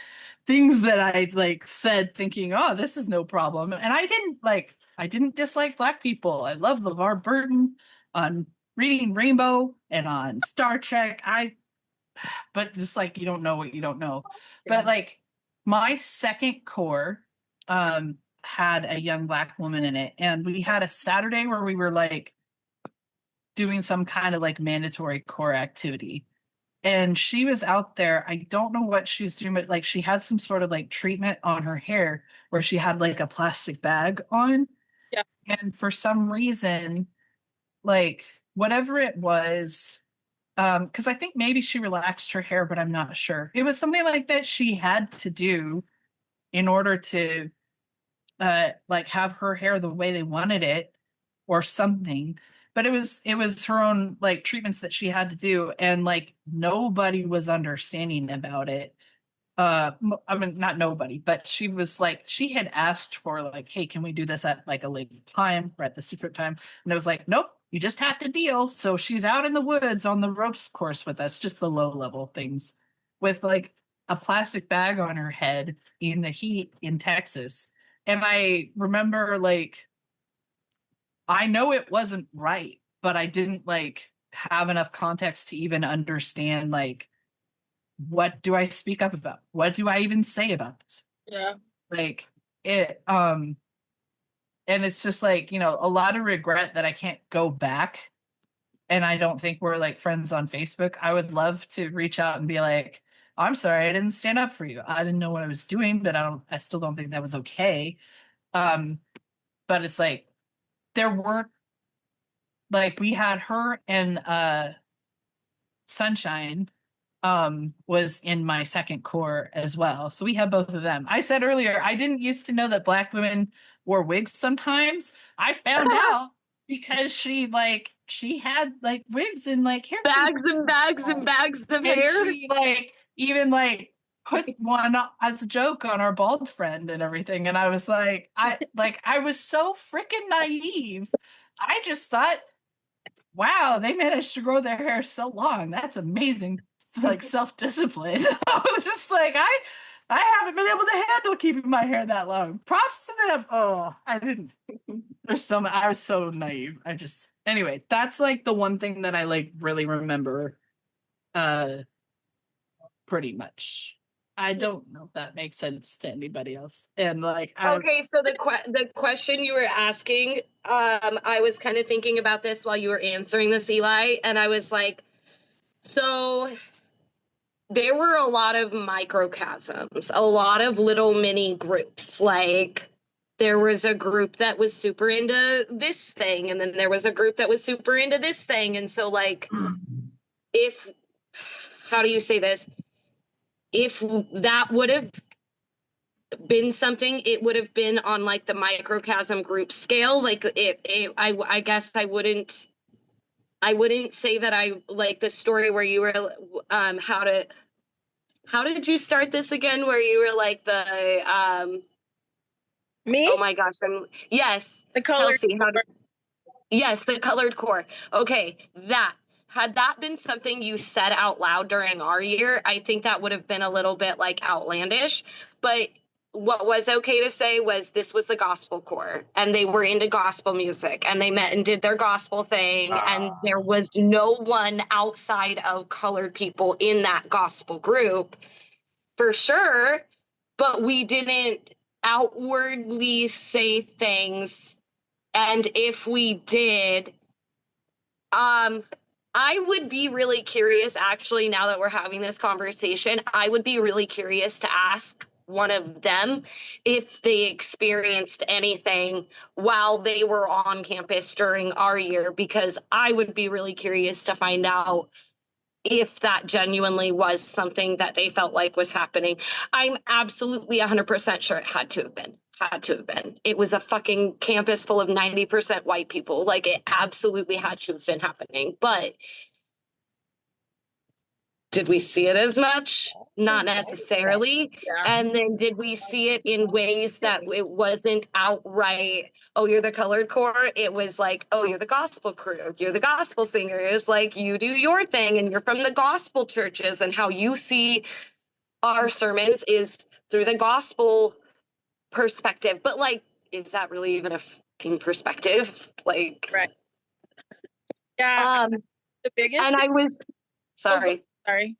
things that I like said thinking, oh, this is no problem. And I didn't dislike Black people. I love LeVar Burton on Reading Rainbow and on Star Trek. But just like, you don't know what you don't know. But like my second core had a young Black woman in it. And we had a Saturday where we were like doing some kind of like mandatory core activity. And she was out there. I don't know what she was doing, but like she had some sort of like treatment on her hair where she had like a plastic bag on. Yeah. And for some reason, like whatever it was, because I think maybe she relaxed her hair, but I'm not sure. It was something like that she had to do in order to like have her hair the way they wanted it or something. But it was her own like treatments that she had to do, and like nobody was understanding about it. I mean, not nobody, but she was like, she had asked for like, hey, can we do this at like a later time or at the secret time? And it was like, nope, you just have to deal. So she's out in the woods on the ropes course with us, just the low level things, with like a plastic bag on her head in the heat in Texas. And I remember like, I know it wasn't right, but I didn't like have enough context to even understand like, what do I speak up about? What do I even say about this? Yeah. Like it, and it's just like, you know, a lot of regret that I can't go back. And I don't think we're like friends on Facebook. I would love to reach out and be like, I'm sorry, I didn't stand up for you. I didn't know what I was doing, but I still don't think that was okay. But it's like, there weren't, like, we had her and Sunshine was in my second core as well. So we have both of them. I said earlier, I didn't used to know that Black women wore wigs sometimes. I found out because she had like wigs and like hair Bags and bags and bags of and hair. she like even like put one as a joke on our bald friend and everything. And I was like, I was so freaking naive. I just thought, wow, they managed to grow their hair so long. That's amazing. It's like self-discipline. I was just like, I haven't been able to handle keeping my hair that long. Props to them. Oh, I didn't. I was so naive. Anyway, that's like the one thing that I like really remember pretty much. I don't know if that makes sense to anybody else. And like, Okay, so the question you were asking, I was kind of thinking about this while you were answering this, Eli, and I was like, so there were a lot of microcosms, a lot of little mini groups. Like there was a group that was super into this thing, and then there was a group that was super into this thing. And so like, how do you say this? If that would have been something, it would have been on like the microcosm group scale. Like I guess I wouldn't say that I like the story where you were how did you start this again, where you were like the Me? oh my gosh, yes, The color. Kelsey, yes, the colored core. Okay, had that been something you said out loud during our year, I think that would have been a little bit like outlandish. But what was okay to say was this was the gospel core and they were into gospel music and they met and did their gospel thing. And there was no one outside of colored people in that gospel group for sure. But we didn't outwardly say things. And if we did, I would be really curious, actually, now that we're having this conversation, I would be really curious to ask one of them if they experienced anything while they were on campus during our year, because I would be really curious to find out if that genuinely was something that they felt like was happening. I'm absolutely 100% sure it had to have been. It was a fucking campus full of 90% white people. Like it absolutely had to have been happening. But did we see it as much? Not necessarily. Yeah. And then did we see it in ways that it wasn't outright, oh, you're the colored core? It was like, oh, you're the gospel crew. You're the gospel singer. It's like you do your thing and you're from the gospel churches, and how you see our sermons is through the gospel perspective. But like, is that really even a fucking perspective? Like, Right. Yeah. The biggest. And I was sorry. Sorry.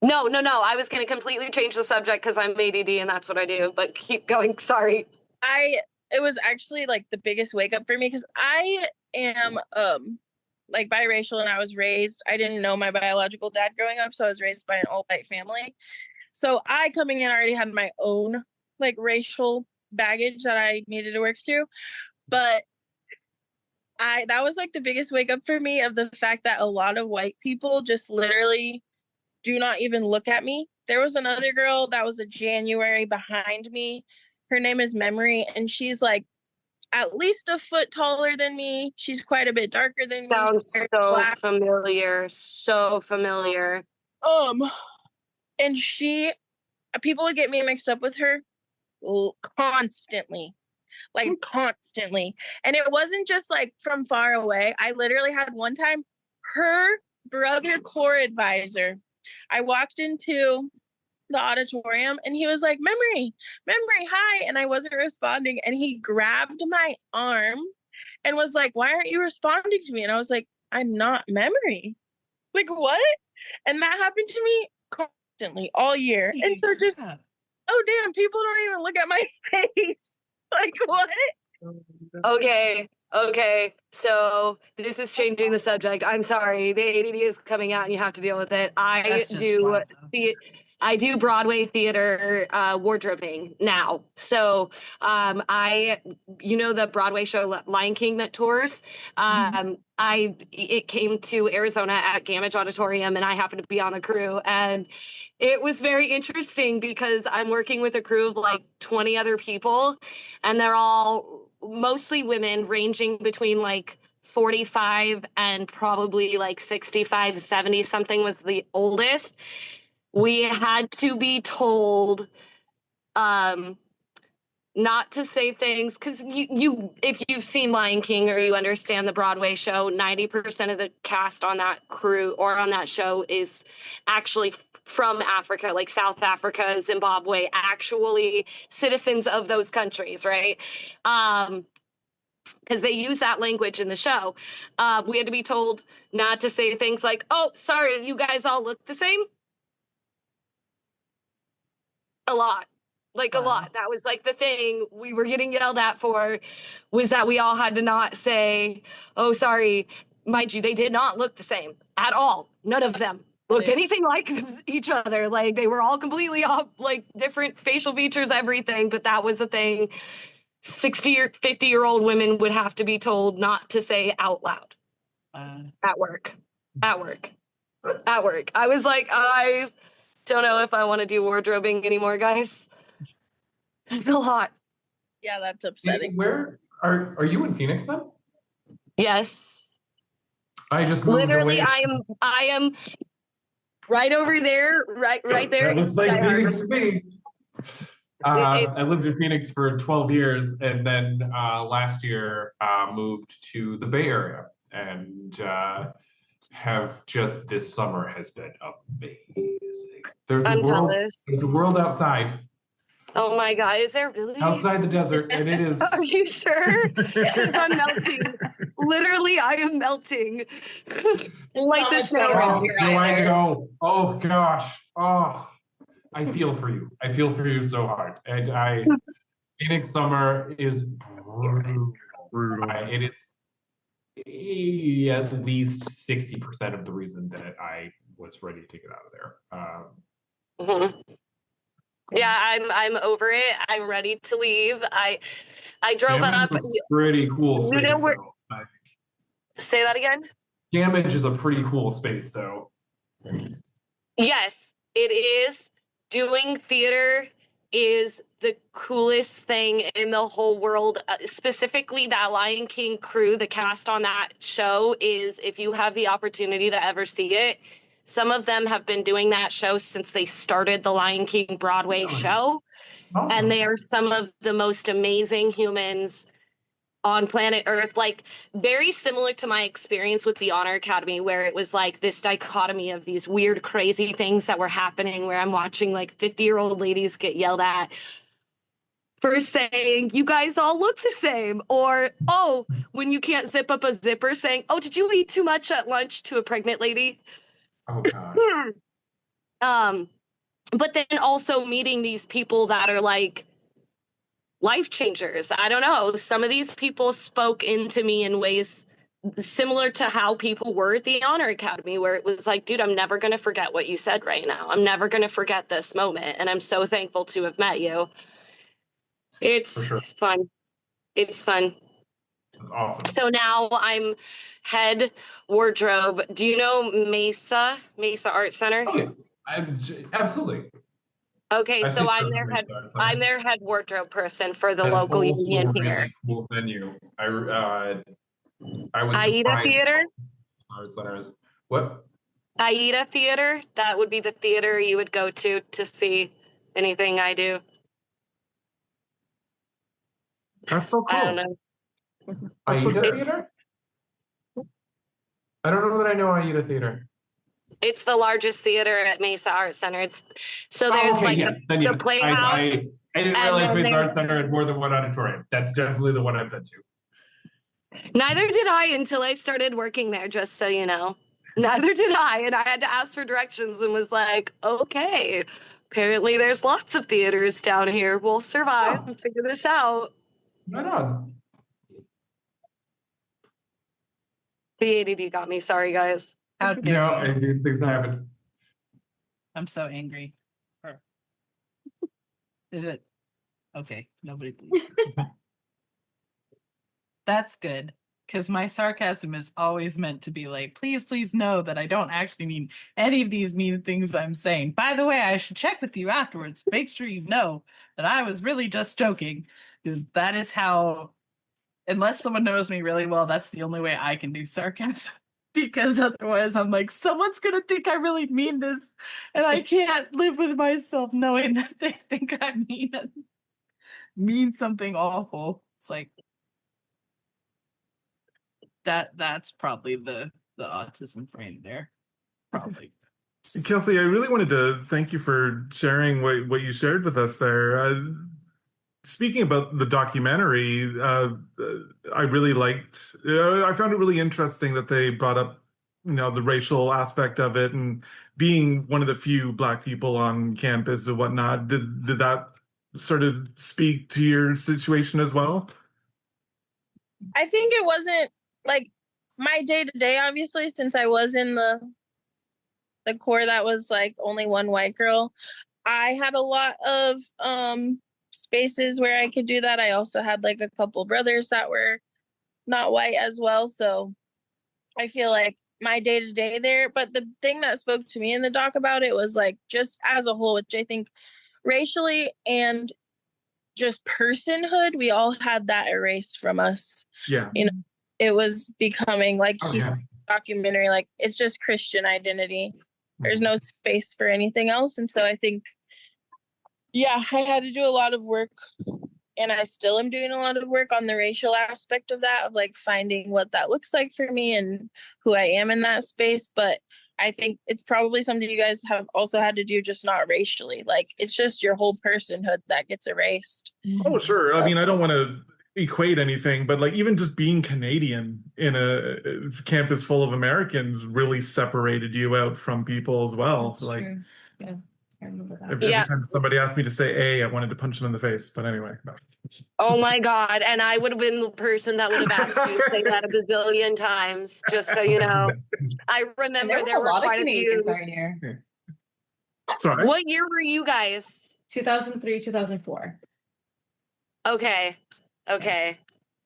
No. I was going to completely change the subject because I'm ADD and that's what I do. But keep going. Sorry. It was actually like the biggest wake up for me because I am like biracial, and I was raised. I didn't know my biological dad growing up, so I was raised by an all white family. So I, coming in, already had my own like racial baggage that I needed to work through. But that was like the biggest wake up for me, of the fact that a lot of white people just literally do not even look at me. There was another girl that was a January behind me. Her name is Memory, and she's like at least a foot taller than me. She's quite a bit darker than me. Sounds so familiar. So familiar. And she people would get me mixed up with her constantly, like constantly. And it wasn't just like from far away. I literally had one time her brother core advisor. I walked into the auditorium and he was like, memory, hi. And I wasn't responding. And he grabbed my arm and was like, why aren't you responding to me? And I was like, I'm not memory. Like, what? And that happened to me constantly all year. And so just, oh, damn, people don't even look at my face. Like, what? Okay. So this is changing the subject. I'm sorry. The ADD is coming out and you have to deal with it. I do Broadway theater wardrobing now. So you know the Broadway show Lion King that tours? It came to Arizona at Gamage Auditorium and I happened to be on a crew, and it was very interesting because I'm working with a crew of like 20 other people, and they're all mostly women ranging between like 45 and probably like 65, 70 something was the oldest. We had to be told not to say things because you if you've seen Lion King or you understand the Broadway show, 90% of the cast on that crew or on that show is actually from Africa, like South Africa, Zimbabwe, actually citizens of those countries, right? Because they use that language in the show. We had to be told not to say things like, oh, sorry, you guys all look the same. A lot. A lot. That was like the thing we were getting yelled at for, was that we all had to not say, oh, sorry. Mind you, they did not look the same at all. None of them looked anything like each other. Like they were all completely off, like different facial features, everything. But that was the thing 60 or 50-year-old women would have to be told not to say out loud at work. I was like, I don't know if I want to do wardrobing anymore, guys. It's a lot. Yeah, that's upsetting. Where are you in Phoenix then? Yes. I just moved literally away. I am right over there, right there. That looks like Phoenix to me. I lived in Phoenix for 12 years and then last year moved to the Bay Area, and have just this summer has been amazing. There's a world outside. Oh my God, is there really? Outside the desert, and it is. Are you sure? Because I'm melting. Literally, I am melting. Like the snow. I know. Oh gosh. Oh, I feel for you. I feel for you so hard. And Phoenix summer is brutal. It is at least 60% of the reason that I was ready to get out of there. Yeah, I'm over it. I'm ready to leave. I drove up. Pretty cool space. Say that again. Gamage is a pretty cool space, though. Yes, it is. Doing theater is the coolest thing in the whole world. Specifically, that Lion King crew, the cast on that show is, if you have the opportunity to ever see it, some of them have been doing that show since they started the Lion King Broadway show. Awesome. And they are some of the most amazing humans on planet Earth. Like, very similar to my experience with the Honor Academy, where it was like this dichotomy of these weird, crazy things that were happening, where I'm watching like 50-year-old ladies get yelled at for saying, you guys all look the same. Or, oh, when you can't zip up a zipper, saying, oh, did you eat too much at lunch, to a pregnant lady? Oh gosh. But then also meeting these people that are like life changers. I don't know. Some of these people spoke into me in ways similar to how people were at the Honor Academy, where it was like, dude, I'm never going to forget what you said right now. I'm never going to forget this moment. And I'm so thankful to have met you. It's fun. It's fun. That's awesome. So now I'm head wardrobe. Do you know Mesa Art Center? Oh, yeah. Absolutely. Okay, so I'm their head wardrobe person for the local union here. Really cool venue. I was Aida Theater. Art Centers. What? Aida Theater. That would be the theater you would go to see anything I do. That's so cool. I don't know. That's so Aida good. Theater? I don't know that I know Aida Theater. It's the largest theater at Mesa Art Center. It's so there's Okay, like yes, then the yes. Playhouse. I didn't and realize then Mesa Art there's- Center had more than one auditorium. That's definitely the one I've been to. Neither did I until I started working there, just so you know. Neither did I. And I had to ask for directions and was like, okay, apparently there's lots of theaters down here. We'll survive and figure this out. Right on. The ADD got me. Sorry, guys. How dare No, you? and these things happen. I'm so angry. Is it okay? Nobody. That's good. Because my sarcasm is always meant to be like, please, please know that I don't actually mean any of these mean things I'm saying. By the way, I should check with you afterwards. Make sure you know that I was really just joking. Because that is how, unless someone knows me really well, that's the only way I can do sarcasm. Because otherwise I'm like, someone's going to think I really mean this. And I can't live with myself knowing that they think I mean something awful. It's like, that's probably the autism brain there. Probably. Kelsey, I really wanted to thank you for sharing what you shared with us there. Speaking about the documentary, I really liked. I found it really interesting that they brought up, the racial aspect of it, and being one of the few Black people on campus and whatnot. Did that sort of speak to your situation as well? I think it wasn't like my day to day, obviously, since I was in the core that was like only one white girl. I had a lot of spaces where I could do that. I also had like a couple brothers that were not white as well. So I feel like my day to day there. But the thing that spoke to me in the doc about it was like just as a whole, which I think racially and just personhood, we all had that erased from us. Yeah. It was becoming like Yeah. documentary, like it's just Christian identity. There's no space for anything else. And so I think, I had to do a lot of work, and I still am doing a lot of work on the racial aspect of that, of like finding what that looks like for me and who I am in that space. But I think it's probably something you guys have also had to do, just not racially. Like it's just your whole personhood that gets erased. Oh, sure. I mean, I don't want to equate anything, but like even just being Canadian in a campus full of Americans really separated you out from people as well. That's Like, true. Yeah, I remember that. every time somebody asked me to say I wanted to punch them in the face. But anyway. No. Oh my God. And I would have been the person that would have asked you to say that a bazillion times, just so you know. I remember there were quite a few. Here. Sorry. What year were you guys? 2003, 2004. Okay.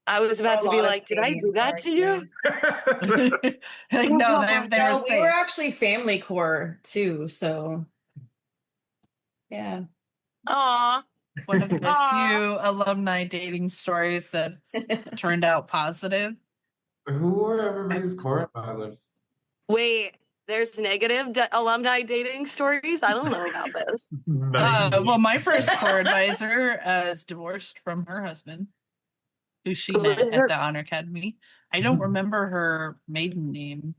I was about to be like, did I do that to you? Like, no, they were No, we safe. were actually family core too, so yeah. Aw. One of the Aw. few alumni dating stories that turned out positive. Who are everybody's core advisors? Wait, there's negative alumni dating stories? I don't know about this. Well, my first core advisor is divorced from her husband, who she met at the Honor Academy. I don't remember her maiden name.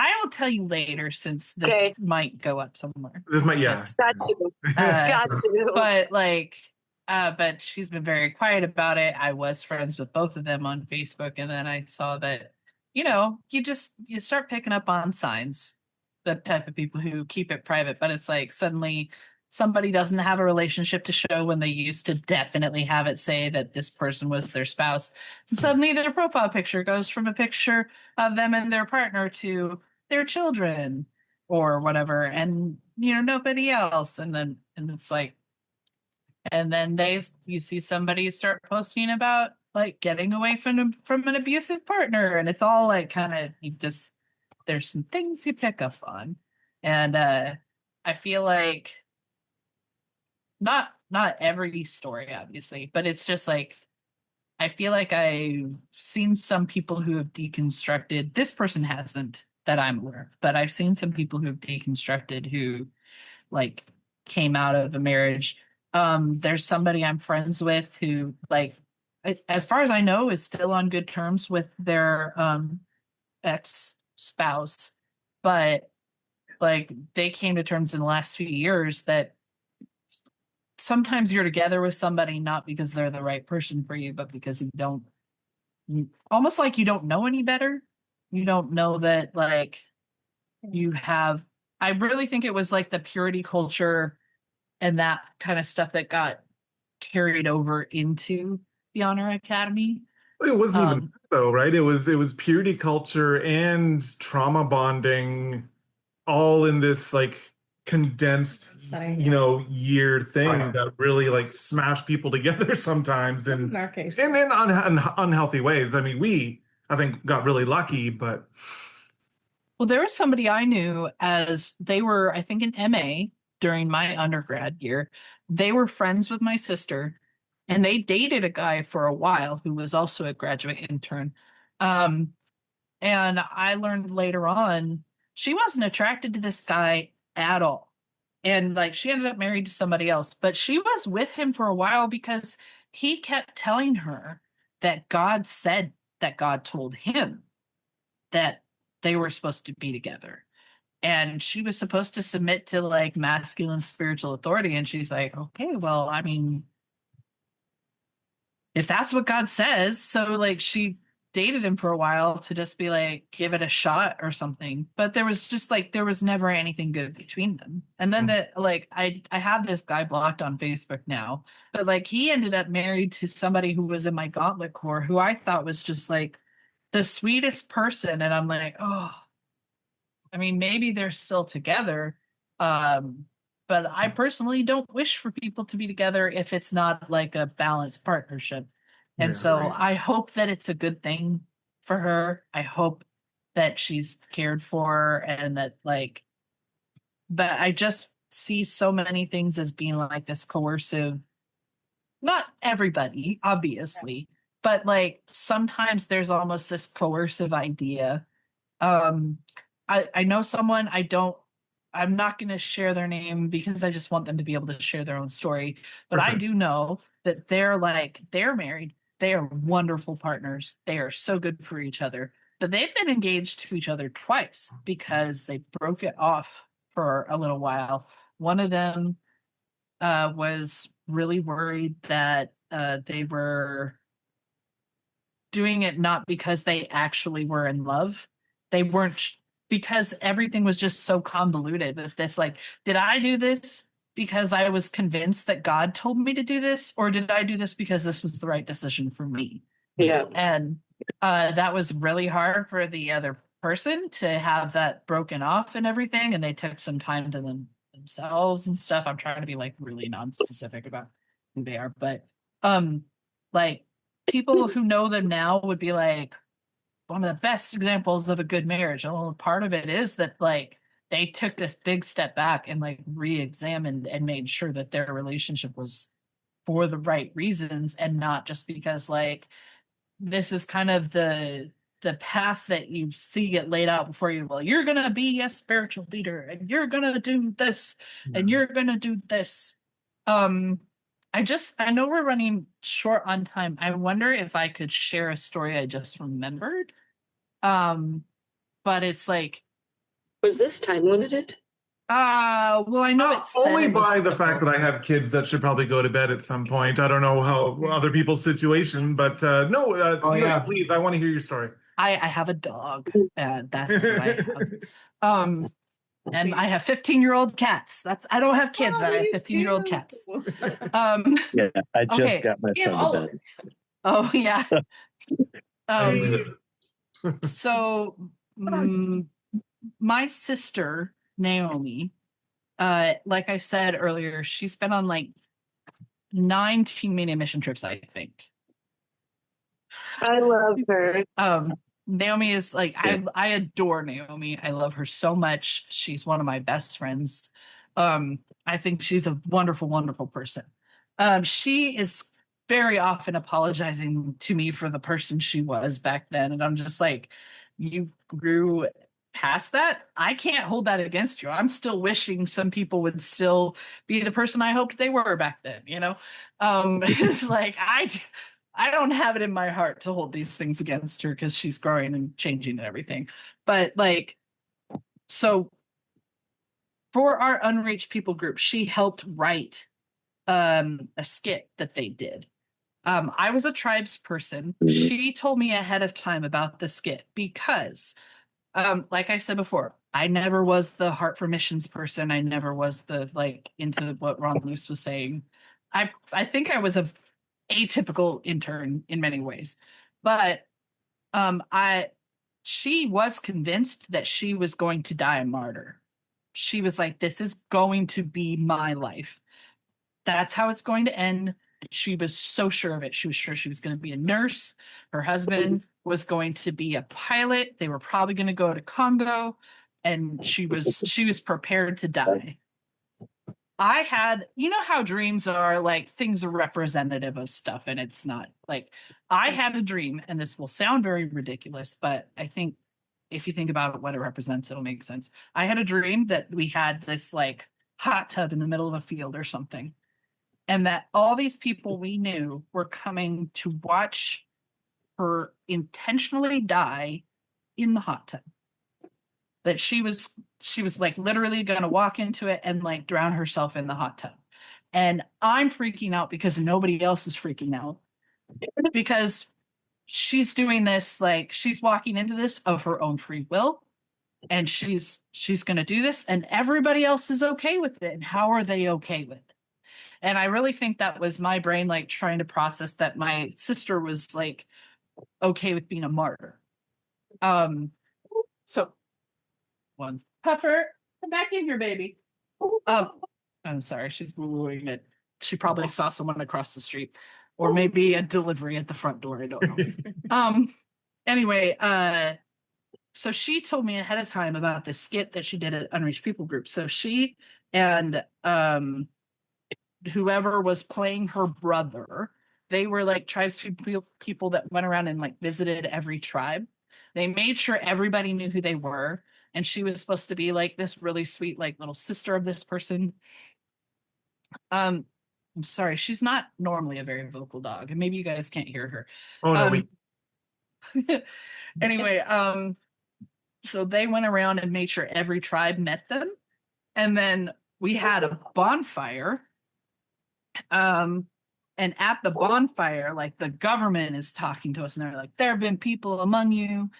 I will tell you later, since this might go up somewhere. This might, Got you. Got you. But but she's been very quiet about it. I was friends with both of them on Facebook, and then I saw that, you start picking up on signs, the type of people who keep it private, but it's like suddenly somebody doesn't have a relationship to show when they used to definitely have it say that this person was their spouse. And suddenly their profile picture goes from a picture of them and their partner to their children or whatever, and nobody else. And it's like, and then you see somebody start posting about like getting away from an abusive partner, and it's all like kind of there's some things you pick up on. And I feel like not every story, obviously, but it's just like, I feel like I've seen some people who have deconstructed. This person hasn't, that I'm aware of, but I've seen some people who have deconstructed who like came out of a marriage. There's somebody I'm friends with who, like, as far as I know, is still on good terms with their ex-spouse, but like they came to terms in the last few years that sometimes you're together with somebody not because they're the right person for you, but because almost like you don't know any better. You don't know that, like, you have, I really think it was like the purity culture and that kind of stuff that got carried over into the Honor Academy. It wasn't even that, though, right? It was purity culture and trauma bonding all in this like condensed, year thing that really like smashed people together sometimes and in unhealthy ways. I mean, I think got really lucky, but well, there was somebody I knew as they were, I think, in MA during my undergrad year. They were friends with my sister, and they dated a guy for a while who was also a graduate intern. And I learned later on she wasn't attracted to this guy at all. And like she ended up married to somebody else, but she was with him for a while because he kept telling her that God said that God told him that they were supposed to be together. And she was supposed to submit to like masculine spiritual authority. And she's like, okay, well, I mean, if that's what God says. So like she dated him for a while to just be like, give it a shot or something. But there was just like, there was never anything good between them. And then I have this guy blocked on Facebook now, but like he ended up married to somebody who was in my Gauntlet Corps, who I thought was just like the sweetest person. And I'm like, oh, I mean, maybe they're still together. But I personally don't wish for people to be together if it's not like a balanced partnership. And so I hope that it's a good thing for her. I hope that she's cared for and that like, but I just see so many things as being like this coercive, not everybody, obviously, but like sometimes there's almost this coercive idea. I know someone, I'm not going to share their name because I just want them to be able to share their own story. But I do know that they're married. They are wonderful partners. They are so good for each other. But they've been engaged to each other twice because they broke it off for a little while. One of them was really worried that they were doing it not because they actually were in love. They weren't, because everything was just so convoluted with this, like, did I do this because I was convinced that God told me to do this, or did I do this because this was the right decision for me? Yeah. And that was really hard for the other person to have that broken off and everything, and they took some time to themselves and stuff. I'm trying to be like really non-specific about who they are, but like people who know them now would be like, one of the best examples of a good marriage. Oh, part of it is that like they took this big step back and like re-examined and made sure that their relationship was for the right reasons and not just because like this is kind of the path that you see get laid out before you. Well, you're gonna be a spiritual leader and you're gonna do this and you're gonna do this. I know we're running short on time. I wonder if I could share a story I just remembered. But it's like, was this time limited? Well, I know it's only by the fact that I have kids that should probably go to bed at some point. I don't know how other people's situation, but please, I want to hear your story. I have a dog, and that's what I have. And I have 15-year-old cats. I don't have kids. I have 15-year-old cats. Yeah, I just got my son to bed. Oh yeah. So my sister Naomi, like I said earlier, she's been on like 9 Teen Mania mission trips, I think. I love her. Naomi is like, I adore Naomi. I love her so much. She's one of my best friends. I think she's a wonderful, wonderful person. She is very often apologizing to me for the person she was back then. And I'm just like, you grew past that, I can't hold that against you. I'm still wishing some people would still be the person I hoped they were back then, you know? It's like, I don't have it in my heart to hold these things against her because she's growing and changing and everything. But like, so for our Unreached People group, she helped write a skit that they did. I was a tribes person. She told me ahead of time about the skit because, like I said before, I never was the Heart for Missions person. I never was the like into what Ron Luce was saying. I think I was a atypical intern in many ways, but she was convinced that she was going to die a martyr. She was like, this is going to be my life. That's how it's going to end. She was so sure of it. She was sure she was going to be a nurse. Her husband was going to be a pilot. They were probably going to go to Congo, and she was prepared to die. I had, you know how dreams are, like things are representative of stuff, and it's not. Like, I had a dream, and this will sound very ridiculous, but I think if you think about what it represents, it'll make sense. I had a dream that we had this like hot tub in the middle of a field or something, and that all these people we knew were coming to watch her intentionally die in the hot tub. That she was like literally going to walk into it and like drown herself in the hot tub. And I'm freaking out because nobody else is freaking out, because she's doing this, like she's walking into this of her own free will, and she's going to do this, and everybody else is okay with it. And how are they okay with it? And I really think that was my brain like trying to process that my sister was like okay with being a martyr. So one Pepper, come back in here, baby. I'm sorry, she's wooing it. She probably saw someone across the street, or maybe a delivery at the front door. I don't know. Anyway, so she told me ahead of time about this skit that she did at Unreached People Group. So she and whoever was playing her brother, they were like tribes people that went around and like visited every tribe. They made sure everybody knew who they were. And she was supposed to be like this really sweet, like little sister of this person. I'm sorry, she's not normally a very vocal dog, and maybe you guys can't hear her. Oh no, Anyway, so they went around and made sure every tribe met them. And then we had a bonfire. And at the bonfire, like the government is talking to us, and they're like, there have been people among you,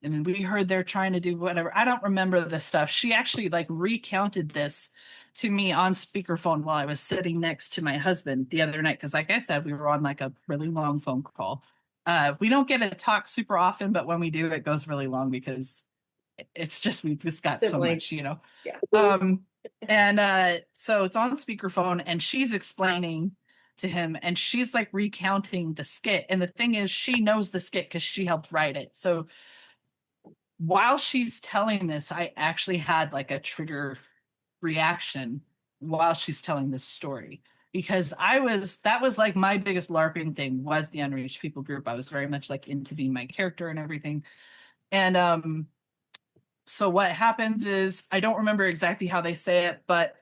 and we heard they're trying to do whatever. I don't remember the stuff. She actually like recounted this to me on speakerphone while I was sitting next to my husband the other night, because like I said, we were on like a really long phone call. We don't get to talk super often, but when we do, it goes really long because it's just, we've just got so much, you know. Yeah. And so it's on speakerphone, and she's explaining to him, and she's like recounting the skit. And the thing is, she knows the skit because she helped write it. So while she's telling this, I actually had like a trigger reaction while she's telling this story, because that was like my biggest LARPing thing was the Unreached People Group. I was very much like into being my character and everything. And so what happens is, I don't remember exactly how they say it, but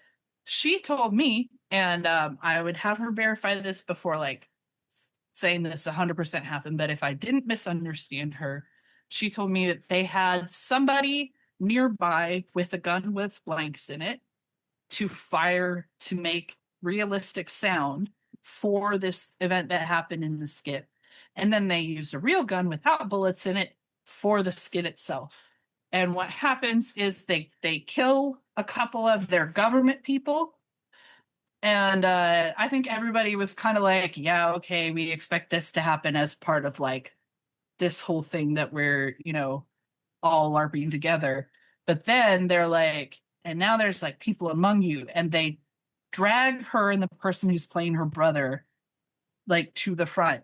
she told me, and I would have her verify this before like saying this 100% happened, but if I didn't misunderstand her, she told me that they had somebody nearby with a gun with blanks in it to fire to make realistic sound for this event that happened in the skit. And then they used a real gun without bullets in it for the skit itself. And what happens is they kill a couple of their government people. And I think everybody was kind of like, yeah, okay, we expect this to happen as part of like this whole thing that we're, you know, all LARPing together. But then they're like, and now there's like people among you, and they drag her and the person who's playing her brother like to the front.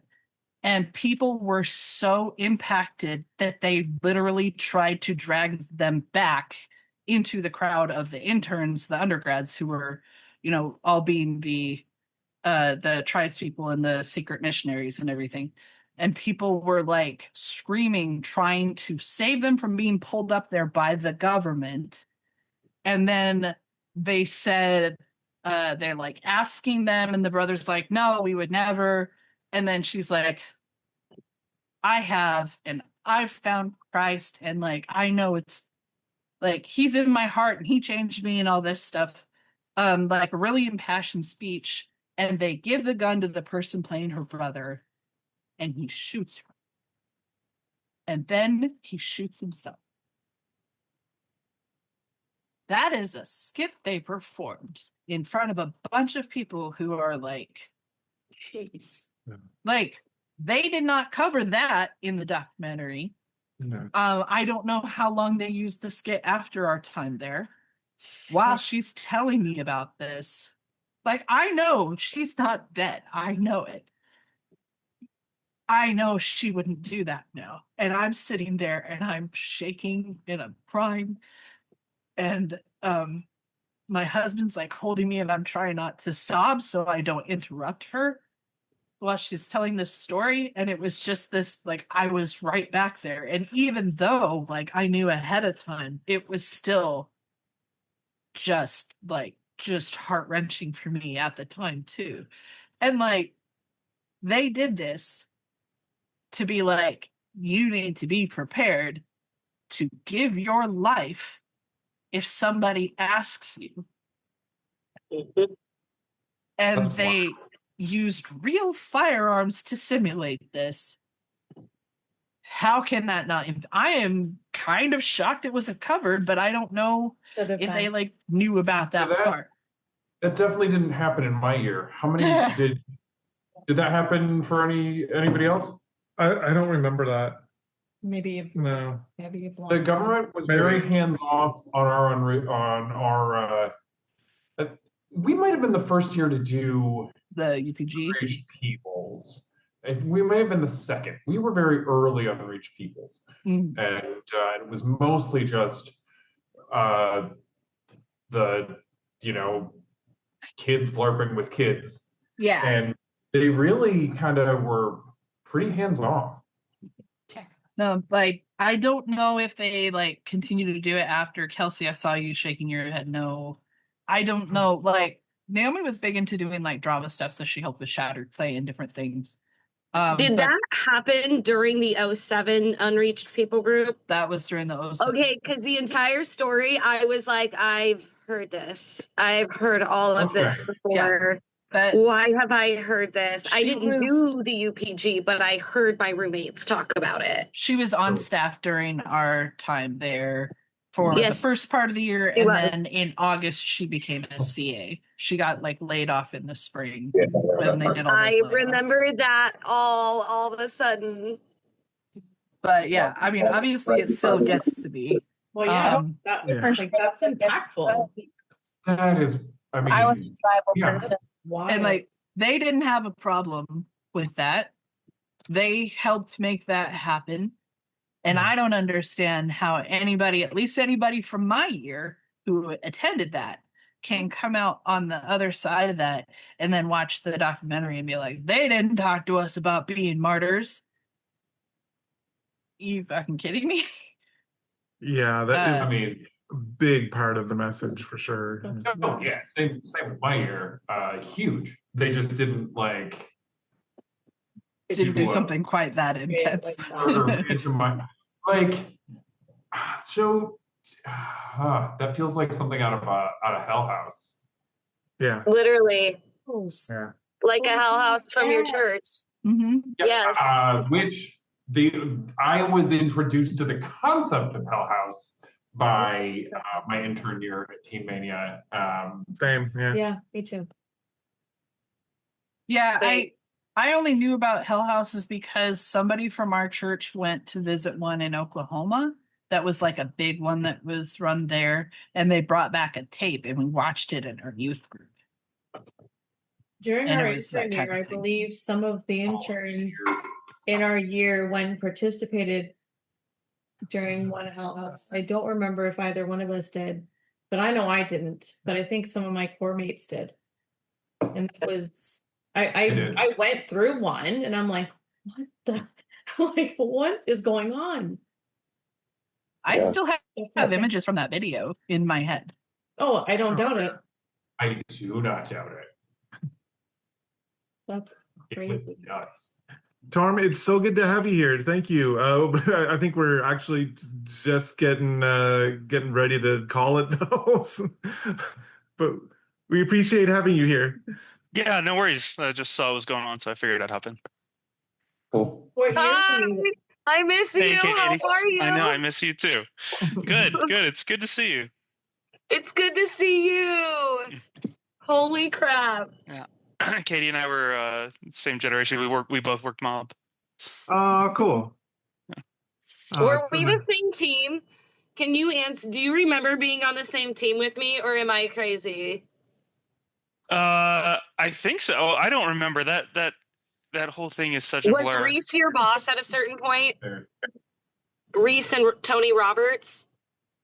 And people were so impacted that they literally tried to drag them back into the crowd of the interns, the undergrads who were, you know, all being the tribes people and the secret missionaries and everything. and people were like screaming, trying to save them from being pulled up there by the government. And then they said, they're like asking them, and the brother's like, no, we would never. And then she's like, I have, and I've found Christ, and like I know it's like he's in my heart and he changed me and all this stuff. Like a really impassioned speech, and they give the gun to the person playing her brother, and he shoots her. And then he shoots himself. That is a skit they performed in front of a bunch of people who are like, jeez. Yeah. Like, they did not cover that in the documentary. No. I don't know how long they used the skit after our time there. While she's telling me about this, like, I know she's not dead. I know it. I know she wouldn't do that now. And I'm sitting there and I'm shaking and I'm crying. And my husband's like holding me, and I'm trying not to sob so I don't interrupt her while she's telling this story. And it was just this, like, I was right back there. And even though like I knew ahead of time, it was still just heart-wrenching for me at the time too. And like, they did this to be like, you need to be prepared to give your life if somebody asks you. And That's they used real firearms to simulate this. How can that not? I am kind of shocked it wasn't covered, but I don't know if they like knew about that part. That definitely didn't happen in my year. How many did that happen for anybody else? I don't remember that. Maybe No. The government was very hands off on our we might have been the first year to do the UPG Unreached Peoples. We may have been the second. We were very early on Unreached Peoples, and it was mostly just the kids LARPing with kids. Yeah, and they really kind of were pretty hands off. No, like I don't know if they like continue to do it after. Kelsey, I saw you shaking your head. No, I don't know. Like Naomi was big into doing like drama stuff, so she helped with Shattered Play and different things. Did that happen during the 07 Unreached People group? That was during the 07. Okay, because the entire story, I was like, I've heard this. I've heard all of this before. But why have I heard this? I didn't do the UPG, but I heard my roommates talk about it. She was on staff during our time there for the first part of the year, and then in August she became a CA. She got like laid off in the spring when they did all those layoffs. Remember that all of a sudden. But yeah, I mean, obviously it still gets to be. Well, yeah, that's impactful. That is, I mean, I was a tribal person. Wow. And like they didn't have a problem with that. They helped make that happen. And I don't understand how anybody, at least anybody from my year who attended that, can come out on the other side of that and then watch the documentary and be like, they didn't talk to us about being martyrs. You fucking kidding me? Yeah, that is, I mean, a big part of the message for sure. Oh yeah, same with my year. Huge. They just didn't like. It didn't do something quite that intense. That feels like something out of Hell House. Yeah. Literally. Yeah. Like a Hell House from your church. Mm-hmm. Yes. I was introduced to the concept of Hell House by my intern year at Teen Mania. Same, yeah. Yeah, me too. Yeah, I only knew about Hell Houses because somebody from our church went to visit one in Oklahoma. That was like a big one that was run there, and they brought back a tape and we watched it in our youth group. During our intern year, I believe some of the interns in our year when participated during one Hell House. I don't remember if either one of us did, but I know I didn't. But I think some of my core mates did. And it was I went through one and I'm like, what Like, what is going on? I Yeah. still have images from that video in my head. Oh, I don't doubt it. I do not doubt it. That's It was crazy. nuts. Torm, it's so good to have you here. Thank you. I think we're actually just getting ready to call it though. But we appreciate having you here. Yeah, no worries. I just saw what was going on, so I figured I'd hop in. Cool. What year Hi, were you? I miss Hey, you. Katie. How are you? I know, I miss you too. Good, good. It's good to see you. It's good to see you. Holy crap. Yeah. Katie and I were same generation. We both worked mob. Cool. Were we the same team? Can you answer? Do you remember being on the same team with me, or am I crazy? I think so. I don't remember that whole thing is such a Was blur. Reese your boss at a certain point? Reese and Tony Roberts?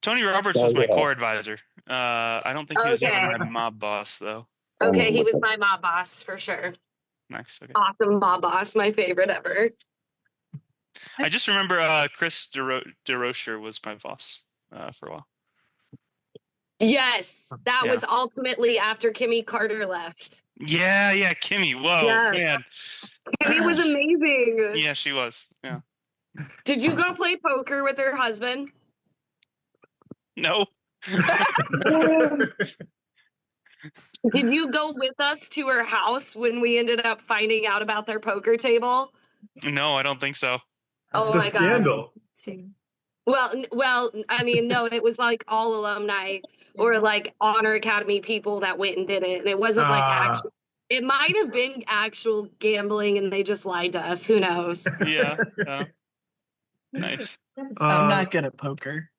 Tony Roberts was my core advisor. I don't think he was ever my mob boss though. Okay, he was my mob boss for sure. Nice. Okay. Awesome mob boss, my favorite ever. I just remember Chris DeRocher was my boss for a while. Yes, that Yeah. was ultimately after Kimmy Carter left. Yeah, Kimmy. Whoa, Yeah. man. Kimmy was amazing. Yeah, she was. Yeah. Did you go play poker with her husband? No. Did you go with us to her house when we ended up finding out about their poker table? No, I don't think so. Oh The my scandal. God. Well, I mean, no, it was like all alumni or like Honor Academy people that went and did it. And it wasn't like actual. It might have been actual gambling and they just lied to us. Who knows? Yeah. Nice. I'm not good at poker.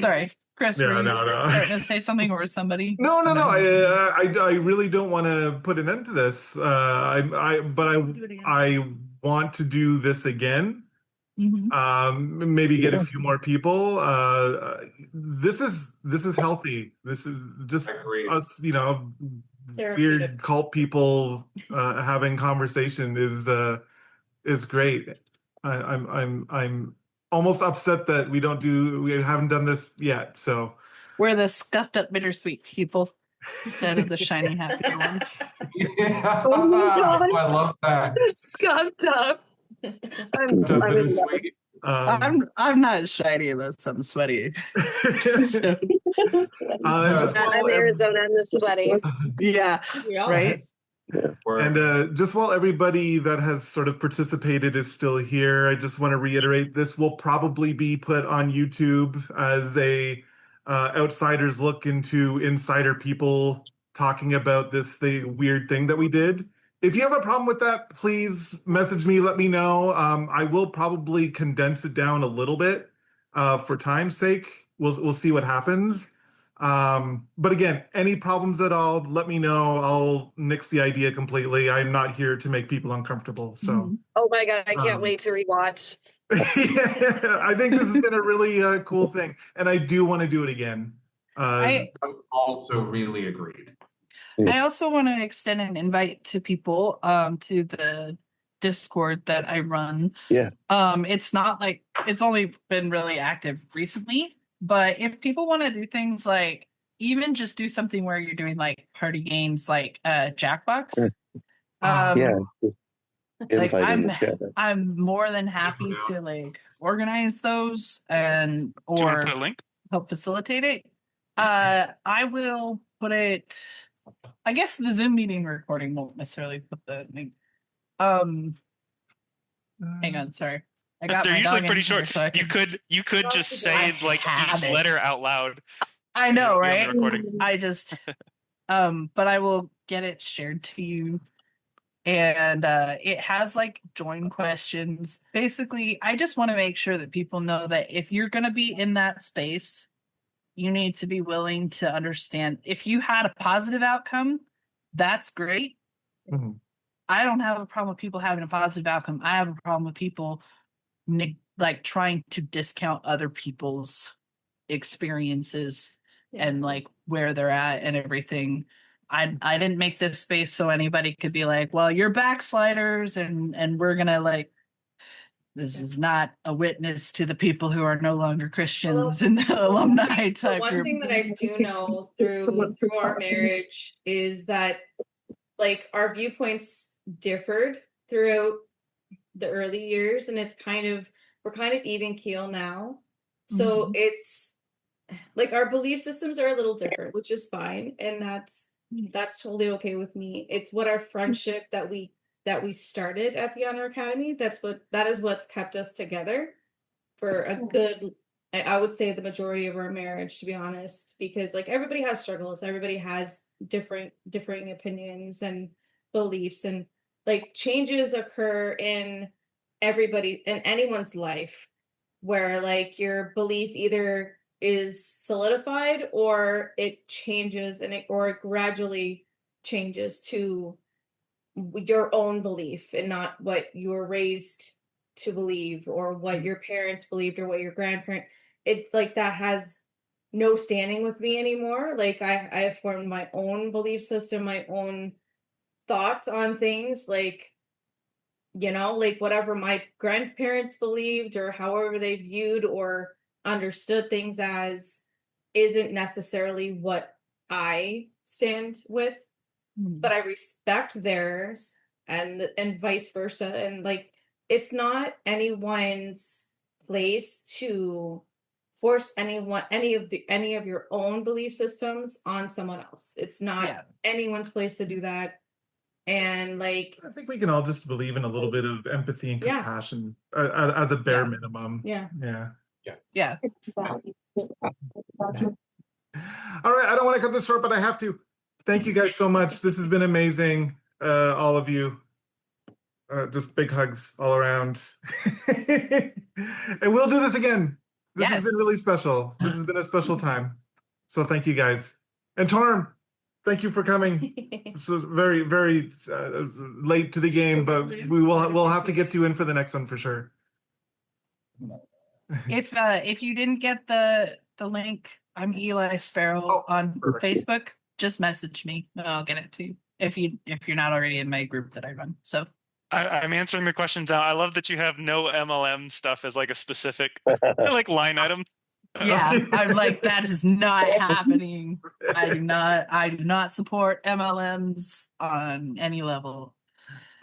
Sorry, Chris. Yeah, were you no. starting to say something or somebody? No. I really don't want to put an end to this. I want to do this again. Maybe get a few more people. This is healthy. This is just us, weird cult people having conversation is great. I'm almost upset that we haven't done this yet. So We're the scuffed up bittersweet people instead of the shiny happy ones. Yeah. Oh my gosh. I love that. Scuffed up. I'm not shiny unless I'm sweaty. So, I'm Arizona. I'm just sweaty. Yeah. Right. And just while everybody that has sort of participated is still here, I just want to reiterate this will probably be put on YouTube as a outsider's look into insider people talking about this weird thing that we did. If you have a problem with that, please message me, let me know. I will probably condense it down a little bit for time's sake. We'll see what happens. But again, any problems at all, let me know. I'll nix the idea completely. I'm not here to make people uncomfortable. So Oh my God, I can't wait to rewatch. yeah, I think this has been a really cool thing. And I do want to do it again. I also really agreed. I also want to extend an invite to people to the Discord that I run. Yeah. It's not like it's only been really active recently, but if people want to do things like even just do something where you're doing like party games like Jackbox. Yeah. Like Invite in the chat. I'm more than happy to like organize those and Do you want or to put a link? help facilitate it. I will put it. I guess the Zoom meeting recording won't necessarily put the link. Hang on, sorry. They're usually pretty short. So You could just say like each letter out loud. I know, on the right? recording. I just but I will get it shared to you. And it has like join questions. Basically, I just want to make sure that people know that if you're going to be in that space, you need to be willing to understand. If you had a positive outcome, that's great. Mhm. I don't have a problem with people having a positive outcome. I have a problem with people like trying to discount other people's experiences and like where they're at and everything. I didn't make this space so anybody could be like, well, you're backsliders and we're gonna like, this is not a witness to the people who are no longer Christians in the alumni type One group. thing that I do know through our marriage is that like our viewpoints differed throughout the early years, and we're kind of even keel now. So it's like our belief systems are a little different, which is fine, and that's totally okay with me. It's what our friendship that we started at the Honor Academy, that is what's kept us together for a good, I would say the majority of our marriage, to be honest, because like everybody has struggles, everybody has differing opinions and beliefs, and like changes occur in anyone's life where like your belief either is solidified or it changes or it gradually changes to your own belief and not what you were raised to believe or what your parents believed or what your grandparent. It's like that has no standing with me anymore. Like I have formed my own belief system, my own thoughts on things, like like whatever my grandparents believed or however they viewed or understood things as isn't necessarily what I stand with, but I respect theirs and vice versa. And like it's not anyone's place to force any of your own belief systems on someone else. It's not anyone's place to do that. And like I think we can all just believe in a little bit of empathy and compassion as a bare minimum. Yeah. All right, I don't want to cut this short, but I have to. Thank you guys so much. This has been amazing, all of you. Just big hugs all around. And we'll do this again. This has been really special. This has been a special time. So thank you guys. And Torm, thank you for coming. So very, very late to the game, but we'll have to get you in for the next one for sure. If you didn't get the link, I'm Eli Sparrow on Facebook. Just message me and I'll get it to you if you're not already in my group that I run. So I'm answering the questions now. I love that you have no MLM stuff as like a specific like line item. Yeah, I'm like, that is not happening. I do not support MLMs on any level.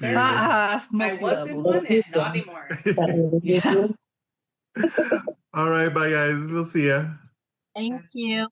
I was in one and not anymore. All right, bye guys. We'll see ya. Thank you.